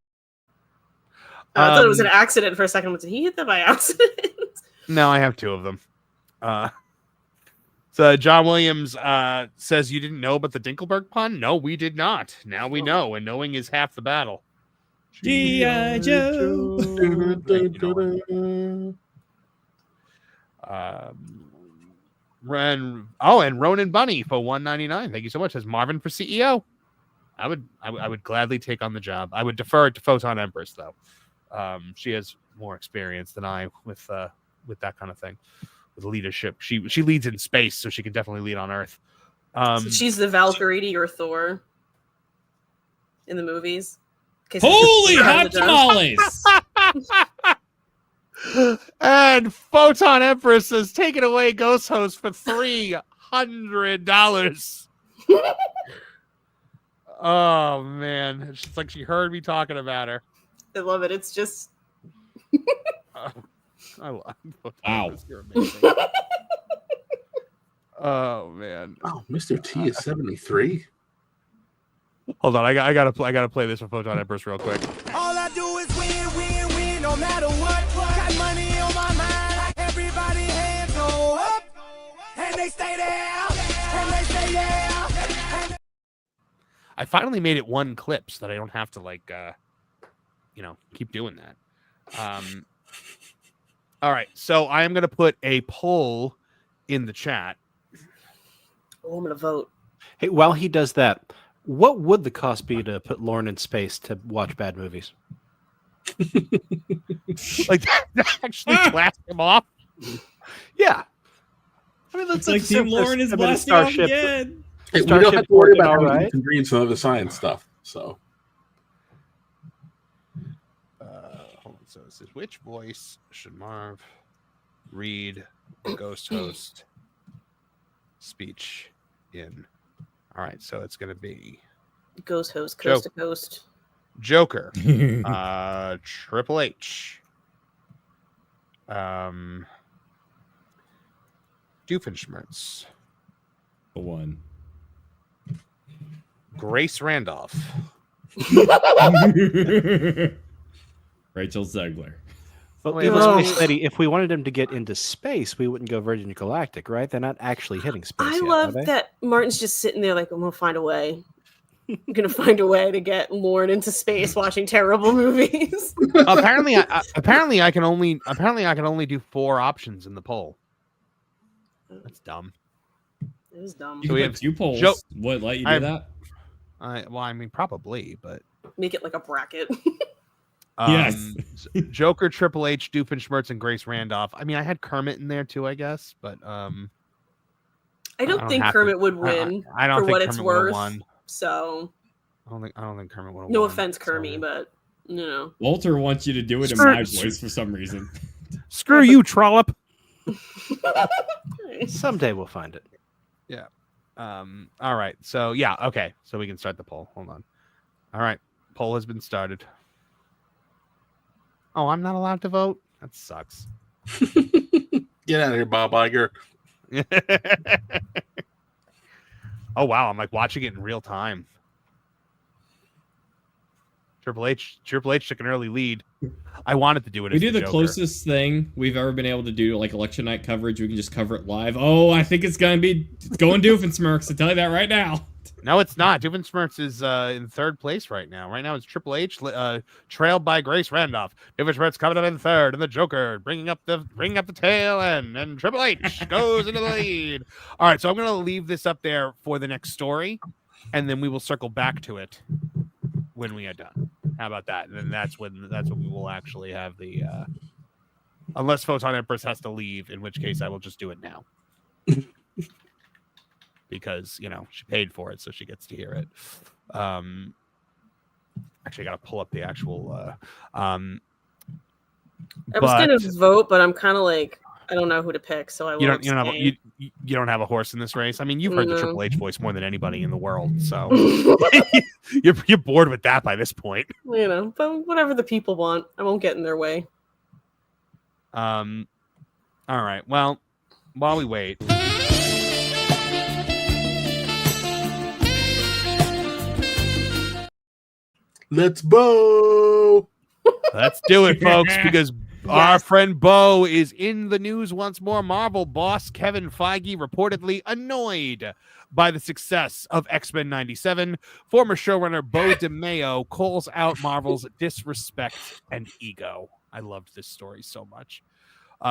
I thought it was an accident for a second. Did he hit that by accident? No, I have 2 of them. So John Williams says you didn't know about the Dinkelberg pun? No, we did not. Now we know, and knowing is half the battle. G.I. Joe. And Ronan Bunny for $1.99. Thank you so much. Says Marvin for CEO. I would gladly take on the job. I would defer it to Photon Empress though. She has more experience than I with that kind of thing, with leadership. She leads in space, so she can definitely lead on Earth. So she's the Valkyrie or Thor in the movies. Holy hot tamales! And Photon Empress has taken away Ghost Host for $300. Oh man, it's just like she heard me talking about her. I love it. It's just I love wow. You're amazing. Oh man. Oh, Mr. T is 73. Hold on, I gotta play this for Photon Empress real quick. All I do is win, no matter what. Got money on my mind, everybody hands go up, and they stay there, and they say yeah. I finally made it one clip so that I don't have to keep doing that. All right, so I am gonna put a poll in the chat. Oh, I'm gonna vote. Hey, while he does that, what would the cost be to put Lauren in space to watch bad movies? Like actually blast him off? Yeah. I mean, it's like Team Lauren is blasting off again. Hey, we don't have to worry about having ingredients and other science stuff. So, hold on. So it says, which voice should Marv read Ghost Host speech in? All right, so it's going to be Ghost Host, Coast to Coast. Joker, Triple H, Doofenshmirtz, the one, Grace Randolph, Rachel Zegler. But Lady, if we wanted him to get into space, we wouldn't go Virgin Galactic, right? They're not actually hitting space. I love that Martin's just sitting there like, I'm gonna find a way. I'm gonna find a way to get Lauren into space watching terrible movies. apparently I can only do 4 options in the poll. That's dumb. It is dumb. You So can we put have 2 polls. What let you do that? I mean, probably, but make it like a bracket. Yes. Joker, Triple H, Doofenshmirtz, and Grace Randolph. I mean, I had Kermit in there too, I guess, but I don't think Kermit would win I don't for think what Kermit it's worth. Won. So I don't think Kermit would have no won. offense, Kermit, but no. Walter wants you to do it in my voice for some reason. Screw you, trollop. Someday we'll find it. Yeah. All right. So yeah. Okay. So we can start the poll. Hold on. All right. Poll has been started. Oh, I'm not allowed to vote? That sucks. Get out of here, Bob Iger. Oh, wow. I'm like watching it in real time. Triple H took an early lead. I wanted to do it. We as do the Joker. closest thing we've ever been able to do, like election night coverage. We can just cover it live. Oh, I think it's going to be going Doofenshmirtz. I'll tell you that right now. No, it's not. Doofenshmirtz is in 3rd place right now. Right now, it's Triple H trailed by Grace Randolph. Doofenshmirtz coming up in 3rd, and the Joker bringing up the tail end, and Triple H goes into the lead. All right, so I'm going to leave this up there for the next story, and then we will circle back to it when we are done. How about that? And then that's when we will actually have the unless Photon Empress has to leave, in which case I will just do it now. Because, she paid for it, so she gets to hear it. Actually, I got to pull up the actual... I was going to vote, but I'm kind of like, I don't know who to pick, so I won't. You don't have a horse in this race? I mean, you've heard the Triple H voice more than anybody in the world, so... you're bored with that by this point. But whatever the people want, I won't get in their way. All right, well, while we wait... Let's Beau. Let's do it, folks, because Our friend Beau is in the news once more. Marvel boss Kevin Feige reportedly annoyed by the success of X-Men 97. Former showrunner Beau DeMayo calls out Marvel's disrespect and ego. I loved this story so much.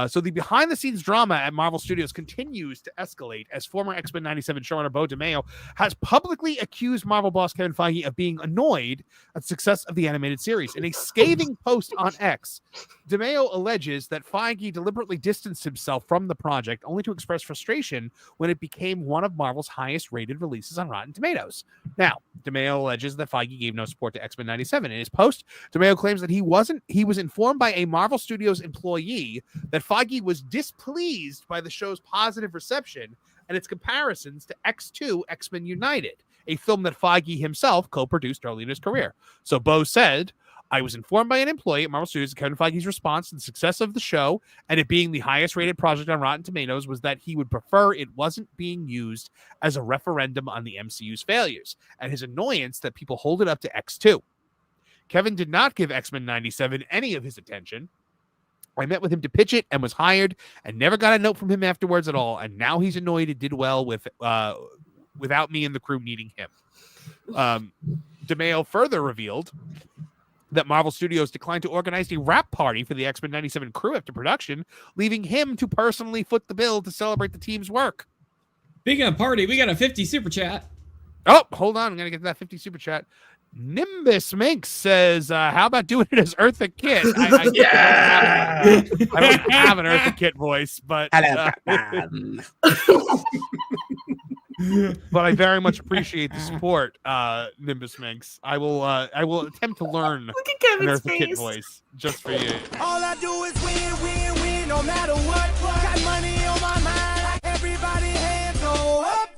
So the behind-the-scenes drama at Marvel Studios continues to escalate as former X-Men 97 showrunner Beau DeMayo has publicly accused Marvel boss Kevin Feige of being annoyed at the success of the animated series. In a scathing post on X, DeMayo alleges that Feige deliberately distanced himself from the project only to express frustration when it became one of Marvel's highest-rated releases on Rotten Tomatoes. Now, DeMayo alleges that Feige gave no support to X-Men 97. In his post, DeMayo claims that he was informed by a Marvel Studios employee that Feige was displeased by the show's positive reception and its comparisons to X2 X-Men United, a film that Feige himself co-produced early in his career. So Beau said, I was informed by an employee at Marvel Studios that Kevin Feige's response to the success of the show and it being the highest rated project on Rotten Tomatoes was that he would prefer it wasn't being used as a referendum on the MCU's failures and his annoyance that people hold it up to X2. Kevin did not give X-Men 97 any of his attention. I met with him to pitch it and was hired and never got a note from him afterwards at all. And now he's annoyed it did well without me and the crew needing him. DeMayo further revealed that Marvel Studios declined to organize a wrap party for the X-Men 97 crew after production, leaving him to personally foot the bill to celebrate the team's work. Speaking of party, we got a 50 super chat. Oh, hold on. I'm going to get to that 50 super chat. Nimbus Minx says, how about doing it as Eartha Kitt? I don't have an Eartha Kitt voice, but but I very much appreciate the support, Nimbus Minx. I will attempt to learn an Eartha Kitt voice just for you. All I do is win, win, win, no matter what. Got money on my mind, everybody hands go up,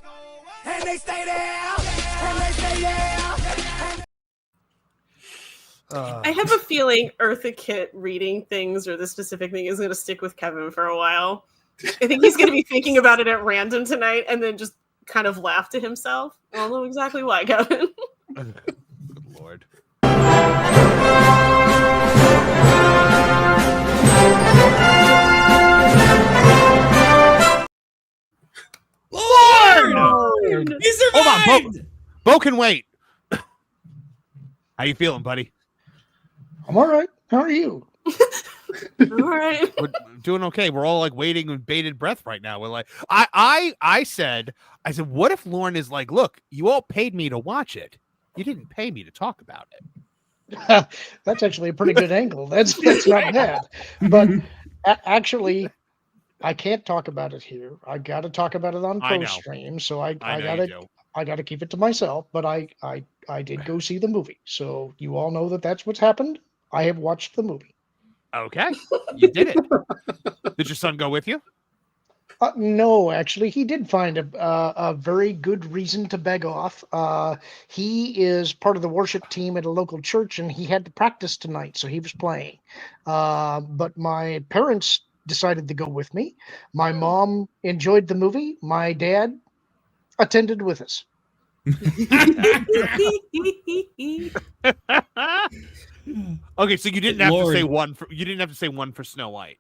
and they stay there, and they stay there. I have a feeling Eartha Kitt reading things or this specific thing is going to stick with Kevin for a while. I think he's going to be thinking about it at random tonight and then just kind of laugh to himself. I don't know exactly why, Kevin. Good Lord. Lord! He survived! Hold on, Beau can wait. How you feeling, buddy? I'm all right. How are you? All right. We're doing okay. We're all like waiting with bated breath right now. We're like, I said, what if Lauren is like, look, you all paid me to watch it. You didn't pay me to talk about it. That's actually a pretty good angle. That's not bad. But actually, I can't talk about it here. I got to talk about it on pro stream. So I gotta keep it to myself. But I did go see the movie. So you all know that that's what's happened. I have watched the movie. Okay, you did it. Did your son go with you? No, actually, he did find a very good reason to beg off. He is part of the worship team at a local church, and he had to practice tonight, so he was playing. But my parents decided to go with me. My mom enjoyed the movie. My dad attended with us. Okay, so you didn't have to say one for one for Snow White.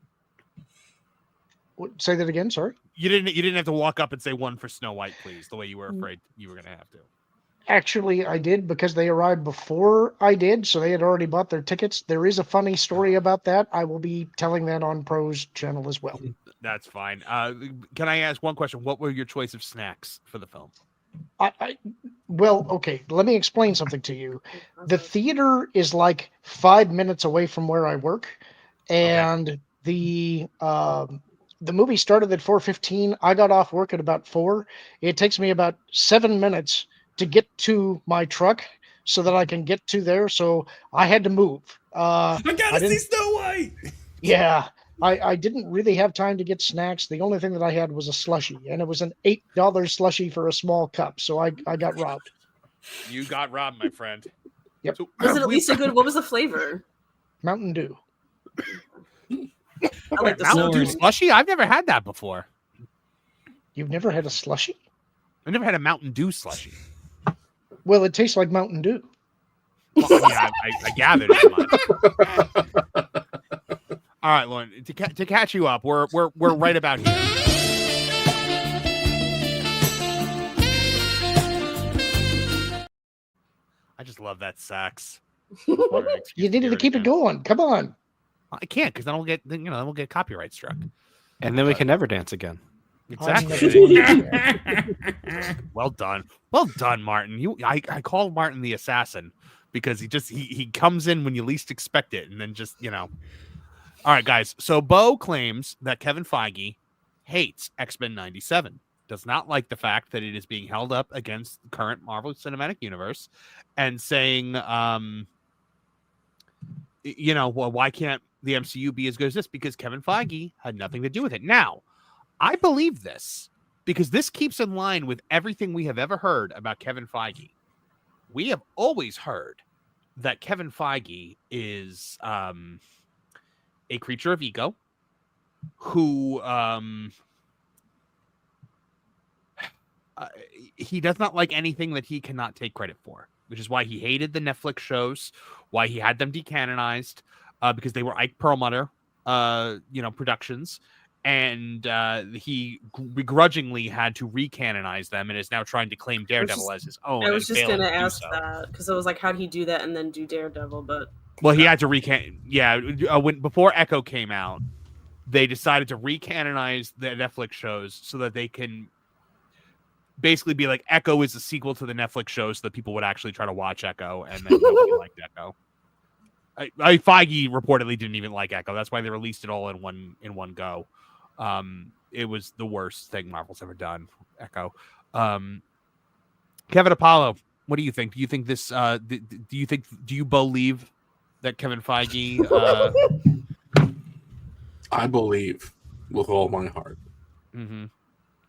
Say that again, sorry. You didn't have to walk up and say one for Snow White, please, the way you were afraid you were going to have to. Actually, I did because they arrived before I did, so they had already bought their tickets. There is a funny story about that. I will be telling that on Pro's channel as well. That's fine. Can I ask one question? What were your choice of snacks for the film? Well, okay, let me explain something to you. The theater is like 5 minutes away from where I work, and the movie started at 4:15. I got off work at about 4. It takes me about 7 minutes to get to my truck so that I can get to there. So I had to move. I gotta see Snow White. Yeah. I didn't really have time to get snacks. The only thing that I had was a slushie, and it was an $8 slushie for a small cup. So I got robbed. You got robbed, my friend. Yep. So, was it at least a good? What was the flavor? Mountain Dew. I like the Mountain Dew slushie. I've never had that before. You've never had a slushie? I've never had a Mountain Dew slushie. Well, it tastes like Mountain Dew. Well, yeah, I gathered as much. All right, Lauren. To catch you up, we're right about here. I just love that sax. You needed to keep it going. Come on. I can't because then we'll get copyright struck. And then we can never dance again. Exactly. Well done, Martin. I call Martin the assassin because he comes in when you least expect it, and then just All right, guys. So Beau claims that Kevin Feige hates X-Men '97, does not like the fact that it is being held up against the current Marvel Cinematic Universe, and saying, well, why can't the MCU be as good as this? Because Kevin Feige had nothing to do with it. Now, I believe this because this keeps in line with everything we have ever heard about Kevin Feige. We have always heard that Kevin Feige is a creature of ego who he does not like anything that he cannot take credit for, which is why he hated the Netflix shows, why he had them decanonized, because they were Ike Perlmutter, productions. And he begrudgingly had to recanonize them and is now trying to claim Daredevil as his own. I was just going to ask that because I was like, how did he do that and then do Daredevil? But he had to before Echo came out, they decided to recanonize the Netflix shows so that they can basically be like Echo is a sequel to the Netflix shows so that people would actually try to watch Echo, and then nobody liked Echo. Feige reportedly didn't even like Echo. That's why they released it all in one go. It was the worst thing Marvel's ever done. Echo. Kevin Apollo, what do you think? Do you think this? Do you believe that Kevin Feige? I believe with all my heart. Mm-hmm.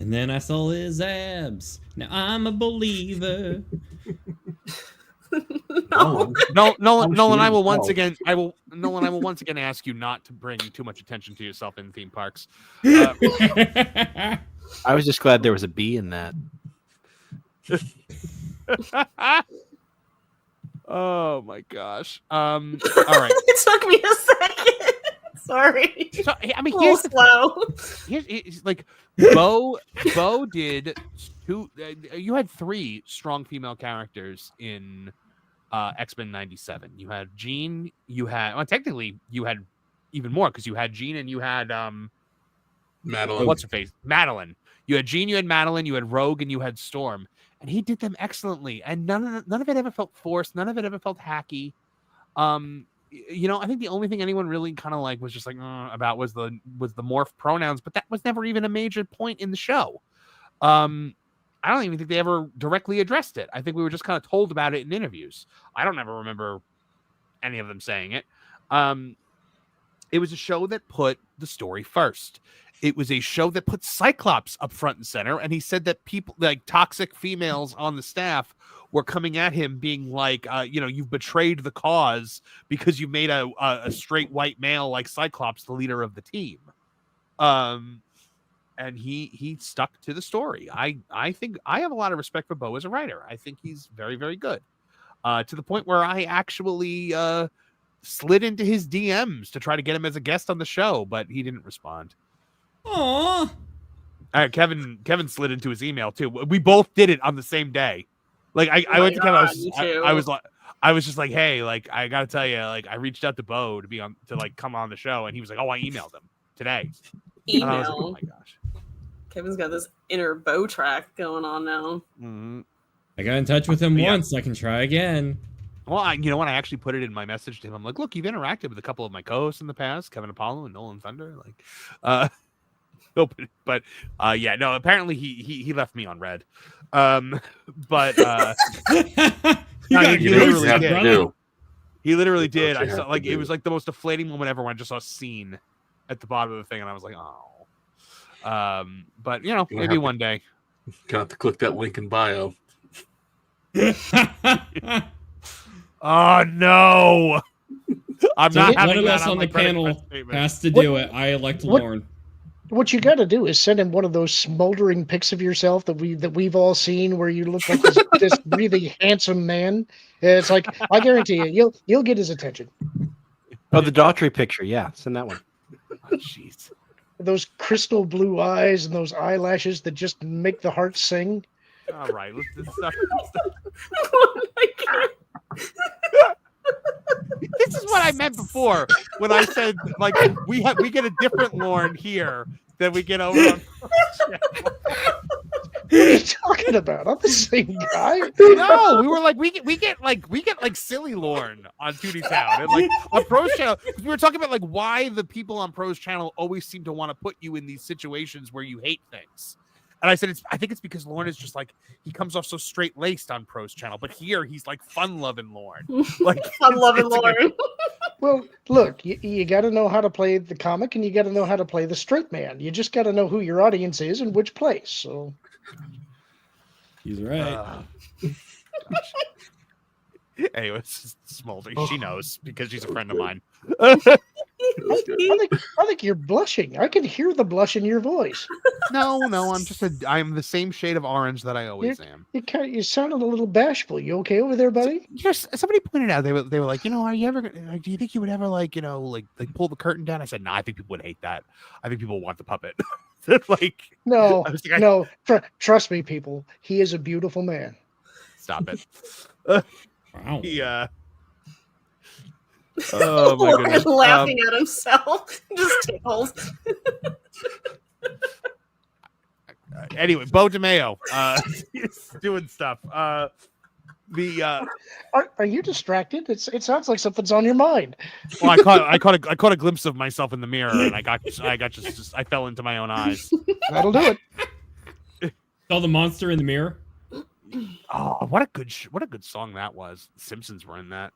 And then I saw his abs. Now I'm a believer. Nolan, I will once again ask you not to bring too much attention to yourself in theme parks. I was just glad there was a B in that. Oh my gosh. All right. It took me a second. Sorry. So, I mean, here's slow. Here's like Beau did two. You had three strong female characters in X-Men '97. You had Jean. Technically you had even more because you had Jean and you had Madeline. What's her face? Madeline. You had Jean. You had Madeline. You had Rogue, and you had Storm. And he did them excellently. And none of it ever felt forced. None of it ever felt hacky. I think the only thing anyone really kind of like was just like about was the morph pronouns, but that was never even a major point in the show. I don't even think they ever directly addressed it. I think we were just kind of told about it in interviews. I don't ever remember any of them saying it. It was a show that put the story first. It was a show that put Cyclops up front and center, and he said that people like toxic females on the staff were coming at him being like, you've betrayed the cause because you made a straight white male like Cyclops the leader of the team. And he stuck to the story. I think I have a lot of respect for Beau as a writer. I think he's very, very good. To the point where I actually slid into his DMs to try to get him as a guest on the show, but he didn't respond. Aww. Kevin slid into his email too. We both did it on the same day. Like I went to Kevin. I was just like, hey, like I gotta tell you, like I reached out to Beau to come on the show, and he was like, oh, I emailed him today. Email. And I was like, oh my gosh. Kevin's got this inner Beau track going on now. Mm-hmm. I got in touch with him once. I can try again. Well, you know what? I actually put it in my message to him. I'm like, look, you've interacted with a couple of my co-hosts in the past, Kevin Apollo and Nolan Thunder. Apparently he left me on red. He literally did. He literally did. I saw it was like the most deflating moment ever when I just saw scene at the bottom of the thing, and I was like, oh. But maybe one day. Gonna have to click that link in bio. Oh no! I'm not having one of that us on the credit panel card statement. has to do it. I elect Lauren. What you got to do is send him one of those smoldering pics of yourself that we've all seen, where you look like this really handsome man. It's like I guarantee you'll get his attention. Oh, the Daughtry picture, yeah, send that one. jeez. Those crystal blue eyes and those eyelashes that just make the heart sing. All right, let's stop. Oh my God. This is what I meant before when I said like we get a different Lauren here than we get over on. What are you talking about? I'm the same guy. No, we were like we get like silly Lauren on Tooney Town and like on Pro's channel. We were talking about like why the people on Pro's channel always seem to want to put you in these situations where you hate things. And I said I think it's because Lauren is just like he comes off so straight laced on Pro's channel, but here he's like fun loving Lauren, like fun loving Lauren. Well, look, you got to know how to play the comic, and you got to know how to play the straight man. You just got to know who your audience is and which place. So. He's right. Anyways, Smolder, she knows because she's a friend of mine. I think you're blushing. I can hear the blush in your voice. No, I'm the same shade of orange that I always am. You sounded a little bashful. You okay over there, buddy? Just somebody pointed out they were like, are you ever gonna, do you think you would ever like pull the curtain down? I said, no, I think people would hate that. I think people want the puppet. Like no, trust me, people. He is a beautiful man. Stop it. Wow. Yeah. Oh my goodness. Laughing at himself. Just tickles. Anyway, Beau DeMayo is doing stuff. Are you distracted? It sounds like something's on your mind. Well, I caught a glimpse of myself in the mirror, and I fell into my own eyes. That'll do it. Saw the monster in the mirror. Oh, what a good song that was. The Simpsons were in that.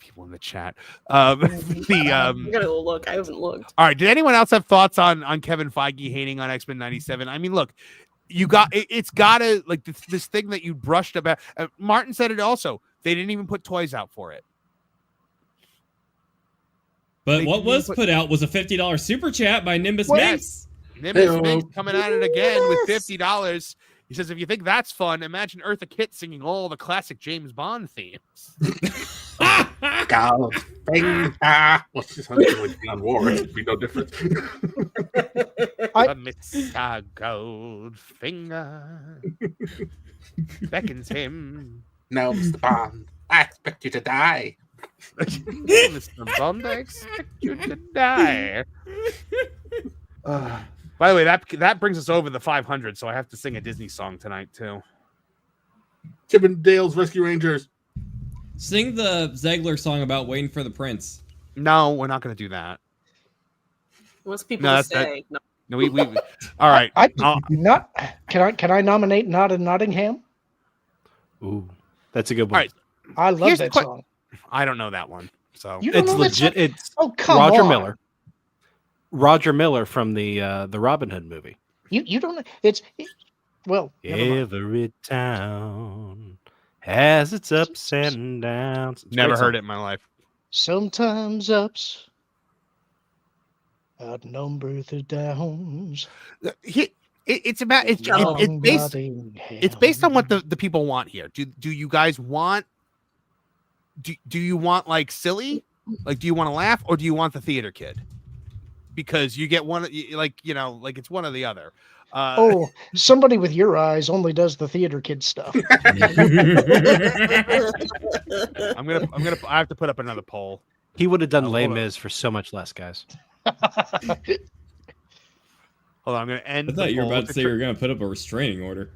People in the chat. I gotta go look. I haven't looked. All right. Did anyone else have thoughts on Kevin Feige hating on X-Men 97? I mean, look, it's gotta like this thing that you brushed about. Martin said it also. They didn't even put toys out for it. But what was put out was a $50 super chat by Nimbus Mix. Nimbus Mix coming at it again with $50. He says, if you think that's fun, imagine Eartha Kitt singing all the classic James Bond themes. Goldfinger. Well, she's like on war. It'd be no difference. Mr. Goldfinger beckons him. No, Mr. Bond, I expect you to die. Mr. Bond, I expect you to die. By the way, that brings us over the 500, so I have to sing a Disney song tonight too. Chip and Dale's Rescue Rangers. Sing the Zegler song about waiting for the prince. No, we're not going to do that. What's people say? No, we all right. Can I nominate Not in Nottingham? Ooh, that's a good one. All right. I love that song. I don't know that one, so it's legit. It's come Roger on. Miller. Roger Miller from the Robin Hood movie. You don't. Well, every town has its ups and downs. Never heard it in my life. Sometimes ups outnumber the downs. It's based on what the people want here. Do you guys want? Do you want like silly? Like, do you want to laugh, or do you want the theater kid? Because you get one, like it's one or the other. Somebody with your eyes only does the theater kid stuff. I have to put up another poll. He would have done Les Mis for so much less, guys. Hold on, I'm going to end. I thought you were about to say you were going to put up a restraining order.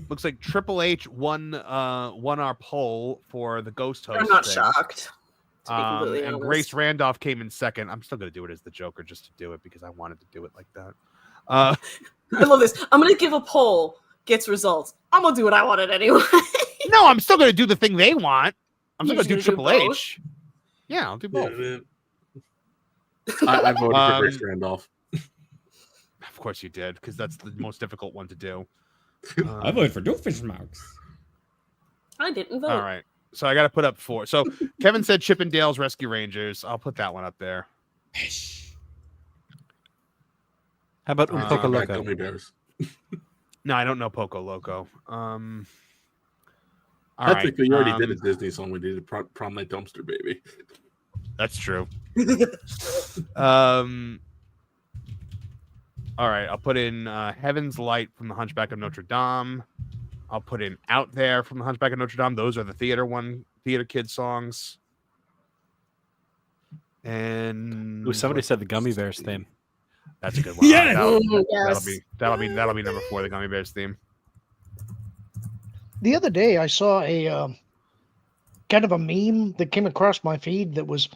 Looks like Triple H won our poll for the Ghost Host. I'm not thing. shocked. And Grace Randolph came in second. I'm still going to do it as the Joker just to do it because I wanted to do it like that. I love this. I'm going to give a poll, gets results. I'm going to do what I wanted anyway. No, I'm still going to do the thing they want. I'm still going to do Triple both? H. Yeah, I'll do both. I voted for Grace Randolph. Of course you did, because that's the most difficult one to do. I voted for Doofenshmirtz Marks. I didn't vote. All right. So I got to put up 4. So Kevin said Chip and Dale's Rescue Rangers. I'll put that one up there. How about Poco Loco? No, I don't know Poco Loco. All I right. think we already did a Disney song. We did a Prom Night Dumpster Baby. That's true. All right, I'll put in Heaven's Light from The Hunchback of Notre Dame. I'll put in Out There from The Hunchback of Notre Dame. Those are the theater kid songs. And Ooh, somebody said the Gummy Bears theme. That's a good one. Yes! That'll be number 4, the Gummy Bears theme. The other day, I saw a kind of a meme that came across my feed that was,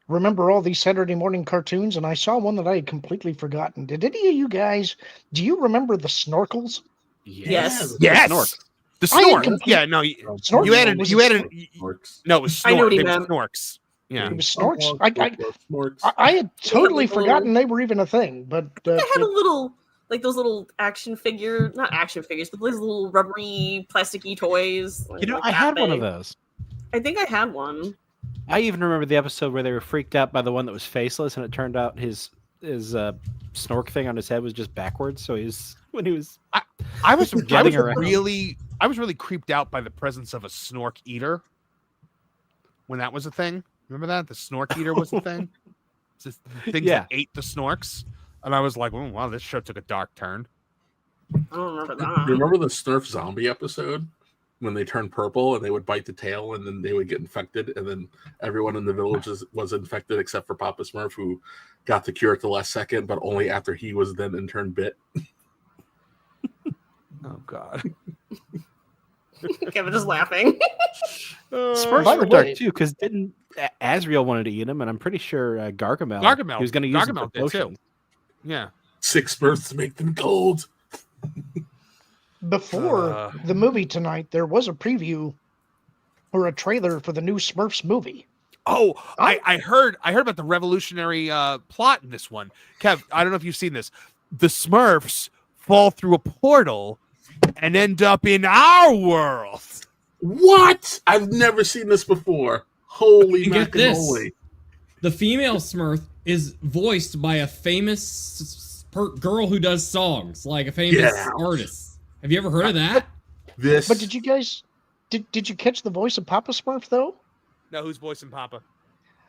remember all these Saturday morning cartoons? And I saw one that I had completely forgotten. Did any of you guys, do you remember the Snorkels? Yes. Yes. The Snork. Yeah, no, Snork? you added. Snorks. No, it was Snork. I know what he It was meant. Snorks. Yeah. It was Snorks. Snorks. I had totally Little- forgotten they were even a thing. But They had a little, like those little action figure, not action figures, but those little rubbery, plasticky toys. You know, like I that had one of big. those. I think I had one. I even remember the episode where they were freaked out by the one that was faceless, and it turned out his snork thing on his head was just backwards. So I was Getting around. really creeped out by the presence of a Snork eater when that was a thing. Remember that the Snork eater was a thing. It's just things that ate the Snorks, and I was like, "Oh wow, this show took a dark turn." I don't remember that. Remember the Snurf zombie episode when they turned purple and they would bite the tail and then they would get infected, and then everyone in the village was infected except for Papa Smurf, who got the cure at the last second, but only after he was then in turn bit. Oh God. Kevin is laughing. Smurfs By the were dark way- too, because didn't Azrael wanted to eat him, and I'm pretty sure Gargamel he was going to use him for Gargamel did too. potions. Yeah. 6 Smurfs to make them gold. before the movie tonight, there was a preview or a trailer for the new Smurfs movie. Oh, I heard about the revolutionary plot in this one. Kev, I don't know if you've seen this. The Smurfs fall through a portal and end up in our world. What? I've never seen this before. Holy And get this. macaroni. The female Smurf is voiced by a famous girl who does songs, like a famous artist. Have you ever heard of that? But did you guys did you catch the voice of Papa Smurf though? No, who's voicing Papa?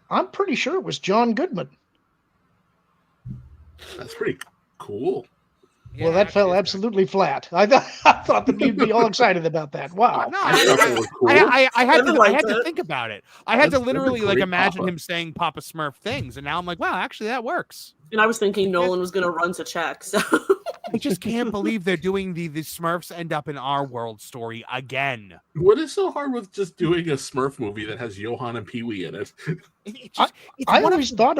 I'm pretty sure it was John Goodman. That's pretty cool. Well, that fell absolutely flat. I thought that you'd be all excited about that. Wow. No, I had to think about it. I had to literally like imagine him saying Papa Smurf things, and now I'm like, wow, actually that works. And I was thinking Nolan was going to run to check. So I just can't believe they're doing the Smurfs end up in our world story again. What is so hard with just doing a Smurf movie that has Johan and Pee Wee in it? I always thought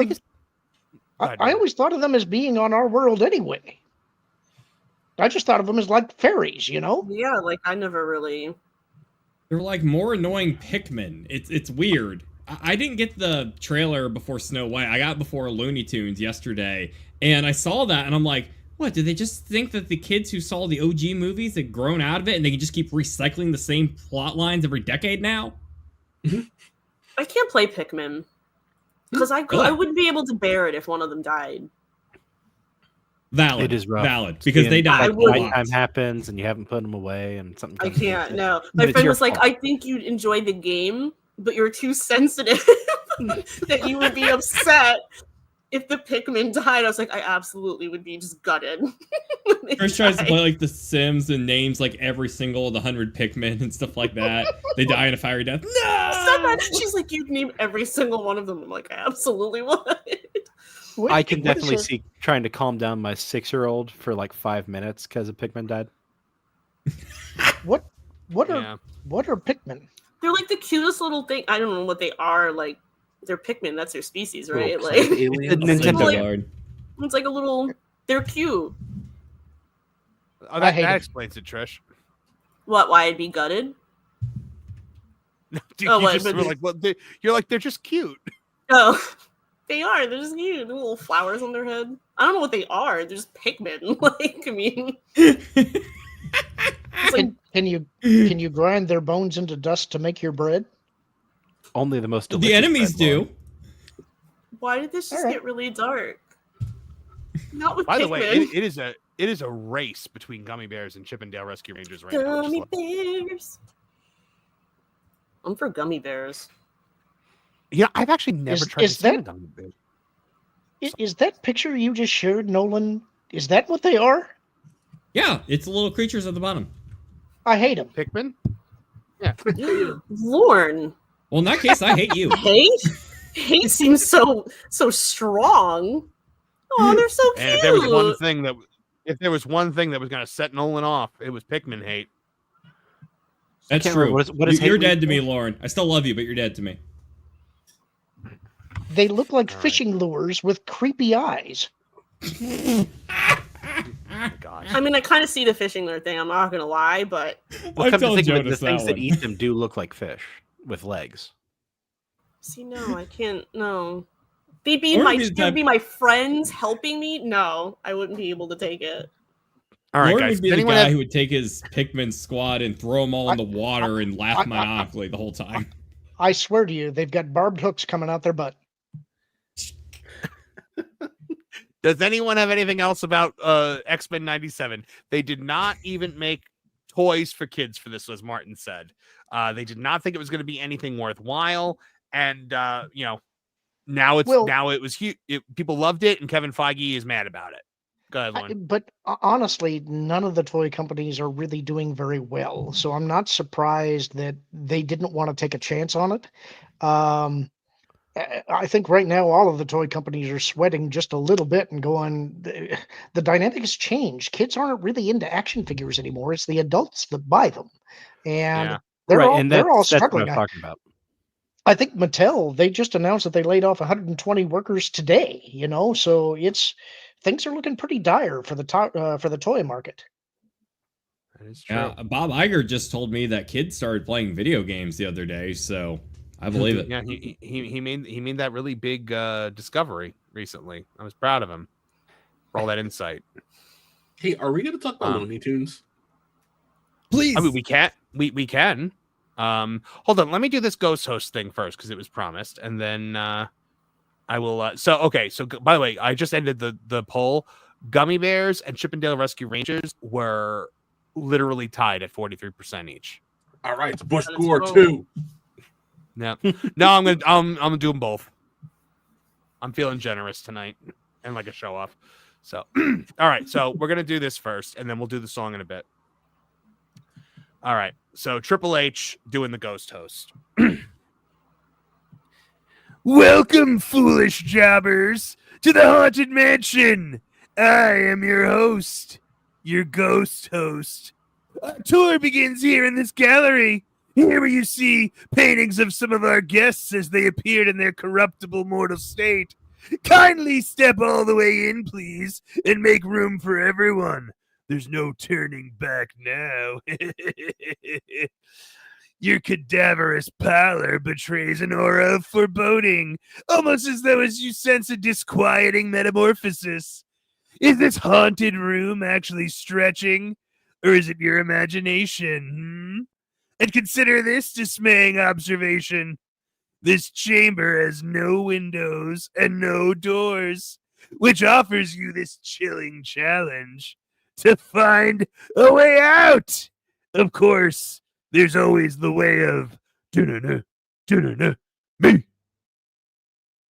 of them as being on our world anyway. I just thought of them as like fairies, you know? Yeah, like I never really. They're like more annoying Pikmin. It's weird. I didn't get the trailer before Snow White. I got it before Looney Tunes yesterday, and I saw that, and I'm like, what? Did they just think that the kids who saw the OG movies had grown out of it, and they can just keep recycling the same plot lines every decade now? I can't play Pikmin because I wouldn't be able to bear it if one of them died. Valid. It is rough. Valid. Because they die. Nighttime happens and you haven't put them away and something I comes can't. in. No, But my it's friend your was like, fault. "I think you'd enjoy the game, but you're too sensitive that you would be upset if the Pikmin died." I was like, "I absolutely would be just gutted." Chris tries to play like The Sims and names like every single of the 100 Pikmin and stuff like that. They die in a fiery death. No! She's like, "You'd name every single one of them." I'm like, "I absolutely would." I can definitely see trying to calm down my 6-year-old for like 5 minutes because a Pikmin died. What are Pikmin? They're like the cutest little thing. I don't know what they are. Like they're Pikmin. That's their species, right? Little Like aliens. Nintendo. it's like a little. They're cute. Oh, that explains it, Trish. What? Why I'd be gutted? Dude, Oh, you what, just but were like, well, you're like, they're just cute. Oh, they are. They're just cute. The little flowers on their head. I don't know what they are. They're just Pikmin. Like, I mean, Can you grind their bones into dust to make your bread? Only the most delicious The enemies bread, Lauren. do. why did this just get really dark? Not with By Pikmin. the way, it is a race between Gummy Bears and Chippendale Rescue Rangers right now. Gummy bears. I'm for gummy bears. Yeah, I've actually never tried to see a gummy bear. Is that picture you just showed, Nolan? Is that what they are? Yeah, it's the little creatures at the bottom. I hate them. Pikmin? Yeah. Lorne. Well, in that case, I hate you. Hate seems so strong. Oh, they're so cute. And if there was one thing that was going to set Nolan off, it was Pikmin hate. That's true. What is you're dead to me, Lauren. I still love you, but you're dead to me. They look like fishing lures with creepy eyes. Gosh. I mean, I kind of see the fishing lure thing. I'm not gonna lie, but well, come to think of it, the things that eat them do look like fish with legs. See, no, I can't. No, they'd be my friends helping me. No, I wouldn't be able to take it. All right, Lauren guys. would be the guy who would take his Pikmin squad and throw them all in the water and laugh maniacally the whole time. I swear to you, they've got barbed hooks coming out their butt. Does anyone have anything else about X-Men 97? They did not even make toys for kids for this, as Martin said. They did not think it was going to be anything worthwhile, and now it was huge. People loved it, and Kevin Feige is mad about it. Go ahead, Lauren. But honestly, none of the toy companies are really doing very well, so I'm not surprised that they didn't want to take a chance on it. I think right now all of the toy companies are sweating just a little bit and going, the dynamic has changed. Kids aren't really into action figures anymore. It's the adults that buy them. And they're all struggling. That's what I'm talking about. I think Mattel, they just announced that they laid off 120 workers today, so things are looking pretty dire for the toy market. That is true. Yeah, Bob Iger just told me that kids started playing video games the other day, so I believe it. Yeah, he made that really big discovery recently. I was proud of him for all that insight. Hey, are we going to talk about Looney Tunes? Please. I mean, we can. Hold on. Let me do this ghost host thing first because it was promised, and then I will. So by the way, I just ended the poll. Gummy Bears and Chippendale Rescue Rangers were literally tied at 43% each. All right, it's Bush Gore too. No, I'm gonna do them both. I'm feeling generous tonight and like a show off. So, all right. So we're gonna do this first, and then we'll do the song in a bit. All right. So Triple H doing the ghost host. Welcome, foolish jobbers, to the Haunted Mansion. I am your host, your ghost host. Our tour begins here in this gallery. Here where you see paintings of some of our guests as they appeared in their corruptible mortal state. Kindly step all the way in, please, and make room for everyone. There's no turning back now. Your cadaverous pallor betrays an aura of foreboding, almost as though you sense a disquieting metamorphosis. Is this haunted room actually stretching, or is it your imagination? And consider this dismaying observation. This chamber has no windows and no doors, which offers you this chilling challenge to find a way out. Of course, there's always the way of me. All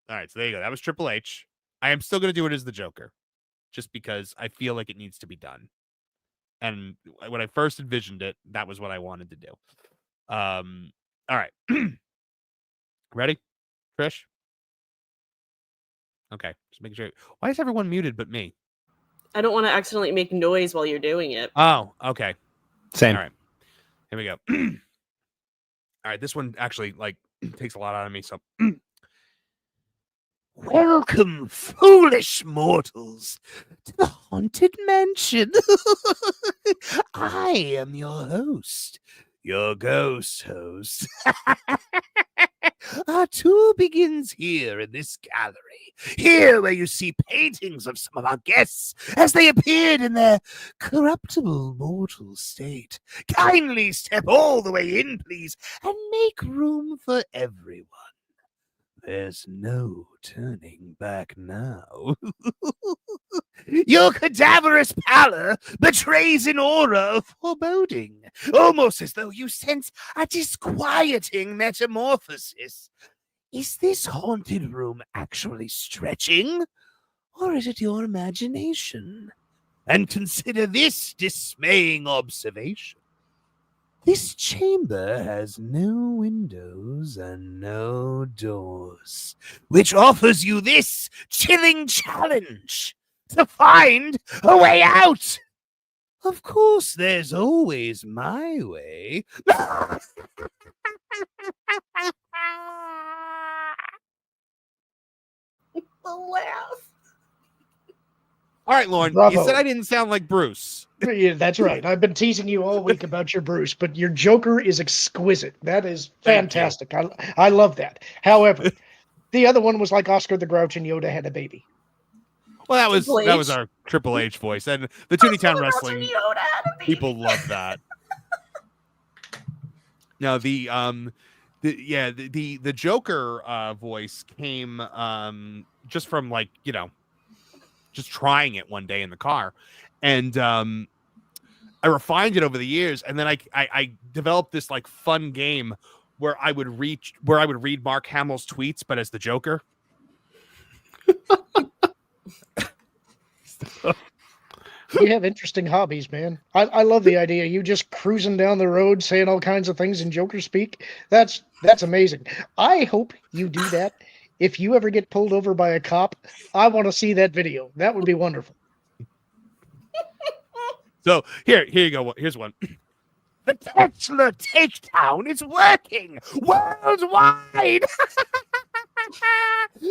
right, so there you go. That was Triple H. I am still going to do it as the Joker, just because I feel like it needs to be done. And when I first envisioned it, that was what I wanted to do. All right. Ready, Trish? Okay, just making sure. Why is everyone muted but me? I don't want to accidentally make noise while you're doing it. Oh, okay. Same. All right. Here we go. All right, this one actually takes a lot out of me. So, welcome, foolish mortals, to the Haunted Mansion. I am your host, your ghost host. Our tour begins here in this gallery. Here where you see paintings of some of our guests as they appeared in their corruptible mortal state. Kindly step all the way in, please, and make room for everyone. There's no turning back now. Your cadaverous pallor betrays an aura of foreboding, almost as though you sense a disquieting metamorphosis. Is this haunted room actually stretching? Or is it your imagination? And consider this dismaying observation. This chamber has no windows and no doors, which offers you this chilling challenge to find a way out. Of course, there's always my way. The laugh. All right, Lauren, Bravo. you said I didn't sound like Bruce. Yeah, that's right. I've been teasing you all week about your Bruce, but your Joker is exquisite. That is fantastic. I love that. However, the other one was like Oscar the Grouch and Yoda had a baby. Well, that was Triple H. our Triple H voice, and the Tooney Town Wrestling people love that. Now the Joker voice came just from like just trying it one day in the car, and I refined it over the years, and then I developed this like fun game where I would read Mark Hamill's tweets, but as the Joker. You have interesting hobbies, man. I love the idea. You just cruising down the road saying all kinds of things in Joker speak. That's amazing. I hope you do that. If you ever get pulled over by a cop, I want to see that video. That would be wonderful. So here you go. Here's one. The Tesla takedown is working worldwide.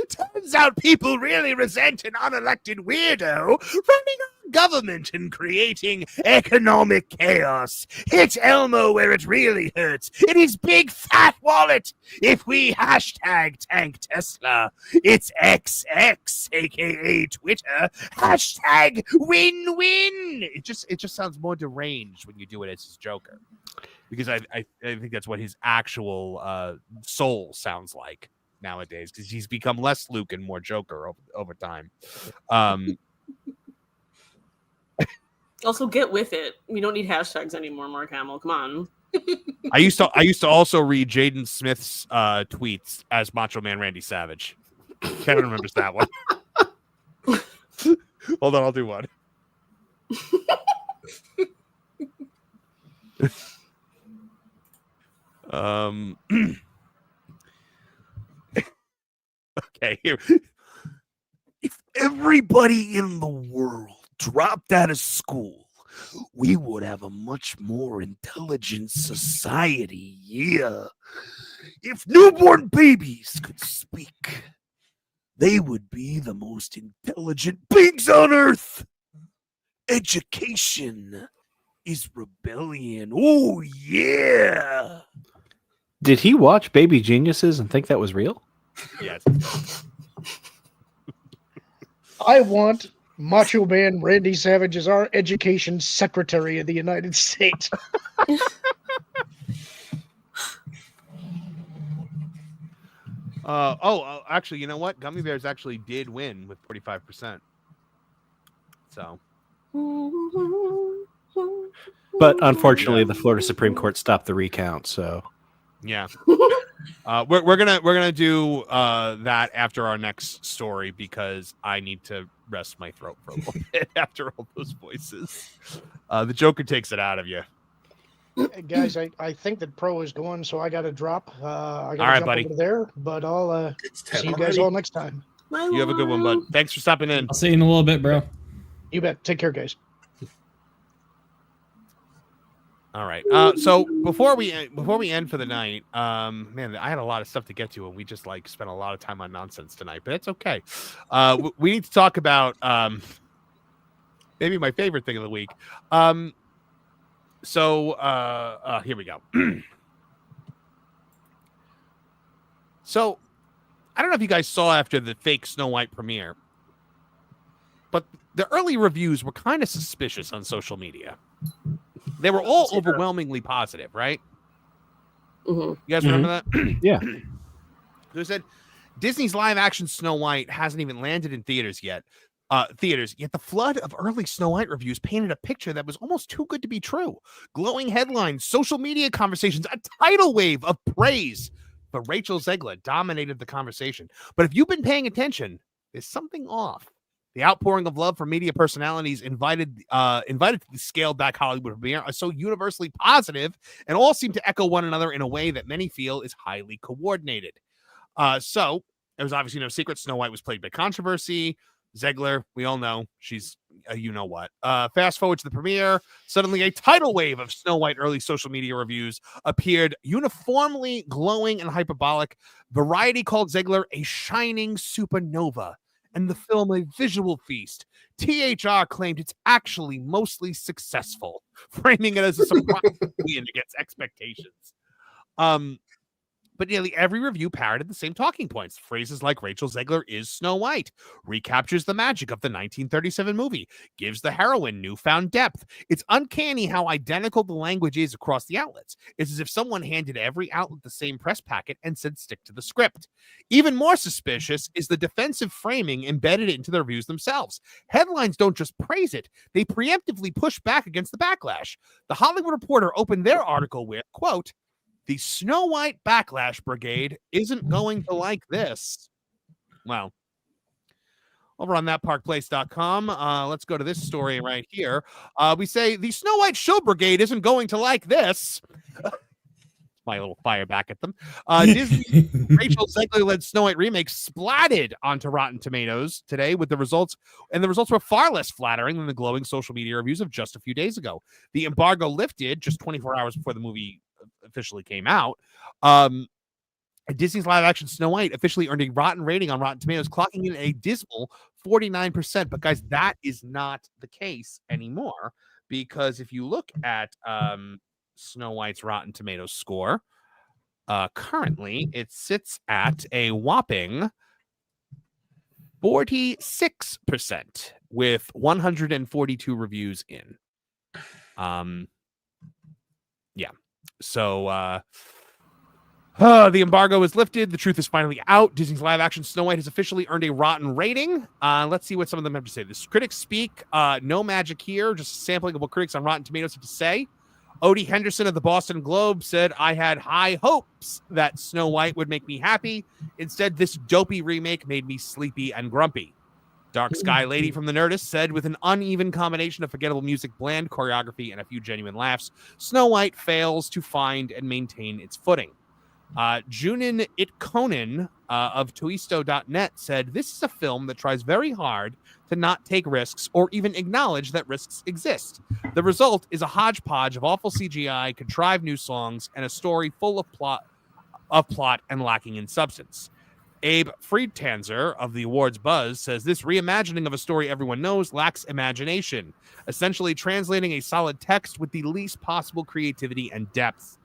Turns out people really resent an unelected weirdo running our government and creating economic chaos. Hit Elmo where it really hurts, in his big fat wallet. If we hashtag tank Tesla, it's XX, aka Twitter. Hashtag win-win. It just sounds more deranged when you do it as his Joker. Because I think that's what his actual soul sounds like nowadays, because he's become less Luke and more Joker over time. Also, get with it. We don't need hashtags anymore, Mark Hamill. Come on. I used to also read Jaden Smith's tweets as Macho Man Randy Savage. Kevin remembers that one. Hold on, I'll do one. Okay, here. If everybody in the world dropped out of school, we would have a much more intelligent society. Yeah. If newborn babies could speak, they would be the most intelligent beings on earth. Education is rebellion. Oh, yeah. Did he watch Baby Geniuses and think that was real? Yes. I want Macho Man Randy Savage as our education secretary of the United States. Actually, you know what? Gummy Bears actually did win with 45%. So. But unfortunately, the Florida Supreme Court stopped the recount. So. Yeah. We're gonna do that after our next story, because I need to rest my throat for a little bit after all those voices. The Joker takes it out of you. Hey, guys, I think that Pro is going, so I got to drop. I got to jump buddy. over there, but I'll see you guys all next time. You have a good one, bud. Thanks for stopping in. I'll see you in a little bit, bro. You bet. Take care, guys. All right. So before we end for the night, man, I had a lot of stuff to get to, and we just spent a lot of time on nonsense tonight, but it's okay. We need to talk about maybe my favorite thing of the week. So here we go. So I don't know if you guys saw after the fake Snow White premiere, but the early reviews were kind of suspicious on social media. They were all overwhelmingly positive, right? Mm-hmm. You guys remember that? Yeah. They said Disney's live-action Snow White hasn't even landed in theaters yet. Yet the flood of early Snow White reviews painted a picture that was almost too good to be true. Glowing headlines, social media conversations, a tidal wave of praise but Rachel Zegler dominated the conversation. But if you've been paying attention, there's something off. The outpouring of love from media personalities invited to the scaled-back Hollywood premiere are so universally positive and all seem to echo one another in a way that many feel is highly coordinated. So it was obviously no secret Snow White was plagued by controversy. Zegler, we all know she's you-know-what. Fast forward to the premiere. Suddenly, a tidal wave of Snow White early social media reviews appeared uniformly glowing and hyperbolic. Variety called Zegler a shining supernova, and the film a visual feast. THR claimed it's actually mostly successful, framing it as a surprise win against expectations. But nearly every review parroted the same talking points. Phrases like Rachel Zegler is Snow White, recaptures the magic of the 1937 movie, gives the heroine newfound depth. It's uncanny how identical the language is across the outlets. It's as if someone handed every outlet the same press packet and said stick to the script. Even more suspicious is the defensive framing embedded into the reviews themselves. Headlines don't just praise it, they preemptively push back against the backlash. The Hollywood Reporter opened their article with, quote, "The Snow White Backlash Brigade isn't going to like this." Well, over on thatparkplace.com, let's go to this story right here. We say the Snow White Show Brigade isn't going to like this. My little fire back at them. Disney Rachel Zegler-led Snow White remake splatted onto Rotten Tomatoes today with the results, and the results were far less flattering than the glowing social media reviews of just a few days ago. The embargo lifted just 24 hours before the movie officially came out. Disney's live action Snow White officially earned a rotten rating on Rotten Tomatoes, clocking in a dismal 49%. But guys, that is not the case anymore, because if you look at Snow White's Rotten Tomatoes score, currently it sits at a whopping 46% with 142 reviews in. Yeah. So the embargo is lifted. The truth is finally out. Disney's live action Snow White has officially earned a rotten rating. Let's see what some of them have to say. This critics speak. No magic here. Just a sampling of what critics on Rotten Tomatoes have to say. Odie Henderson of the Boston Globe said, "I had high hopes that Snow White would make me happy. Instead, this dopey remake made me sleepy and grumpy." Dark Sky Lady from the Nerdist said, "With an uneven combination of forgettable music, bland choreography, and a few genuine laughs, Snow White fails to find and maintain its footing." Junin Itkonen of Toisto.net said, "This is a film that tries very hard to not take risks or even acknowledge that risks exist. The result is a hodgepodge of awful CGI, contrived new songs, and a story full of plot and lacking in substance." Abe Friedtanzer of the awards buzz says, "This reimagining of a story everyone knows lacks imagination, essentially translating a solid text with the least possible creativity and depth."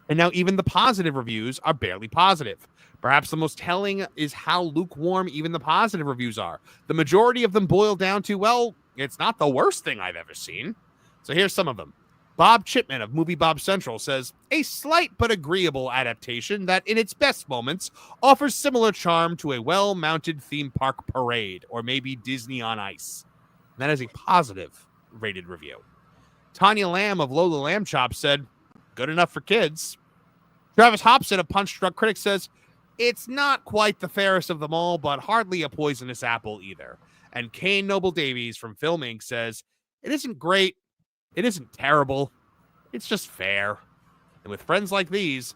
And now even the positive reviews are barely positive. Perhaps the most telling is how lukewarm even the positive reviews are. The majority of them boil down to, well, it's not the worst thing I've ever seen. So here's some of them. Bob Chipman of Movie Bob Central says, "A slight but agreeable adaptation that in its best moments offers similar charm to a well-mounted theme park parade or maybe Disney on Ice." And that is a positive rated review. Tanya Lamb of Lola Lamb Chop said, "Good enough for kids." Travis Hobson of Punch Drunk Critic says, "It's not quite the fairest of them all, but hardly a poisonous apple either." And Kane Noble Davies from Film Inc. says, "It isn't great. It isn't terrible. It's just fair. And with friends like these,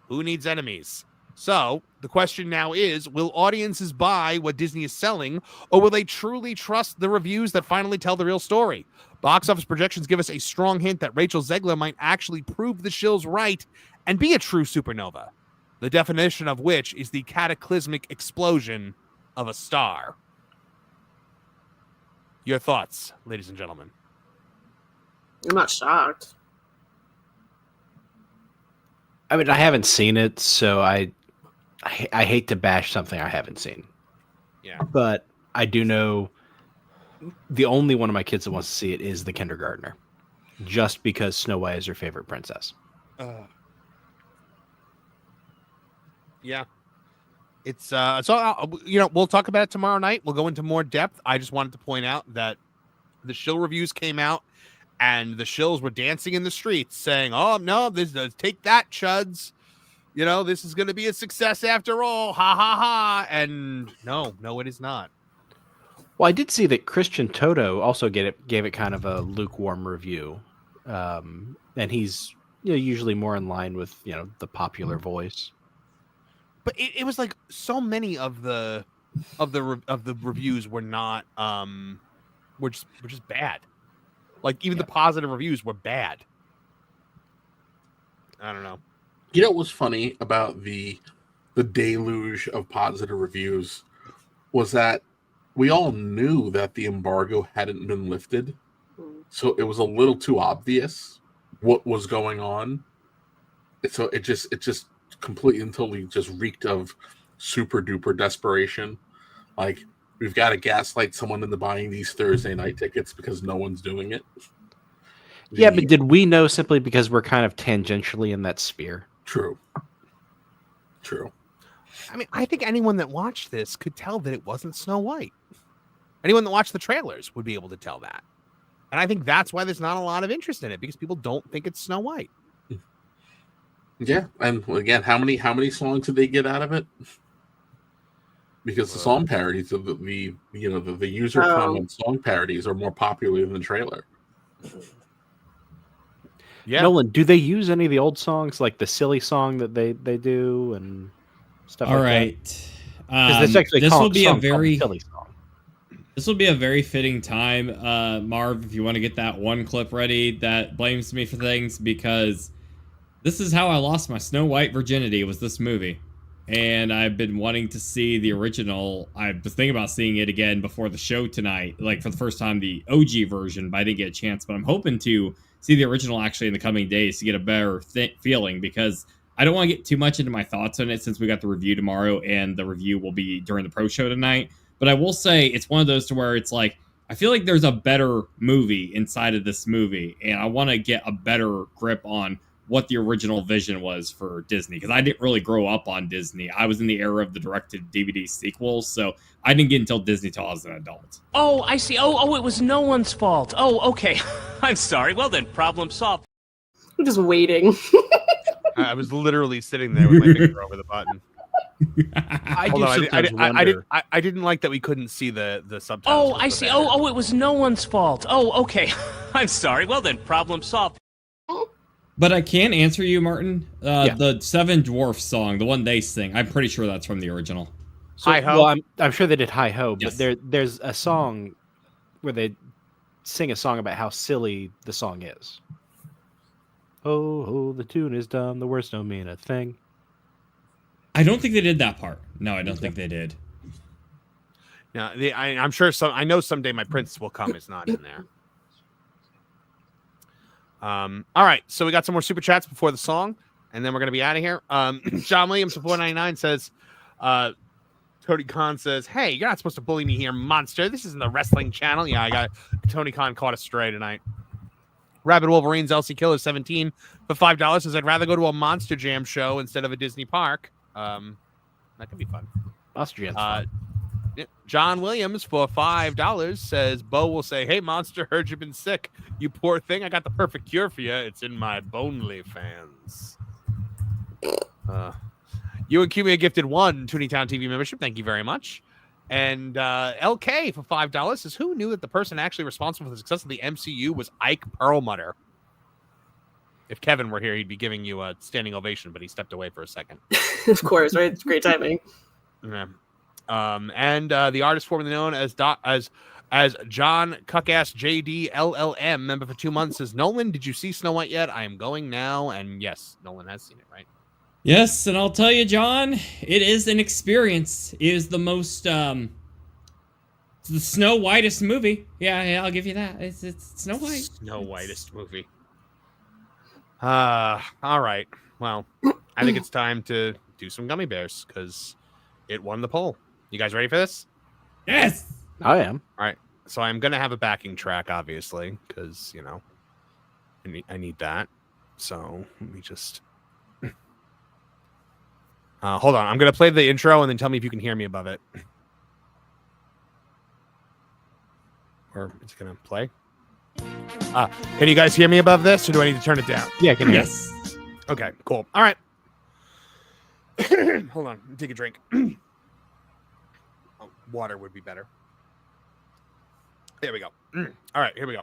who needs enemies?" So the question now is, will audiences buy what Disney is selling, or will they truly trust the reviews that finally tell the real story? Box office projections give us a strong hint that Rachel Zegler might actually prove the shills right and be a true supernova, the definition of which is the cataclysmic explosion of a star. Your thoughts, ladies and gentlemen? I'm not shocked. I mean, I haven't seen it, so I hate to bash something I haven't seen. Yeah. But I do know the only one of my kids that wants to see it is the kindergartner, just because Snow White is her favorite princess. Yeah. It's so we'll talk about it tomorrow night. We'll go into more depth. I just wanted to point out that the shill reviews came out and the shills were dancing in the streets saying, "Oh no, this does take that, chuds." you know, this is going to be a success after all. Ha ha ha. And no, it is not. Well, I did see that Christian Toto also gave it kind of a lukewarm review, and he's usually more in line with the popular voice. But it was like so many of the reviews were not were just bad. Like even the positive reviews were bad. I don't know. You know what was funny about the deluge of positive reviews was that we all knew that the embargo hadn't been lifted, so it was a little too obvious what was going on. So it just completely and totally just reeked of super duper desperation. Like, we've got to gaslight someone into buying these Thursday night tickets because no one's doing it. Yeah, but did we know simply because we're kind of tangentially in that sphere? True. I mean, I think anyone that watched this could tell that it wasn't Snow White. Anyone that watched the trailers would be able to tell that. And I think that's why there's not a lot of interest in it, because people don't think it's Snow White. Yeah, and again, how many songs did they get out of it? Because the song parodies of the user comment song parodies are more popular than the trailer. Yeah. Nolan, do they use any of the old songs, like the silly song that they do and stuff? All like right. that? This will be a very silly song. This will be a very fitting time, Marv, if you want to get that one clip ready that blames me for things, because this is how I lost my Snow White virginity, was this movie. And I've been wanting to see the original. I was thinking about seeing it again before the show tonight, like for the first time, the OG version, but I didn't get a chance. But I'm hoping to see the original actually in the coming days to get a better feeling, because I don't want to get too much into my thoughts on it since we got the review tomorrow and the review will be during the pro show tonight. But I will say it's one of those to where it's like, I feel like there's a better movie inside of this movie, and I want to get a better grip on what the original vision was for Disney, because I didn't really grow up on Disney. I was in the era of the direct-to-DVD sequels, so I didn't get until Disney till I was an adult. Oh, I see. Oh, it was no one's fault. Oh, okay. I'm sorry. Well then, problem solved. I'm just waiting. I was literally sitting there with my finger over the button. I didn't like that we couldn't see the subtitles. Oh, I see. Oh, it was no one's fault. Oh, okay. I'm sorry. Well then, problem solved. But I can answer you, Martin. The Seven Dwarfs song, the one they sing, I'm pretty sure that's from the original. So, Hi-ho. Well, I'm sure they did Hi-ho, but there's a song where they sing a song about how silly the song is. Oh, the tune is dumb, the words don't mean a thing. I don't think they did that part. No, I don't think they did. Yeah, I'm sure I know someday my prince will come is not in there. All right, so we got some more super chats before the song, and then we're gonna be out of here. John Williams from 499 says, Tony Khan says, "Hey, you're not supposed to bully me here, monster. This isn't the wrestling channel." Yeah, I got Tony Khan caught a stray tonight. Rabid Wolverines LC Killer 17 for $5 says, "I'd rather go to a Monster Jam show instead of a Disney park." That could be fun. Monster Jam's fun. John Williams for $5 says, "Beau will say, 'Hey, monster, heard you've been sick. You poor thing. I got the perfect cure for you. It's in my Bonely fans.'" You and Cumia gifted one Tooney Town TV membership. Thank you very much. And LK for $5 says, "Who knew that the person actually responsible for the success of the MCU was Ike Perlmutter?" If Kevin were here, he'd be giving you a standing ovation, but he stepped away for a second. Of course, right? It's great timing. Yeah. And the artist formerly known as John Cuckass JD LLM, member for 2 months, says, "Nolan, did you see Snow White yet? I am going now." And yes, Nolan has seen it, right? Yes, and I'll tell you, John, it is an experience. It is the most the Snow Whitest movie. Yeah, I'll give you that. It's Snow White. Snow Whitest movie. All right. Well, I think it's time to do some gummy bears because it won the poll. You guys ready for this? Yes, I am. All right. So I'm gonna have a backing track, obviously, because I need that. So let me just hold on. I'm gonna play the intro and then tell me if you can hear me above it. Or it's gonna play. Can you guys hear me above this, or do I need to turn it down? Yeah, I can hear. Yes. Okay, cool. All right. Hold on, take a drink. Water would be better. There we go. All right, here we go.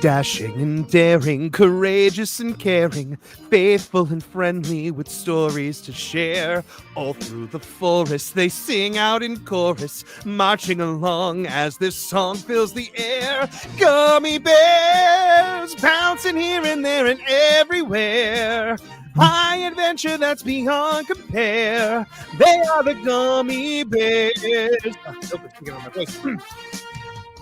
Dashing and daring, courageous and caring, faithful and friendly with stories to share. All through the forest they sing out in chorus, marching along as this song fills the air. Gummy bears bouncing here and there and everywhere. High adventure that's beyond compare. They are the gummy bears.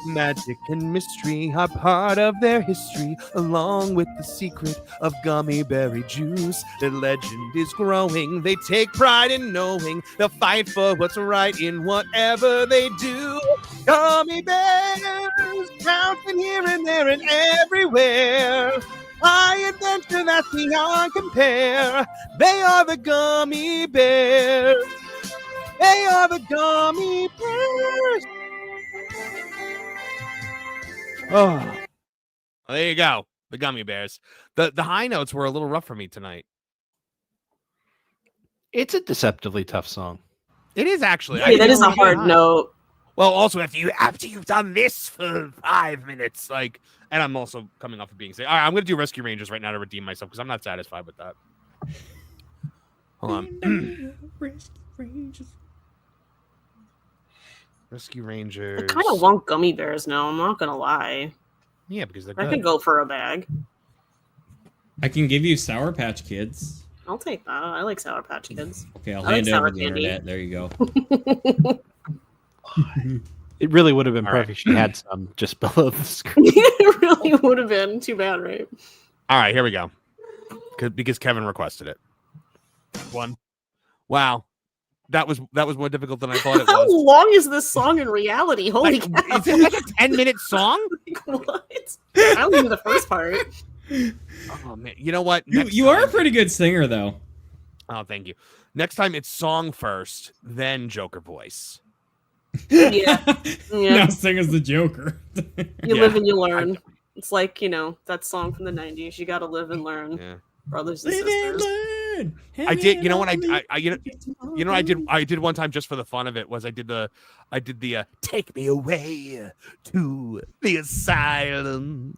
Magic and mystery are part of their history, along with the secret of gummy berry juice. Their legend is growing. They take pride in knowing they'll fight for what's right in whatever they do. Gummy bears bouncing here and there and everywhere. High adventure that's beyond compare. They are the gummy bears. They are the gummy bears. Oh, there you go. The gummy bears. The high notes were a little rough for me tonight. It's a deceptively tough song. It is actually. Yeah, that is a hard note. Well, also after you've done this for 5 minutes, like, and I'm also coming off of being sick. All right, I'm gonna do Rescue Rangers right now to redeem myself because I'm not satisfied with that. Hold on. Rescue Rangers. I kind of want gummy bears now. I'm not gonna lie. Yeah, because they're I good. could go for a bag. I can give you Sour Patch Kids. I'll take that. I like Sour Patch Kids. Okay, I'll I hand like it over sour the candy. internet. There you go. It really would have been All perfect right. if she had some just below the screen. It really would have been too bad, right? All right, here we go. Because Kevin requested it. One. Wow. That was more difficult than I thought it How was. long is this song in reality? Holy Like, cow! is it like a 10-minute song? Like, what? I only knew the first part. Oh man, you know what? You are a pretty good singer, though. Oh, thank you. Next time it's song first, then Joker voice. Yeah. Now sing as the Joker. You live and you learn. It's like, that song from the 90s. You gotta live and learn. Yeah. Brothers and sisters. I did. You know what? I did one time just for the fun of it. Was I did the take me away to the asylum.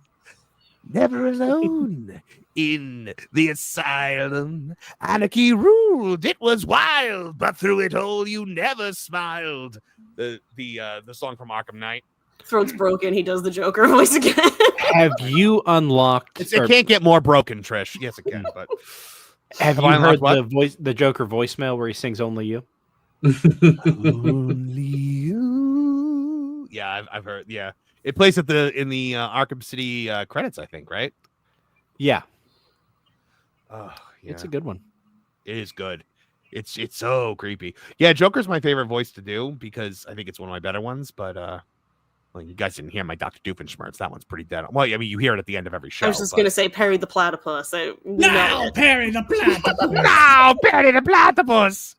Never alone in the asylum. Anarchy ruled. It was wild, but through it all, you never smiled. The song from Arkham Knight. Throat's broken. He does the Joker voice again. Have you unlocked? It can't get more broken, Trish. Yes, it can. But have you I heard unlocked the Joker voicemail where he sings "Only You"? Only you. Yeah, I've heard. Yeah, it plays in the Arkham City credits, I think. Right? Yeah. Oh, yeah. It's a good one. It is good. It's so creepy. Yeah, Joker's my favorite voice to do because I think it's one of my better ones. But well, you guys didn't hear my Dr. Doofenshmirtz. That one's pretty dead. Well, I mean, you hear it at the end of every show. I was just gonna say Perry the Platypus. Perry the Platypus. No, Perry the Platypus.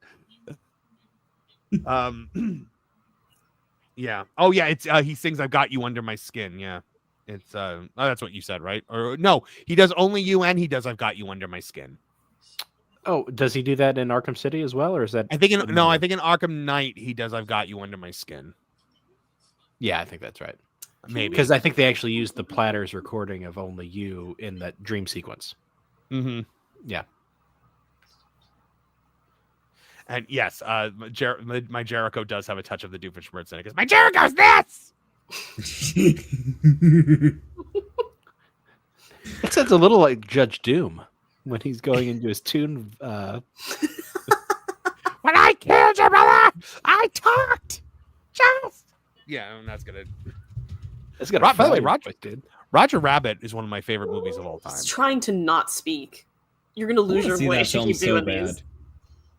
Yeah. Oh, yeah. It's he sings "I've Got You Under My Skin." Yeah. It's oh, that's what you said, right? Or no, he does "Only You" and he does "I've Got You Under My Skin." Oh, does he do that in Arkham City as well, or is that? I think in Arkham Knight he does "I've Got You Under My Skin." Yeah, I think that's right. Maybe because I think they actually used the Platters recording of "Only You" in that dream sequence. Mm-hmm. Yeah. And yes, my Jericho does have a touch of the Doofenshmirtz in it. Because my Jericho's this. It sounds a little like Judge Doom when he's going into his tune. When I killed your brother, I talked. Just yeah, and that's gonna. It's got. By the way, Roger Rabbit is one of my favorite movies of all time. He's trying to not speak. You're gonna lose your voice. You keep doing these.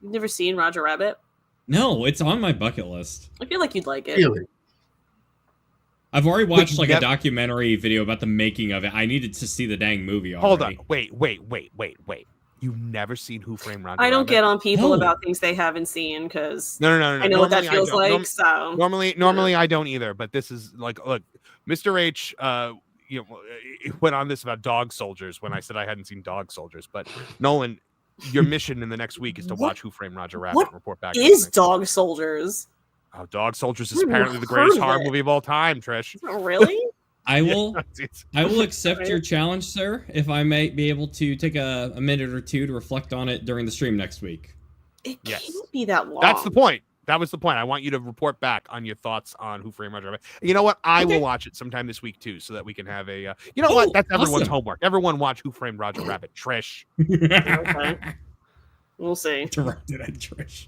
You've never seen Roger Rabbit? No, it's on my bucket list. I feel like you'd like it. Really? I've already watched a documentary video about the making of it. I needed to see the dang movie already. Hold on. Wait. You've never seen Who Framed Roger I don't Rabbit? get on people about things they haven't seen because No. I know what that feels like. So Normally I don't either. But this is like, look, Mr. H. went on this about Dog Soldiers when I said I hadn't seen Dog Soldiers. But Nolan, your mission in the next week is to watch Who Framed Roger Rabbit and report back. Is Dog Soldiers? Oh, Dog Soldiers is apparently the greatest horror movie of all time, Trish. Oh, really? I will accept your challenge, sir, if I might be able to take a minute or two to reflect on it during the stream next week. It can't be that long. That's the point. That was the point. I want you to report back on your thoughts on Who Framed Roger Rabbit. You know what? I will watch it sometime this week too, so that we can have a. What? That's everyone's homework. Everyone watch Who Framed Roger Rabbit. Trish. Okay. We'll see. Directed at Trish.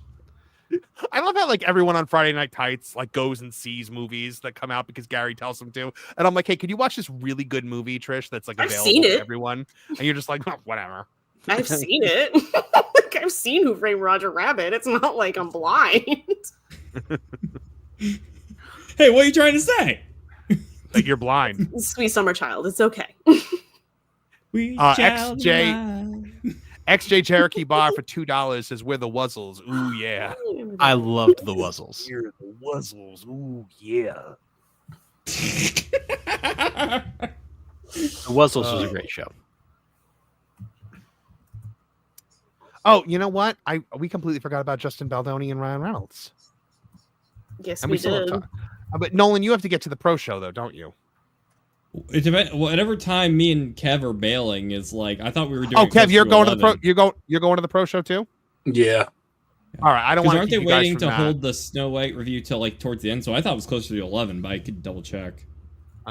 I love how everyone on Friday Night Tights goes and sees movies that come out because Gary tells them to, and I'm like, hey, could you watch this really good movie, Trish? That's available to everyone, and you're just like, oh, whatever. I've seen it. I've seen Who Framed Roger Rabbit. It's not like I'm blind. Hey, what are you trying to say? That you're blind. Sweet Summer Child. It's okay. XJ Cherokee Bar for $2 says we're the Wuzzles. Ooh yeah. I loved the Wuzzles. We're the Wuzzles. Ooh yeah. The Wuzzles was a great show. Oh, you know what? We completely forgot about Justin Baldoni and Ryan Reynolds. Yes, and we did. But Nolan, you have to get to the pro show though, don't you? Whatever time me and Kev are bailing is I thought we were doing. Oh, Kev, you're going to the pro. You're going to the pro show too. Yeah. All right. I don't want. Aren't they waiting to hold the Snow White review till towards the end? So I thought it was closer to 11, but I could double check.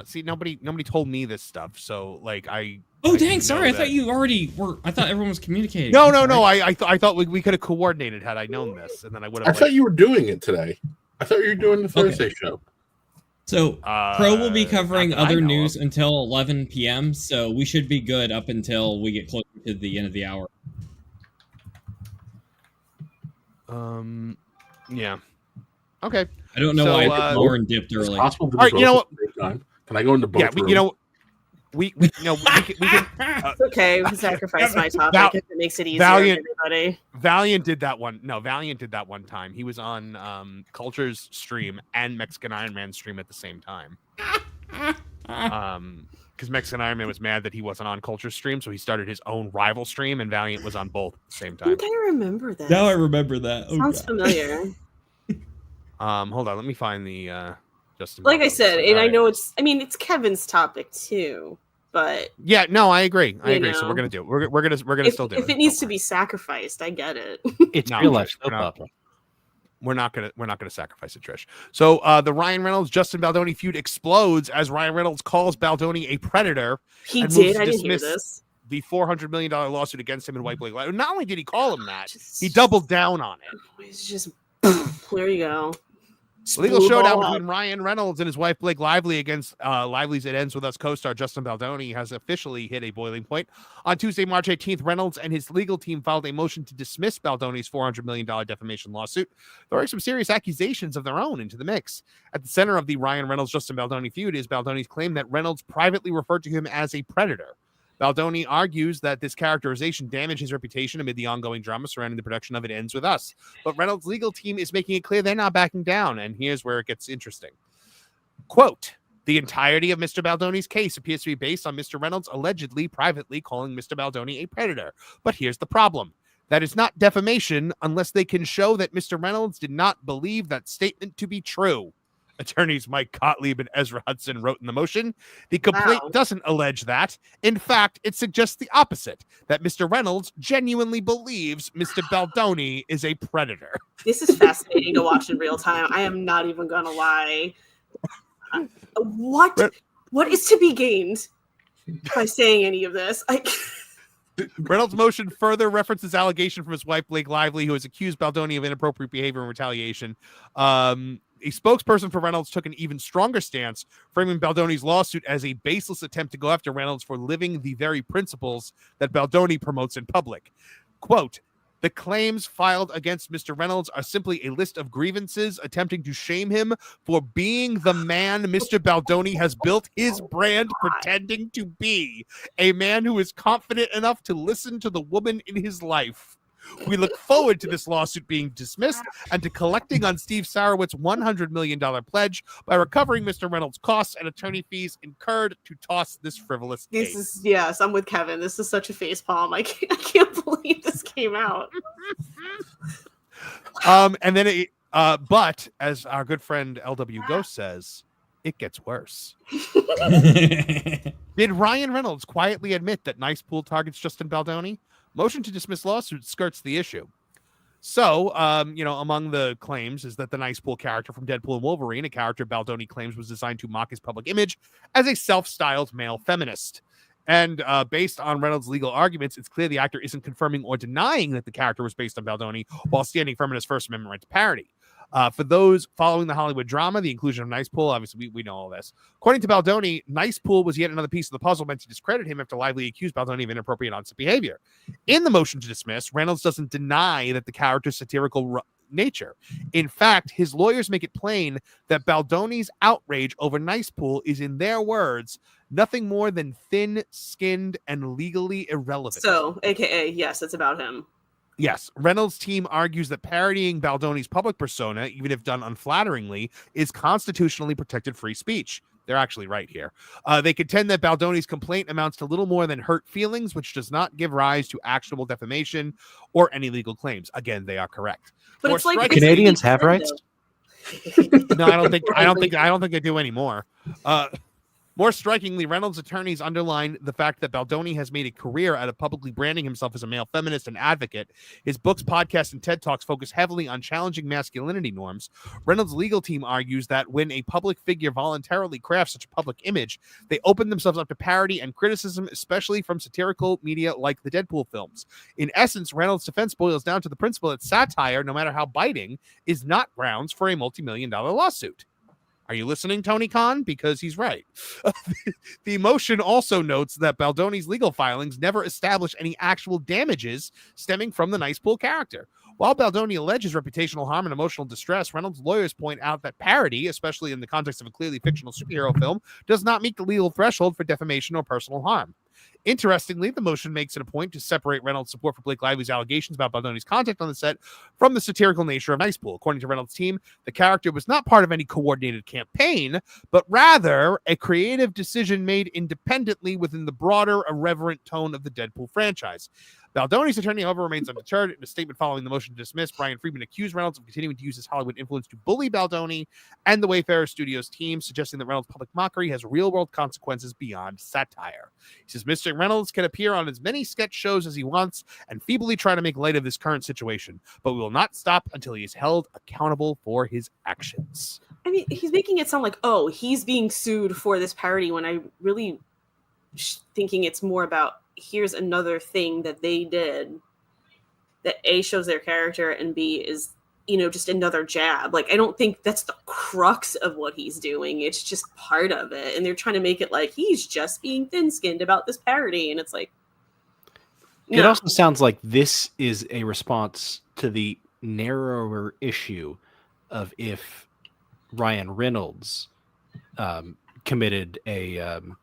See, nobody told me this stuff, so I. Oh dang! Sorry, I thought you already were. I thought everyone was communicating. No. I thought we could have coordinated had I known this, and then I would have. I thought you were doing it today. I thought you were doing the Thursday show. So Pro will be covering other news until 11 p.m. So we should be good up until we get closer to the end of the hour. Yeah. Okay. I don't know why Lauren dipped early. All right. You know what? Can I go into both? Yeah. Rooms? You know. We can. It's okay. We sacrifice my topic if it makes it easier for everybody. Valiant did that one. No, Valiant did that one time. He was on Culture's stream and Mexican Iron Man's stream at the same time. Because Mexican Iron Man was mad that he wasn't on Culture's stream, so he started his own rival stream, and Valiant was on both at the same time. I think I remember that. Now I remember that. Sounds familiar. Hold on. Let me find the Justin. Like I said, and I know it's Kevin's topic too. But yeah, no, I agree. So we're gonna do it. We're gonna still do it. If it needs to be sacrificed, I get it. It's real life. We're not gonna sacrifice it, Trish. So the Ryan Reynolds Justin Baldoni feud explodes as Ryan Reynolds calls Baldoni a predator. He did. I didn't hear this. The $400 million lawsuit against him in White Blake. Not only did he call him that, he doubled down on it. It's just there you go. Legal showdown between Ryan Reynolds and his wife Blake Lively against Lively's It Ends With Us co-star Justin Baldoni has officially hit a boiling point. On Tuesday, March 18th, Reynolds and his legal team filed a motion to dismiss Baldoni's $400 million defamation lawsuit, throwing some serious accusations of their own into the mix. At the center of the Ryan Reynolds-Justin Baldoni feud is Baldoni's claim that Reynolds privately referred to him as a predator. Baldoni argues that this characterization damaged his reputation amid the ongoing drama surrounding the production of It Ends With Us. But Reynolds' legal team is making it clear they're not backing down, and here's where it gets interesting. Quote, the entirety of Mr. Baldoni's case appears to be based on Mr. Reynolds allegedly privately calling Mr. Baldoni a predator. But here's the problem. That is not defamation unless they can show that Mr. Reynolds did not believe that statement to be true. Attorneys Mike Gottlieb and Ezra Hudson wrote in the motion. The complaint doesn't allege that. In fact, it suggests the opposite, that Mr. Reynolds genuinely believes Mr. Baldoni is a predator. This is fascinating to watch in real time. I am not even going to lie. What is to be gained by saying any of this? Reynolds' motion further references allegation from his wife, Blake Lively, who has accused Baldoni of inappropriate behavior and retaliation. A spokesperson for Reynolds took an even stronger stance, framing Baldoni's lawsuit as a baseless attempt to go after Reynolds for living the very principles that Baldoni promotes in public. Quote, the claims filed against Mr. Reynolds are simply a list of grievances attempting to shame him for being the man Mr. Baldoni has built his brand pretending to be, a man who is confident enough to listen to the woman in his life. We look forward to this lawsuit being dismissed and to collecting on Steve Sarowitz's $100 million pledge by recovering Mr. Reynolds' costs and attorney fees incurred to toss this frivolous case. Yes, I'm with Kevin. This is such a facepalm. I can't believe this came out. And then but as our good friend LW Ghost says, it gets worse. Did Ryan Reynolds quietly admit that Nice Pool targets Justin Baldoni? Motion to dismiss lawsuit skirts the issue. So, among the claims is that the Nice Pool character from Deadpool and Wolverine, a character Baldoni claims was designed to mock his public image as a self-styled male feminist. And based on Reynolds' legal arguments, it's clear the actor isn't confirming or denying that the character was based on Baldoni while standing firm in his First Amendment right to parody. For those following the Hollywood drama, the inclusion of Nice Pool, obviously we know all this. According to Baldoni, Nice Pool was yet another piece of the puzzle meant to discredit him after lively accused Baldoni of inappropriate on-set behavior. In the motion to dismiss, Reynolds doesn't deny that the character's satirical nature. In fact, his lawyers make it plain that Baldoni's outrage over Nice Pool is, in their words, nothing more than thin-skinned and legally irrelevant. So, aka, yes, it's about him. Yes, Reynolds' team argues that parodying Baldoni's public persona, even if done unflatteringly, is constitutionally protected free speech. They're actually right here. They contend that Baldoni's complaint amounts to little more than hurt feelings, which does not give rise to actionable defamation or any legal claims. Again, they are correct. But it's like Canadians have rights. No, I don't think they do anymore. More strikingly, Reynolds' attorneys underline the fact that Baldoni has made a career out of publicly branding himself as a male feminist and advocate. His books, podcasts, and TED Talks focus heavily on challenging masculinity norms. Reynolds' legal team argues that when a public figure voluntarily crafts such a public image, they open themselves up to parody and criticism, especially from satirical media like the Deadpool films. In essence, Reynolds' defense boils down to the principle that satire, no matter how biting, is not grounds for a multi-million-dollar lawsuit. Are you listening, Tony Khan? Because he's right. The motion also notes that Baldoni's legal filings never establish any actual damages stemming from the Nice Pool character. While Baldoni alleges reputational harm and emotional distress, Reynolds' lawyers point out that parody, especially in the context of a clearly fictional superhero film, does not meet the legal threshold for defamation or personal harm. Interestingly, the motion makes it a point to separate Reynolds' support for Blake Lively's allegations about Baldoni's contact on the set from the satirical nature of Nice Pool. According to Reynolds' team, the character was not part of any coordinated campaign, but rather a creative decision made independently within the broader, irreverent tone of the Deadpool franchise. Baldoni's attorney, however, remains undeterred. In a statement following the motion to dismiss, Brian Friedman accused Reynolds of continuing to use his Hollywood influence to bully Baldoni and the Wayfarer Studios team, suggesting that Reynolds' public mockery has real-world consequences beyond satire. He says Mr. Reynolds can appear on as many sketch shows as he wants and feebly try to make light of this current situation, but we will not stop until he is held accountable for his actions. I mean, he's making it sound like, oh, he's being sued for this parody, when I really thinking it's more about here's another thing that they did that A, shows their character, and B, is, just another jab. Like, I don't think that's the crux of what he's doing. It's just part of it. And they're trying to make it like he's just being thin-skinned about this parody. And it's like, no. It also sounds like this is a response to the narrower issue of if Ryan Reynolds committed an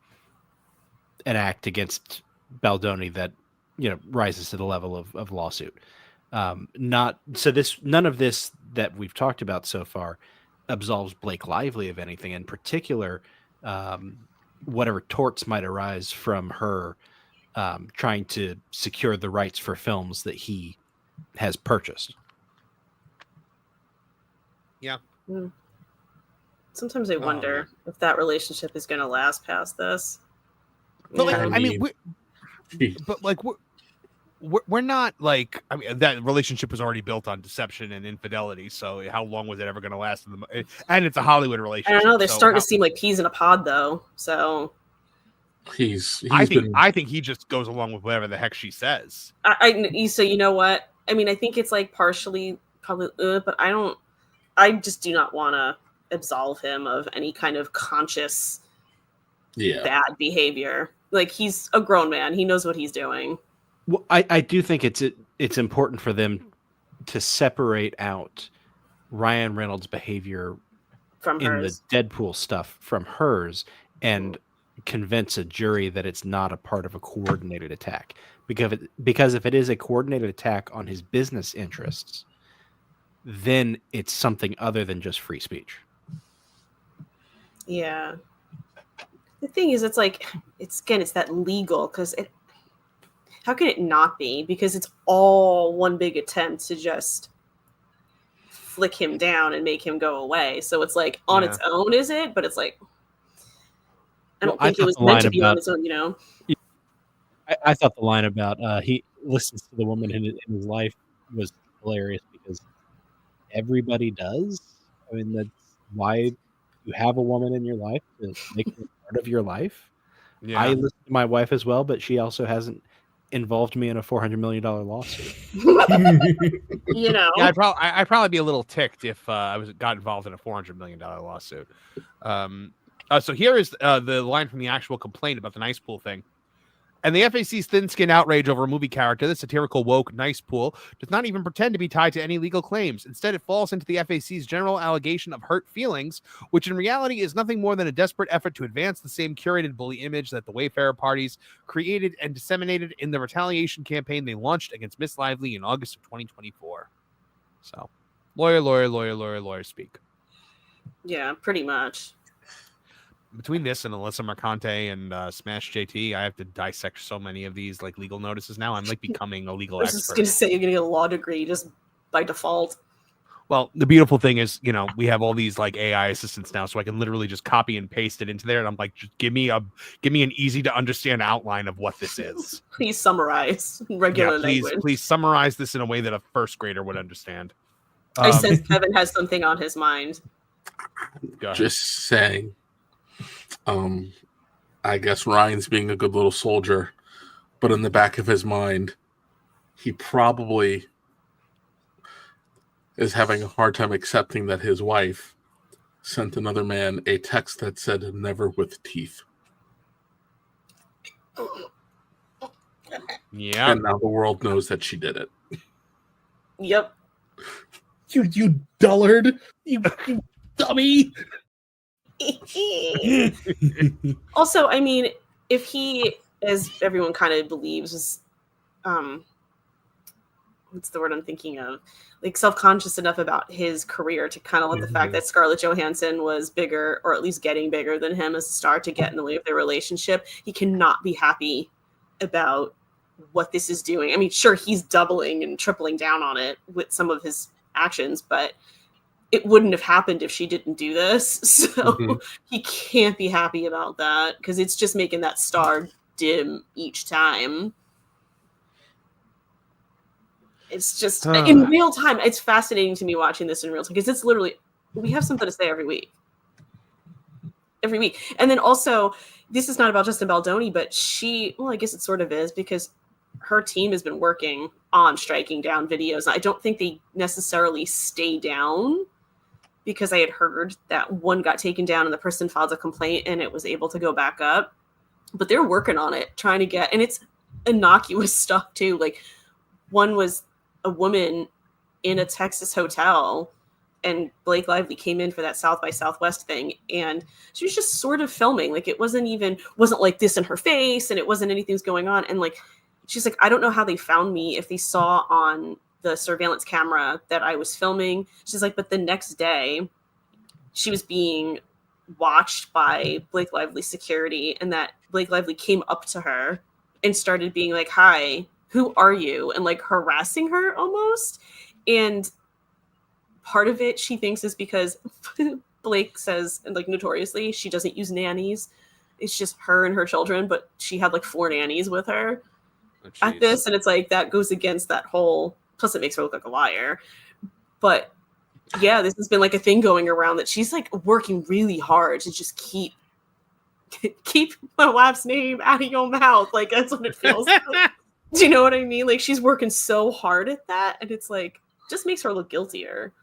act against Baldoni that rises to the level of lawsuit. None of this that we've talked about so far absolves Blake Lively of anything, in particular whatever torts might arise from her trying to secure the rights for films that he has purchased. Yeah. Sometimes I wonder if that relationship is going to last past this. But we're not like, I mean, that relationship was already built on deception and infidelity. So how long was it ever going to last? And it's a Hollywood relationship. I don't know. They're starting to seem like peas in a pod, though. So I think he just goes along with whatever the heck she says. So you know what? I mean, I think it's like partially probably, but I just do not want to absolve him of any kind of conscious bad behavior. Like, he's a grown man. He knows what he's doing. Well, I do think it's important for them to separate out Ryan Reynolds' behavior from in hers. the Deadpool stuff from hers, and convince a jury that it's not a part of a coordinated attack. Because if it is a coordinated attack on his business interests, then it's something other than just free speech. Yeah. The thing is, it's like, it's that legal, because how can it not be? Because it's all one big attempt to just flick him down and make him go away. So it's like on its own, is it? But it's like, I don't think it was meant to be on its own, you know? I thought the line about he listens to the woman in his life was hilarious, because everybody does. I mean, that's why you have a woman in your life, to make her part of your life. Yeah. I listen to my wife as well, but she also hasn't involved me in a $400 million lawsuit. You know, yeah, I'd probably be a little ticked if I got involved in a $400 million lawsuit. So here is the line from the actual complaint about the nice pool thing. And the FAC's thin-skinned outrage over a movie character, the satirical woke nice pool, does not even pretend to be tied to any legal claims. Instead, it falls into the FAC's general allegation of hurt feelings, which in reality is nothing more than a desperate effort to advance the same curated bully image that the Wayfarer parties created and disseminated in the retaliation campaign they launched against Miss Lively in August of 2024. So, lawyer speak. Yeah, pretty much. Between this and Alyssa Mercante and Smash JT, I have to dissect so many of these like legal notices now. I'm like becoming a legal I was expert. just going to say, you're going to get a law degree just by default. Well, the beautiful thing is, you know, we have all these like AI assistants now, so I can literally just copy and paste it into there, and I'm like, just give me an easy to understand outline of what this is. Please summarize regular language. Please summarize this in a way that a first grader would understand. I sense Kevin has something on his mind. Just saying. I guess Ryan's being a good little soldier, but in the back of his mind, he probably is having a hard time accepting that his wife sent another man a text that said "never with teeth." Yeah, and now the world knows that she did it. Yep. You dullard, you dummy. Also, I mean, if he, as everyone kind of believes, is what's the word I'm thinking of? Like self-conscious enough about his career to kind of let the fact that Scarlett Johansson was bigger, or at least getting bigger than him as a star, to get in the way of their relationship, he cannot be happy about what this is doing. I mean, sure, he's doubling and tripling down on it with some of his actions, but it wouldn't have happened if she didn't do this. So he can't be happy about that, because it's just making that star dim each time. It's just in real time. It's fascinating to me watching this in real time, because it's literally, we have something to say every week. And then also, this is not about Justin Baldoni, but I guess it sort of is, because her team has been working on striking down videos. I don't think they necessarily stay down, because I had heard that one got taken down and the person filed a complaint and it was able to go back up. But they're working on it, trying to get, and it's innocuous stuff too. Like, one was a woman in a Texas hotel, and Blake Lively came in for that South by Southwest thing, and she was just sort of filming. Like, it wasn't like this in her face, and it wasn't anything's going on. And like, she's like, I don't know how they found me, if they saw on the surveillance camera that I was filming. She's like, but the next day she was being watched by Blake Lively's security, and that Blake Lively came up to her and started being like, hi, who are you? And like harassing her almost. And part of it, she thinks, is because Blake says, and like notoriously, she doesn't use nannies. It's just her and her children, but she had like 4 nannies with her at this. And it's like, that goes against that whole, plus it makes her look like a liar. But yeah, this has been like a thing going around, that she's like working really hard to just keep my wife's name out of your mouth. Like, that's what it feels like. Do you know what I mean? Like, she's working so hard at that, and it's like, just makes her look guiltier.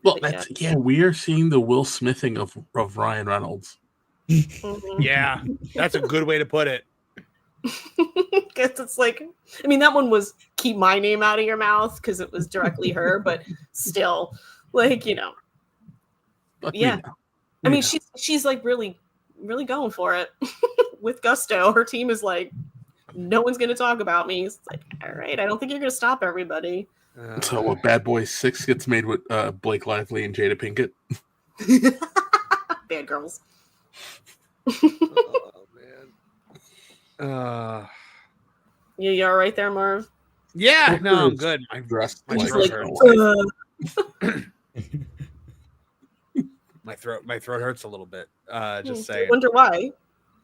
Well, we are seeing the Will Smithing of Ryan Reynolds. Yeah, that's a good way to put it. Because it's like, I mean, that one was keep my name out of your mouth, because it was directly her, but still, like, you know. But yeah. I mean, she's like really really going for it with gusto. Her team is like, no one's going to talk about me. It's like, all right, I don't think you're going to stop everybody. So what, Bad Boys 6 gets made with Blake Lively and Jada Pinkett? Bad girls. Oh man. You all right there, Marv? Yeah, no, I'm good. My throat hurts. My throat hurts a little bit. Just saying. I wonder why.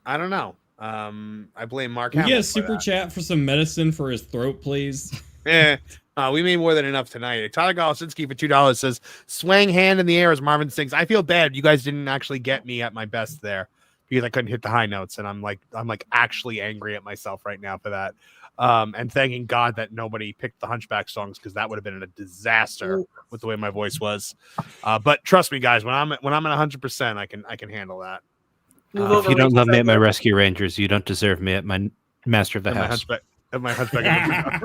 I don't know. I blame Mark. Can we Hamill get a for super that. chat for some medicine for his throat, please? We made more than enough tonight. Tyler Golosinski for $2 says, "Swaying hand in the air as Marvin sings." I feel bad. You guys didn't actually get me at my best there because I couldn't hit the high notes, and I'm like actually angry at myself right now for that. And thanking God that nobody picked the Hunchback songs because that would have been a disaster with the way my voice was. But trust me, guys, when I'm at 100%, I can handle that. If you don't love me at my Rescue Rangers, you don't deserve me at my Master of the House. My Hunchback.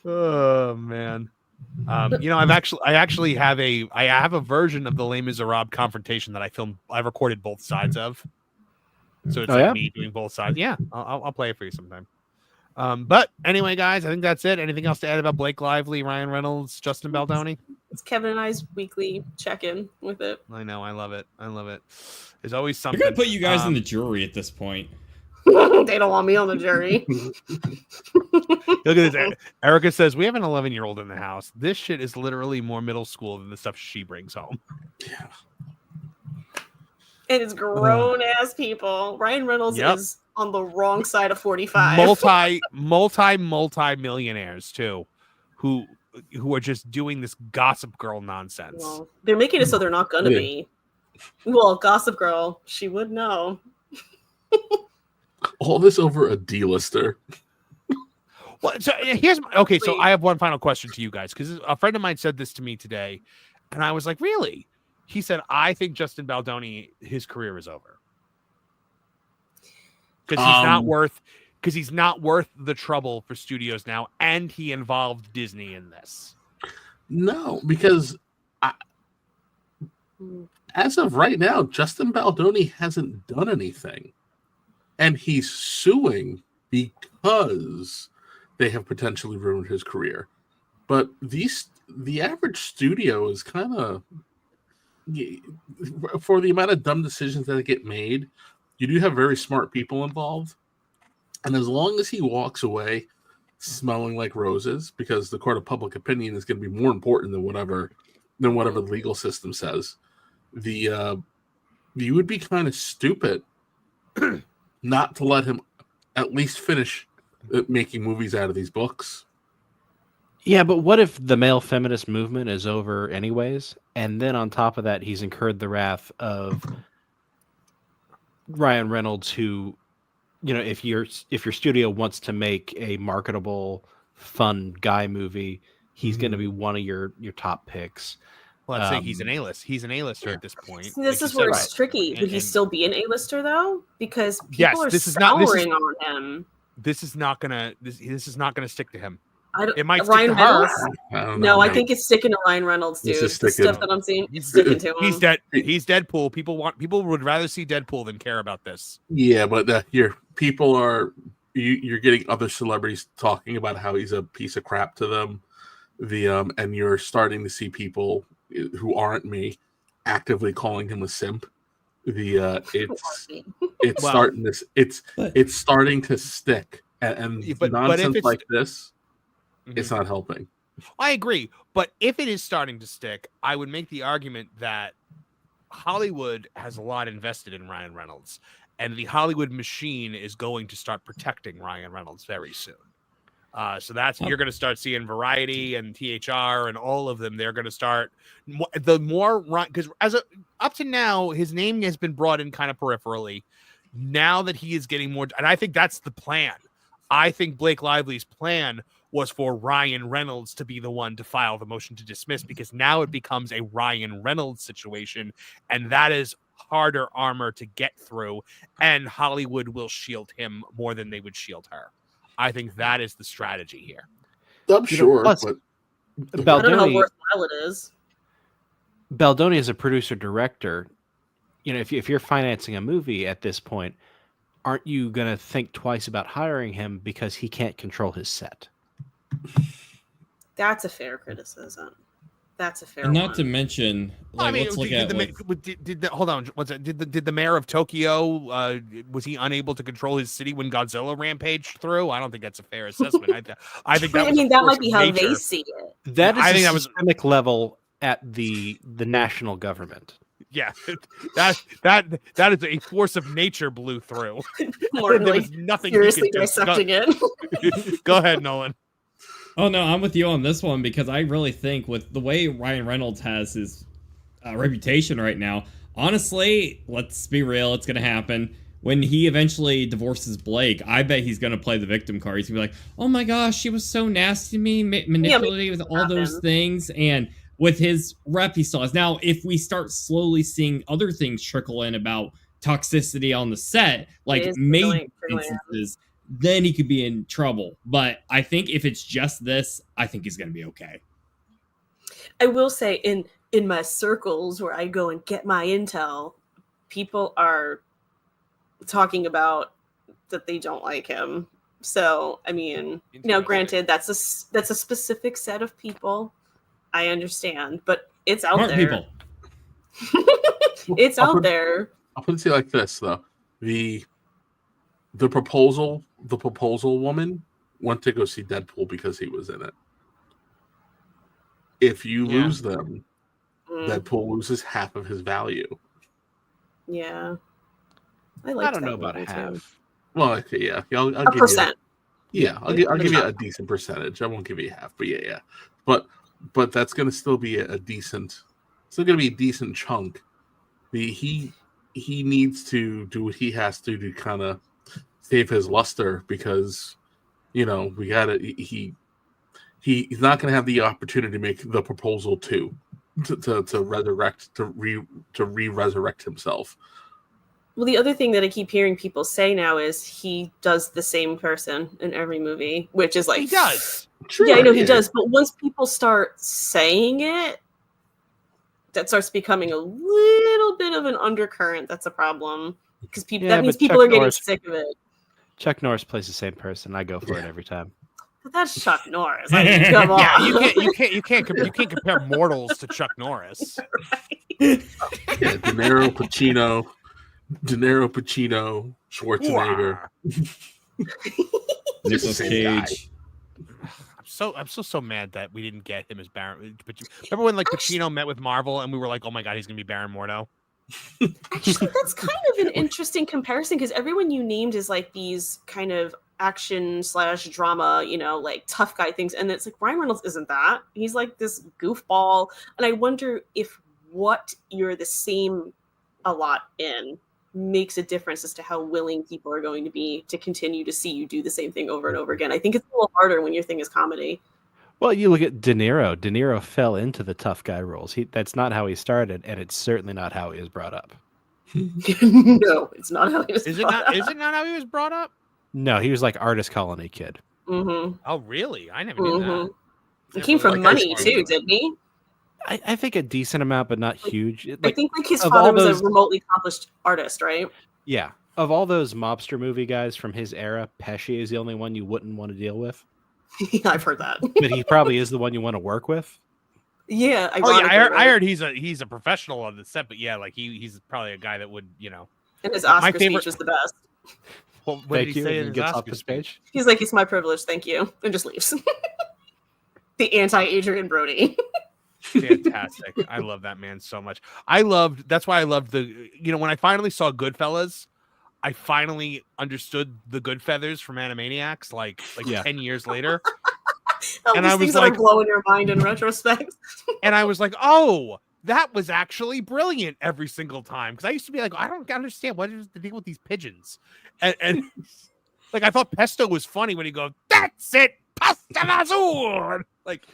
Oh man. I actually have a version of the Les Miserables confrontation that I recorded both sides of. So it's me doing both sides. Yeah, I'll play it for you sometime. But anyway, guys, I think that's it. Anything else to add about Blake Lively, Ryan Reynolds, Justin Baldoni? It's Kevin and I's weekly check-in with it. I know, I love it. There's always something. They're gonna put you guys in the jury at this point. They don't want me on the jury. Look at this. Erica says, "We have an 11-year-old in the house. This shit is literally more middle school than the stuff she brings home." Yeah. And it's grown ass people. Ryan Reynolds is on the wrong side of 45. Multi millionaires too, who are just doing this Gossip Girl nonsense. Well, they're making it so they're not gonna be. Well, Gossip Girl, she would know. All this over a D-lister. Well, so so I have one final question to you guys, because a friend of mine said this to me today, and I was like, really? He said, "I think Justin Baldoni, his career is over because he's not worth the trouble for studios now, and he involved Disney in this." No, because as of right now, Justin Baldoni hasn't done anything. And he's suing because they have potentially ruined his career. But the average studio is kind of, for the amount of dumb decisions that get made, you do have very smart people involved. And as long as he walks away smelling like roses, because the court of public opinion is going to be more important than whatever the legal system says, you would be kind of stupid not to let him at least finish making movies out of these books. Yeah, but what if the male feminist movement is over anyways, and then on top of that, he's incurred the wrath of Ryan Reynolds, who, if your studio wants to make a marketable, fun guy movie, he's going to be one of your top picks. Well, let's say he's an A-list. He's an A-lister at this point. This is where it's tricky. Would he still be an A-lister though? Because people are souring on him. This is not gonna stick to him. It might stick Ryan to her. Reynolds? No, I think it's sticking to Ryan Reynolds, dude. The stuff that I'm seeing, it's sticking to him. He's Deadpool. People would rather see Deadpool than care about this. Yeah, but you're getting other celebrities talking about how he's a piece of crap to them. And you're starting to see people who aren't me actively calling him a simp. It's starting to stick, and nonsense like this, it's not helping. I agree, but if it is starting to stick, I would make the argument that Hollywood has a lot invested in Ryan Reynolds, and the Hollywood machine is going to start protecting Ryan Reynolds very soon. So you're going to start seeing Variety and THR and all of them. They're going to start because up to now, his name has been brought in kind of peripherally. Now that he is getting more, and I think that's the plan. I think Blake Lively's plan was for Ryan Reynolds to be the one to file the motion to dismiss, because now it becomes a Ryan Reynolds situation, and that is harder armor to get through, and Hollywood will shield him more than they would shield her. I think that is the strategy here. I'm sure, but Baldoni, I don't know how worthwhile it is. Baldoni is a producer-director. if you're financing a movie at this point, aren't you going to think twice about hiring him because he can't control his set? That's a fair criticism. That's a fair And not one. to mention, like, let's look at hold on. What's it? Did the mayor of Tokyo was he unable to control his city when Godzilla rampaged through? I don't think that's a fair assessment. I think that. That might be how they see it. That is I think a that was systemic level at the national government. Yeah, that is a force of nature blew through. Martin, there like, was nothing. seriously dissecting it. Go ahead, Nolan. Oh no, I'm with you on this one because I really think with the way Ryan Reynolds has his reputation right now, honestly, let's be real, it's gonna happen. When he eventually divorces Blake, I bet he's gonna play the victim card. He's gonna be like, "Oh my gosh, she was so nasty to me, manipulating with all those things," and with his rep he still has. Now, if we start slowly seeing other things trickle in about toxicity on the set, like maybe instances, then he could be in trouble. But I think if it's just this, I think he's going to be okay. I will say in my circles where I go and get my intel, people are talking about that they don't like him. So, I mean, granted, that's a specific set of people. I understand, but it's out Smart there. People. It's out there. I'll put it to you like this, though. The proposal woman went to go see Deadpool because he was in it. If you lose them, Deadpool loses half of his value. Yeah. I don't know about half. Well, okay, yeah. I'll a give percent. I'll give you a decent percentage. I won't give you half, but yeah. But that's going to still be a decent. Still going to be a decent chunk. He needs to do what he has to kind of save his luster because, we gotta. He's not going to have the opportunity to make the proposal to resurrect to re-resurrect himself. Well, the other thing that I keep hearing people say now is he does the same person in every movie, which is like he does. Sure, yeah, I know he does. But once people start saying it, that starts becoming a little bit of an undercurrent. That's a problem because that means people are getting sick of it. Chuck Norris plays the same person. I go for it every time. But that's Chuck Norris. I mean, come on. Yeah, you can't compare mortals to Chuck Norris. Yeah, De Niro, Pacino, Schwarzenegger, Nicolas Cage. I'm so mad that we didn't get him as Baron. But remember when Pacino met with Marvel and we were like, oh my god, he's gonna be Baron Mordo. Actually, that's kind of an interesting comparison because everyone you named is like these kind of action/drama, like tough guy things, and it's like Ryan Reynolds isn't that. He's like this goofball, and I wonder if what you're the same a lot in makes a difference as to how willing people are going to be to continue to see you do the same thing over and over again. I think it's a little harder when your thing is comedy. Well, you look at De Niro. De Niro fell into the tough guy roles. That's not how he started, and it's certainly not how he was brought up. No, it's not how he was brought up. Is it not how he was brought up? No, he was like artist colony kid. Mm-hmm. Oh, really? I never knew that. He came from money too, didn't he? I think a decent amount, but not huge. I think his father was a remotely accomplished artist, right? Yeah. Of all those mobster movie guys from his era, Pesci is the only one you wouldn't want to deal with. Yeah, I've heard that. But he probably is the one you want to work with. Yeah. I heard he's a professional on the set, but yeah, he's probably a guy that would, And his Oscar speech was the best. Well, what did he say in his gets Oscar off the stage? He's like, it's my privilege, thank you, and just leaves. The anti-Adrian Brody. Fantastic. I love that man so much. That's why I loved when I finally saw Goodfellas, I finally understood the Goodfeathers from Animaniacs like 10 years later. And I was like, blowing your mind in retrospect. And I was like, oh, that was actually brilliant every single time. Because I used to be like, I don't understand what is the deal with these pigeons. And like I thought Pesto was funny when he goes, that's it, Pasta Mazur. Like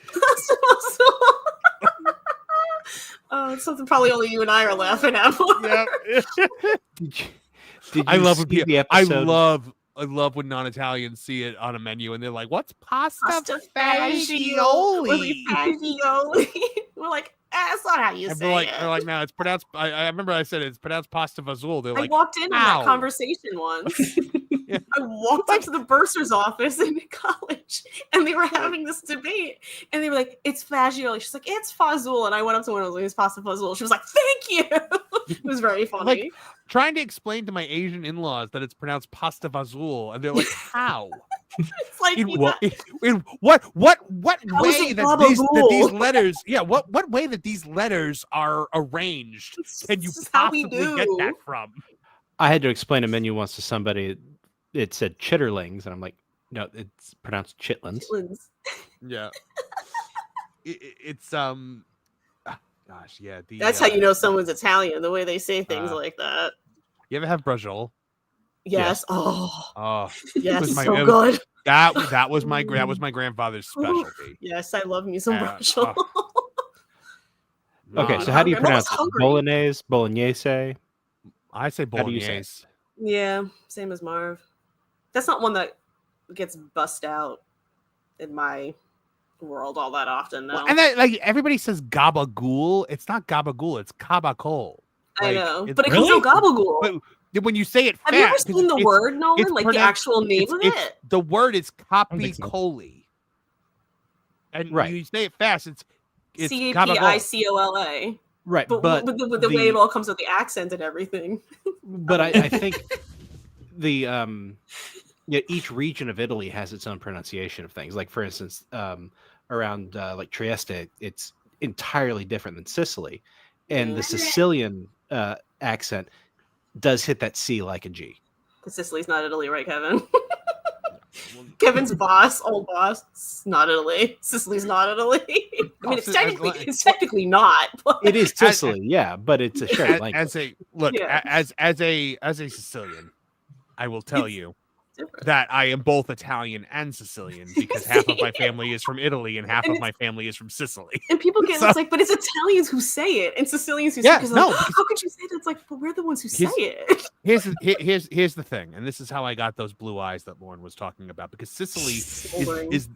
it's something probably only you and I are laughing at. I love when people, I love when non-Italians see it on a menu and they're like, "What's pasta fagioli?" Fagioli. We're like, That's not how you And say they're it. like, no, it's pronounced. I remember I said it's pronounced pasta vazul. They're I like, walked in on "Ow." that conversation once. I walked up to the bursar's office in college, and they were having this debate, and they were like, "It's fagioli." She's like, "It's fazul," and I went up to one and was like, "It's pasta fazul." She was like, "Thank you." It was very funny. Like trying to explain to my Asian in-laws that it's pronounced pasta vazul, and they're like, "How?" It's like in what How is way it that these gabagool? letters what way that these letters are arranged can you This is how we possibly get that do. from? I had to explain a menu once to somebody. It said chitterlings, and I'm like, no, it's pronounced chitlins. Yeah. It's gosh, yeah. That's how you know someone's Italian, the way they say things like that. You ever have brajol? Yes. Oh, it yes, was so it was- good. That was my grandfather's specialty. Yes, I love me some brajol. Okay, so how do you I'm pronounce almost it? hungry. Bolognese? I say How do you say bolognese. Yeah, same as Marv. That's not one that gets bust out in my world all that often. No. And that, like, everybody says gabagool. It's not gabagool. It's kabakol. I Like, know, it's- but it comes out gabagool. But when you say it Have you ever fast, 'cause seen the it's- word, Nolan? it's Like the pronounced- actual name of it's- it? The word is think so. capicoli. And Right. you say it fast, it's Capicola. Right, but with the way it all comes with the accent and everything. But I think the each region of Italy has its own pronunciation of things. Like for instance, around like Trieste, it's entirely different than Sicily, and the Sicilian accent does hit that C like a G. Because Sicily's not Italy, right, Kevin? Kevin's boss, old boss, it's not Italy. Sicily's not Italy. I mean, it's technically not. But It is Sicily, yeah, but it's a shared language. as a Sicilian, I will tell you that I am both Italian and Sicilian because half of my family is from Italy and half of my family is from Sicily. And people get So- it's like, but it's Italians who say it and Sicilians who Yeah, say it. no, Like, because- how could you say that? It's like, but we're the ones who say it. Here's the thing, and this is how I got those blue eyes that Lauren was talking about, because Sicily Smoldering. is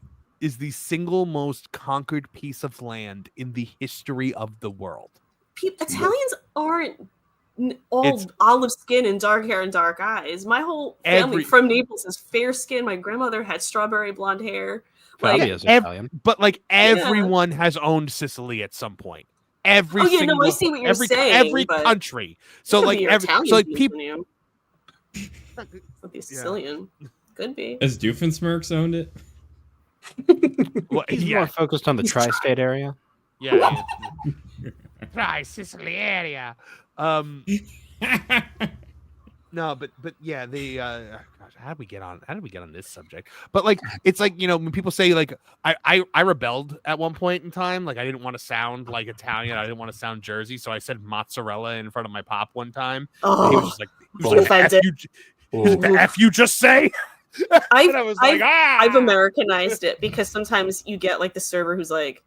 the single most conquered piece of land in the history of the world. Italians aren't all olive skin and dark hair and dark eyes. My whole family from Naples is fair skin. My grandmother had strawberry blonde hair. Like, but like everyone has owned Sicily at some point. Every Oh, yeah, no, single, I see what you're every, saying, every but country. So could like be your every, Italian so like genes people. in you. Could be Sicilian. Could be. Has Doofenshmirtz owned it? Well, He's yeah. more focused on the tri-state area. Yeah. Try Sicily area. No, but yeah, the gosh, how did we get on this subject? But like, it's like, you know, when people say like I rebelled at one point in time, like I didn't want to sound like Italian, I didn't want to sound Jersey, so I said mozzarella in front of my pop one time. And he was just like, the F you just say. I've "Ah!" Americanized it because sometimes you get like the server who's like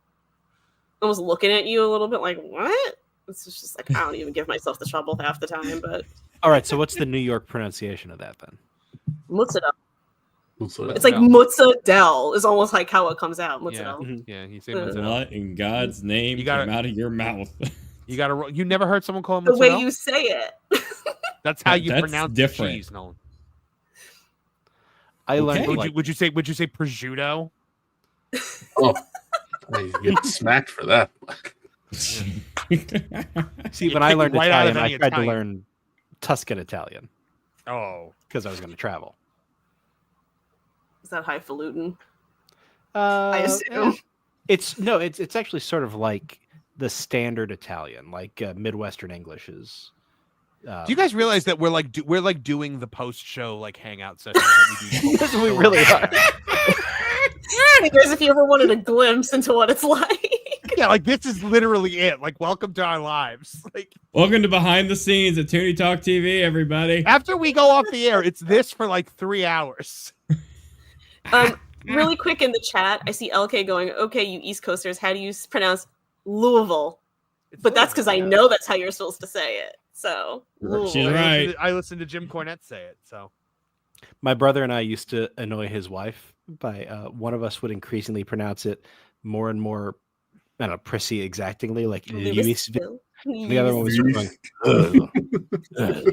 almost looking at you a little bit like, what? It's just like, I don't even give myself the trouble half the time, but All right, so what's the New York pronunciation of that then? mozzarella. It's like mozzarella is almost like how it comes out. Mozzarella. Yeah, you say mozzarella. What in God's name came out of your mouth? You never heard someone call it The mozzarella? way you say it. That's how you That's pronounce different. cheese, Nolan. I learned. Okay. Would you say prosciutto? Oh, you get smacked for that. See, You when I kick learned right out of Italian, I any tried to Italian. learn Tuscan Italian Oh, because I was going to travel. Is that highfalutin? I assume. It's actually sort of like the standard Italian, like Midwestern English is. do you guys realize that we're like doing the post show like hangout session? That we do We really are. Because if you ever wanted a glimpse into what it's like. Yeah, like this is literally it. Like, welcome to our lives. Like, Welcome to behind the scenes at Tooney Talk TV, everybody. after we go off the air, it's this for like 3 hours. Really quick in the chat, I see LK going, okay, you East Coasters, how do you pronounce Louisville? But that's because I know that's how you're supposed to say it. So, Louisville. She's right. I listened to Jim Cornette say it. So, My brother and I used to annoy his wife by one of us would increasingly pronounce it more and more I don't know, prissy exactingly, like Lewis. the other one was sort of going, ugh, ugh.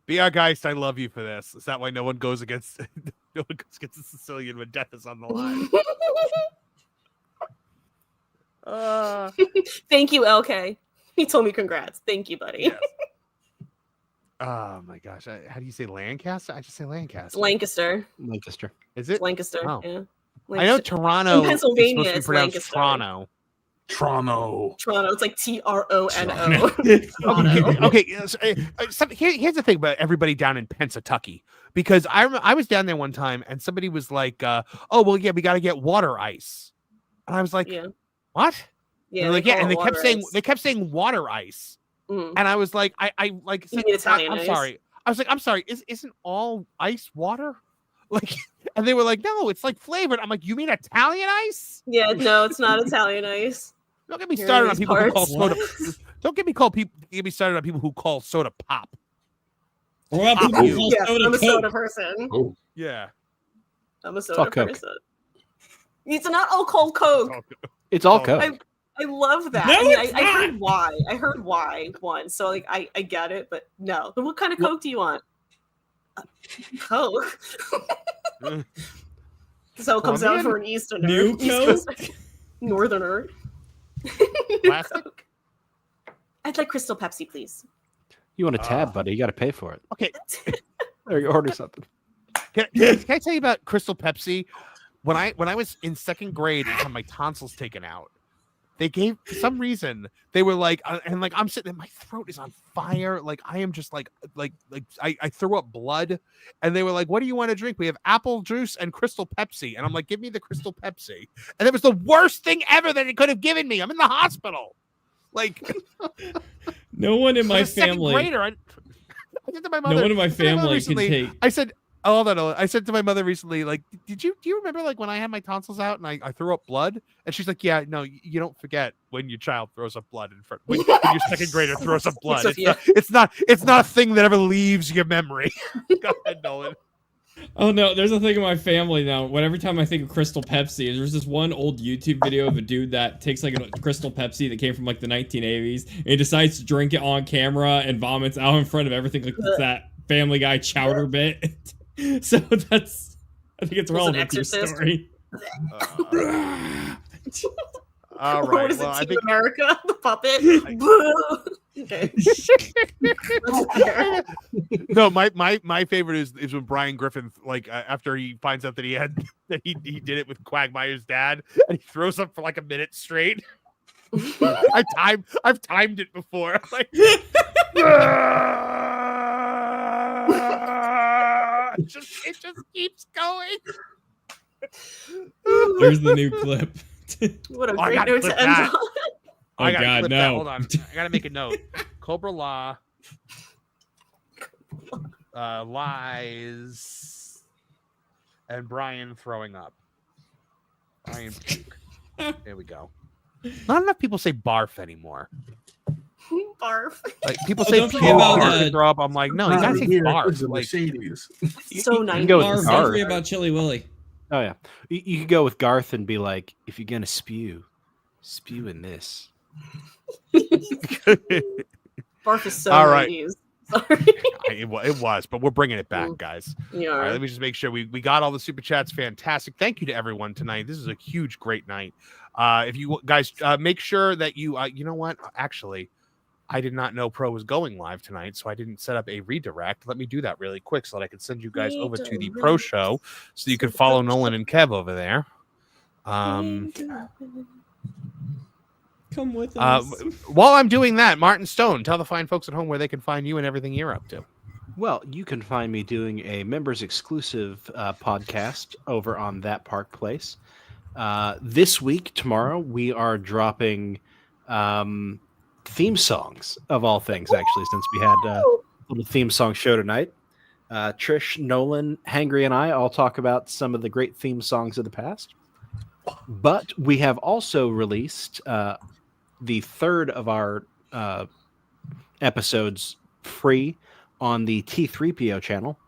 BR Geist, I love you for this. Is that why no one goes against no one goes against the Sicilian when death is on the line? Thank you, LK. He told me congrats. Thank you, buddy. Yes. Oh my gosh. How do you say Lancaster? I just say Lancaster. Lancaster. Is it? Lancaster. Oh. Yeah. Lancaster. I know Toronto In Pennsylvania, is supposed to be it's pronounced Lancaster. Toronto. Toronto. It's like Trono. Okay. Here's the thing about everybody down in Pennsatucky, because I was down there one time and somebody was like, "Oh well, yeah, we got to get water ice," and I was like, "What?" Yeah. And, like, yeah, and they kept water saying water ice, Mhm. and I was like, I like, You mean Italian I'm ice? sorry. I was like, I'm sorry. Isn't all ice water? Like, and they were like, no, it's like flavored. I'm like, you mean Italian ice? Yeah, no, it's not Italian ice. Don't get me Here started are on these people who call parts. soda. Don't get me started on people who call soda pop. What about people who call Yeah, soda I'm a soda Coke? person. Oh, Yeah. I'm a all soda Coke. person. It's not all cold Coke. It's all Oh, Coke. I love that. No, I mean, it's I not. heard why. I heard why once. So like I get it, but no. Then what kind of Coke do you want? Coke. So it comes out for an Easterner. New East Coke? Coast- Northerner. Plastic? I'd like Crystal Pepsi, please. You want a tab, buddy? You got to pay for it. Okay. Or you order something. Can I tell you about Crystal Pepsi? When I was in second grade and had my tonsils taken out, they gave, for some reason, they were like, and like I'm sitting there, my throat is on fire. Like I am just like I threw up blood, and they were like, "What do you want to drink? We have apple juice and Crystal Pepsi." And I'm like, "Give me the Crystal Pepsi." And it was the worst thing ever that it could have given me. I'm in the hospital. Like No one in my as a second family. grader, I said to my mother, No one in my I said to my mother family can recently- take. I said, "Oh, no." I said to my mother recently, like, do you remember like when I had my tonsils out and I threw up blood?" And she's like, "Yeah, no, you don't forget when your child throws up blood in front when your second grader throws up blood. It's not a thing that ever leaves your memory." Go ahead, Nolan. Oh no, there's a thing in my family now. Every time I think of Crystal Pepsi, there's this one old YouTube video of a dude that takes like a Crystal Pepsi that came from like the 1980s and he decides to drink it on camera and vomits out in front of everything like it's that Family Guy chowder bit. So that's, I think it's relevant to your story. All What right. is Well, it, I Team think America? The puppet? Okay. no. My favorite is when Brian Griffin, like after he finds out that he did it with Quagmire's dad, and he throws up for like a minute straight. I've timed it before. Like, it just keeps going. There's the new clip. What a Oh, I great gotta note clip to end that. on. Oh I gotta God, clip no. that. Hold on. I gotta make a note. Cobra Law. Lies. And Brian throwing up. Brian puke. There we go. Not enough people say barf anymore. Barf. Like people Oh, say don't puke forget about, or throw up. I'm like, no, you gotta say barf. Like, Mercedes. So nice. can go with Barf, Garth. don't forget about Chili Willy. Oh yeah, you could go with Garth and be like, if you're gonna spew in this. Barf is so All right. 90s. Sorry. it was, but we're bringing it back, guys. Yeah. All right, let me just make sure we got all the super chats. Fantastic. Thank you to everyone tonight. This is a huge, great night. If you guys make sure that you, you know what? Actually, I did not know Pro was going live tonight, so I didn't set up a redirect. Let me do that really quick so that I can send you guys over to the Pro show so you can follow Nolan and Kev over there. Come with us. While I'm doing that, Martin Stone, tell the fine folks at home where they can find you and everything you're up to. Well, you can find me doing a members exclusive podcast over on That Park Place. This week, tomorrow, we are dropping theme songs of all things, actually, since we had a little theme song show tonight. Trish, Nolan, Hangry, and I all talk about some of the great theme songs of the past. But we have also released the third of our episodes free on the T3PO channel.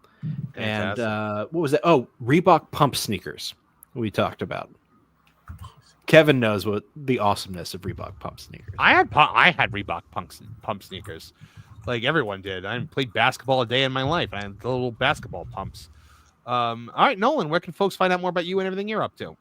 Fantastic. And what was that? Oh, Reebok pump sneakers we talked about. Kevin knows what the awesomeness of Reebok pump sneakers. I had Reebok pump sneakers, like everyone did. I played basketball a day in my life. I had the little basketball pumps. All right, Nolan, where can folks find out more about you and everything you're up to?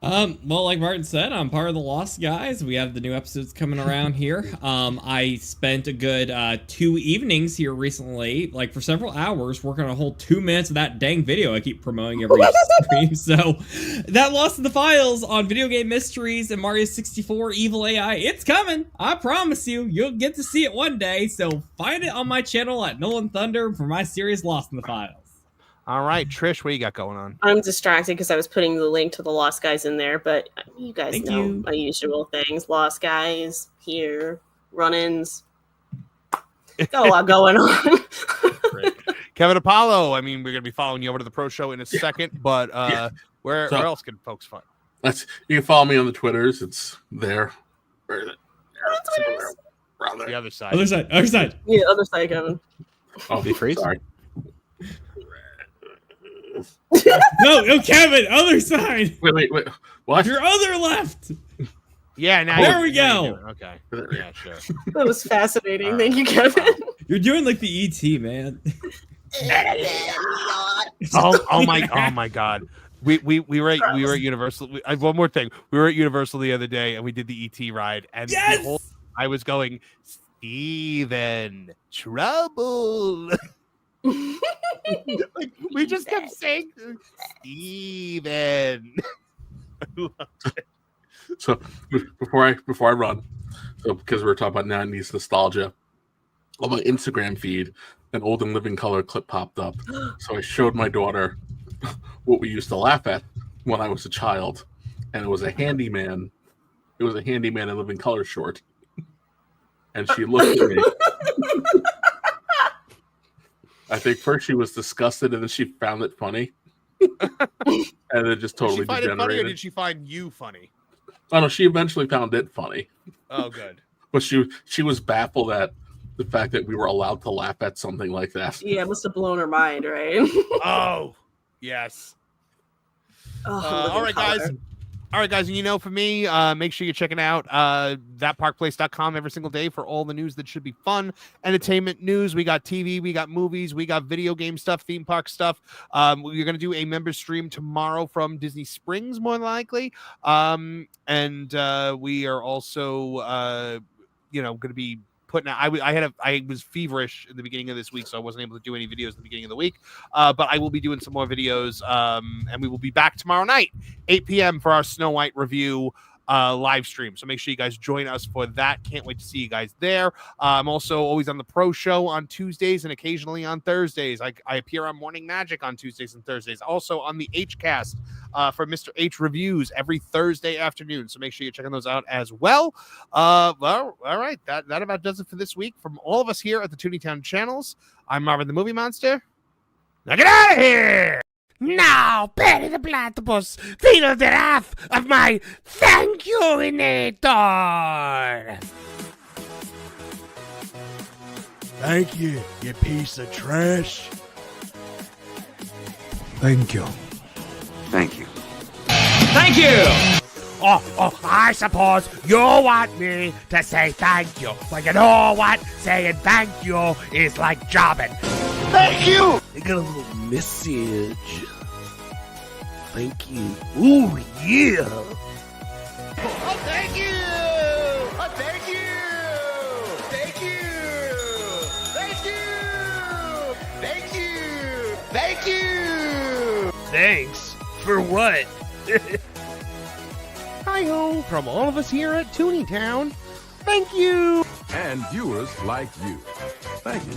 Well, like Martin said, I'm part of the Lost Guys. We have the new episodes coming around here. I spent a good 2 evenings here recently, like for several hours, working on a whole 2 minutes of that dang video I keep promoting every stream. So that Lost in the Files on Video Game Mysteries and Mario 64 Evil AI, it's coming. I promise you, you'll get to see it one day. So find it on my channel at Nolan Thunder for my series Lost in the Files. All right, Trish, what you got going on? I'm distracted because I was putting the link to the Lost Guys in there, but you guys know my usual things. Lost Guys, here, run-ins. Got a lot going on. Great. Kevin Apollo, I mean, we're going to be following you over to the Pro Show in a second, but where else can folks find? You can follow me on the Twitters. It's there. Where is it? The other side. Other side. Yeah, other side, Kevin. Oh, be free. Sorry. No, Kevin, other side. Wait. What? Your other left. Yeah, now there we go. Okay. Yeah, sure. That was fascinating. Thank you, Kevin. You're doing like the ET, man. oh my God. We were at Universal. One more thing. We were at Universal the other day and we did the ET ride, and I was going, Steven, trouble. Like, we just kept saying Steven. So before I run, so because we're talking about 90s nostalgia, on my Instagram feed, an old and living color clip popped up. So I showed my daughter what we used to laugh at when I was a child, and it was a handyman. It was a handyman in living color short, and she looked at me. I think first she was disgusted, and then she found it funny, and it just totally did she find degenerated. it funny, or did she find you funny? Oh no, she eventually found it funny. Oh, good. But she was baffled at the fact that we were allowed to laugh at something like that. Yeah, it must have blown her mind, right? Oh, yes. All right, guys. And you know, for me, make sure you're checking out thatparkplace.com every single day for all the news that should be fun. Entertainment news. We got TV, we got movies, we got video game stuff, theme park stuff. We're going to do a member stream tomorrow from Disney Springs, more than likely. And we are also, going to be putting out, I was feverish in the beginning of this week, so I wasn't able to do any videos at the beginning of the week. But I will be doing some more videos, and we will be back tomorrow night, 8 p.m. for our Snow White review live stream. So make sure you guys join us for that. Can't wait to see you guys there. I'm also always on the Pro Show on Tuesdays and occasionally on Thursdays. I appear on Morning Magic on Tuesdays and Thursdays. Also on the Hcast for Mr. H Reviews every Thursday afternoon. So make sure you're checking those out as well. Well, all right. That about does it for this week. From all of us here at the Tooney Town channels, I'm Marvin the Movie Monster. Now get out of here! Now, Betty the Platypus, feel the wrath of my thank you-inator! Thank you, you piece of trash. Thank you. Thank you. Thank you! Oh, I suppose you want me to say thank you. Well, you know what? Saying thank you is like jobbing. Thank you! I got a little message. Thank you. Ooh, yeah! Oh, thank you! Oh, thank you! Thank you! Thank you! Thank you! Thank you! Thanks? For what? Hi-ho, from all of us here at Tooney Town, thank you! And viewers like you. Thank you.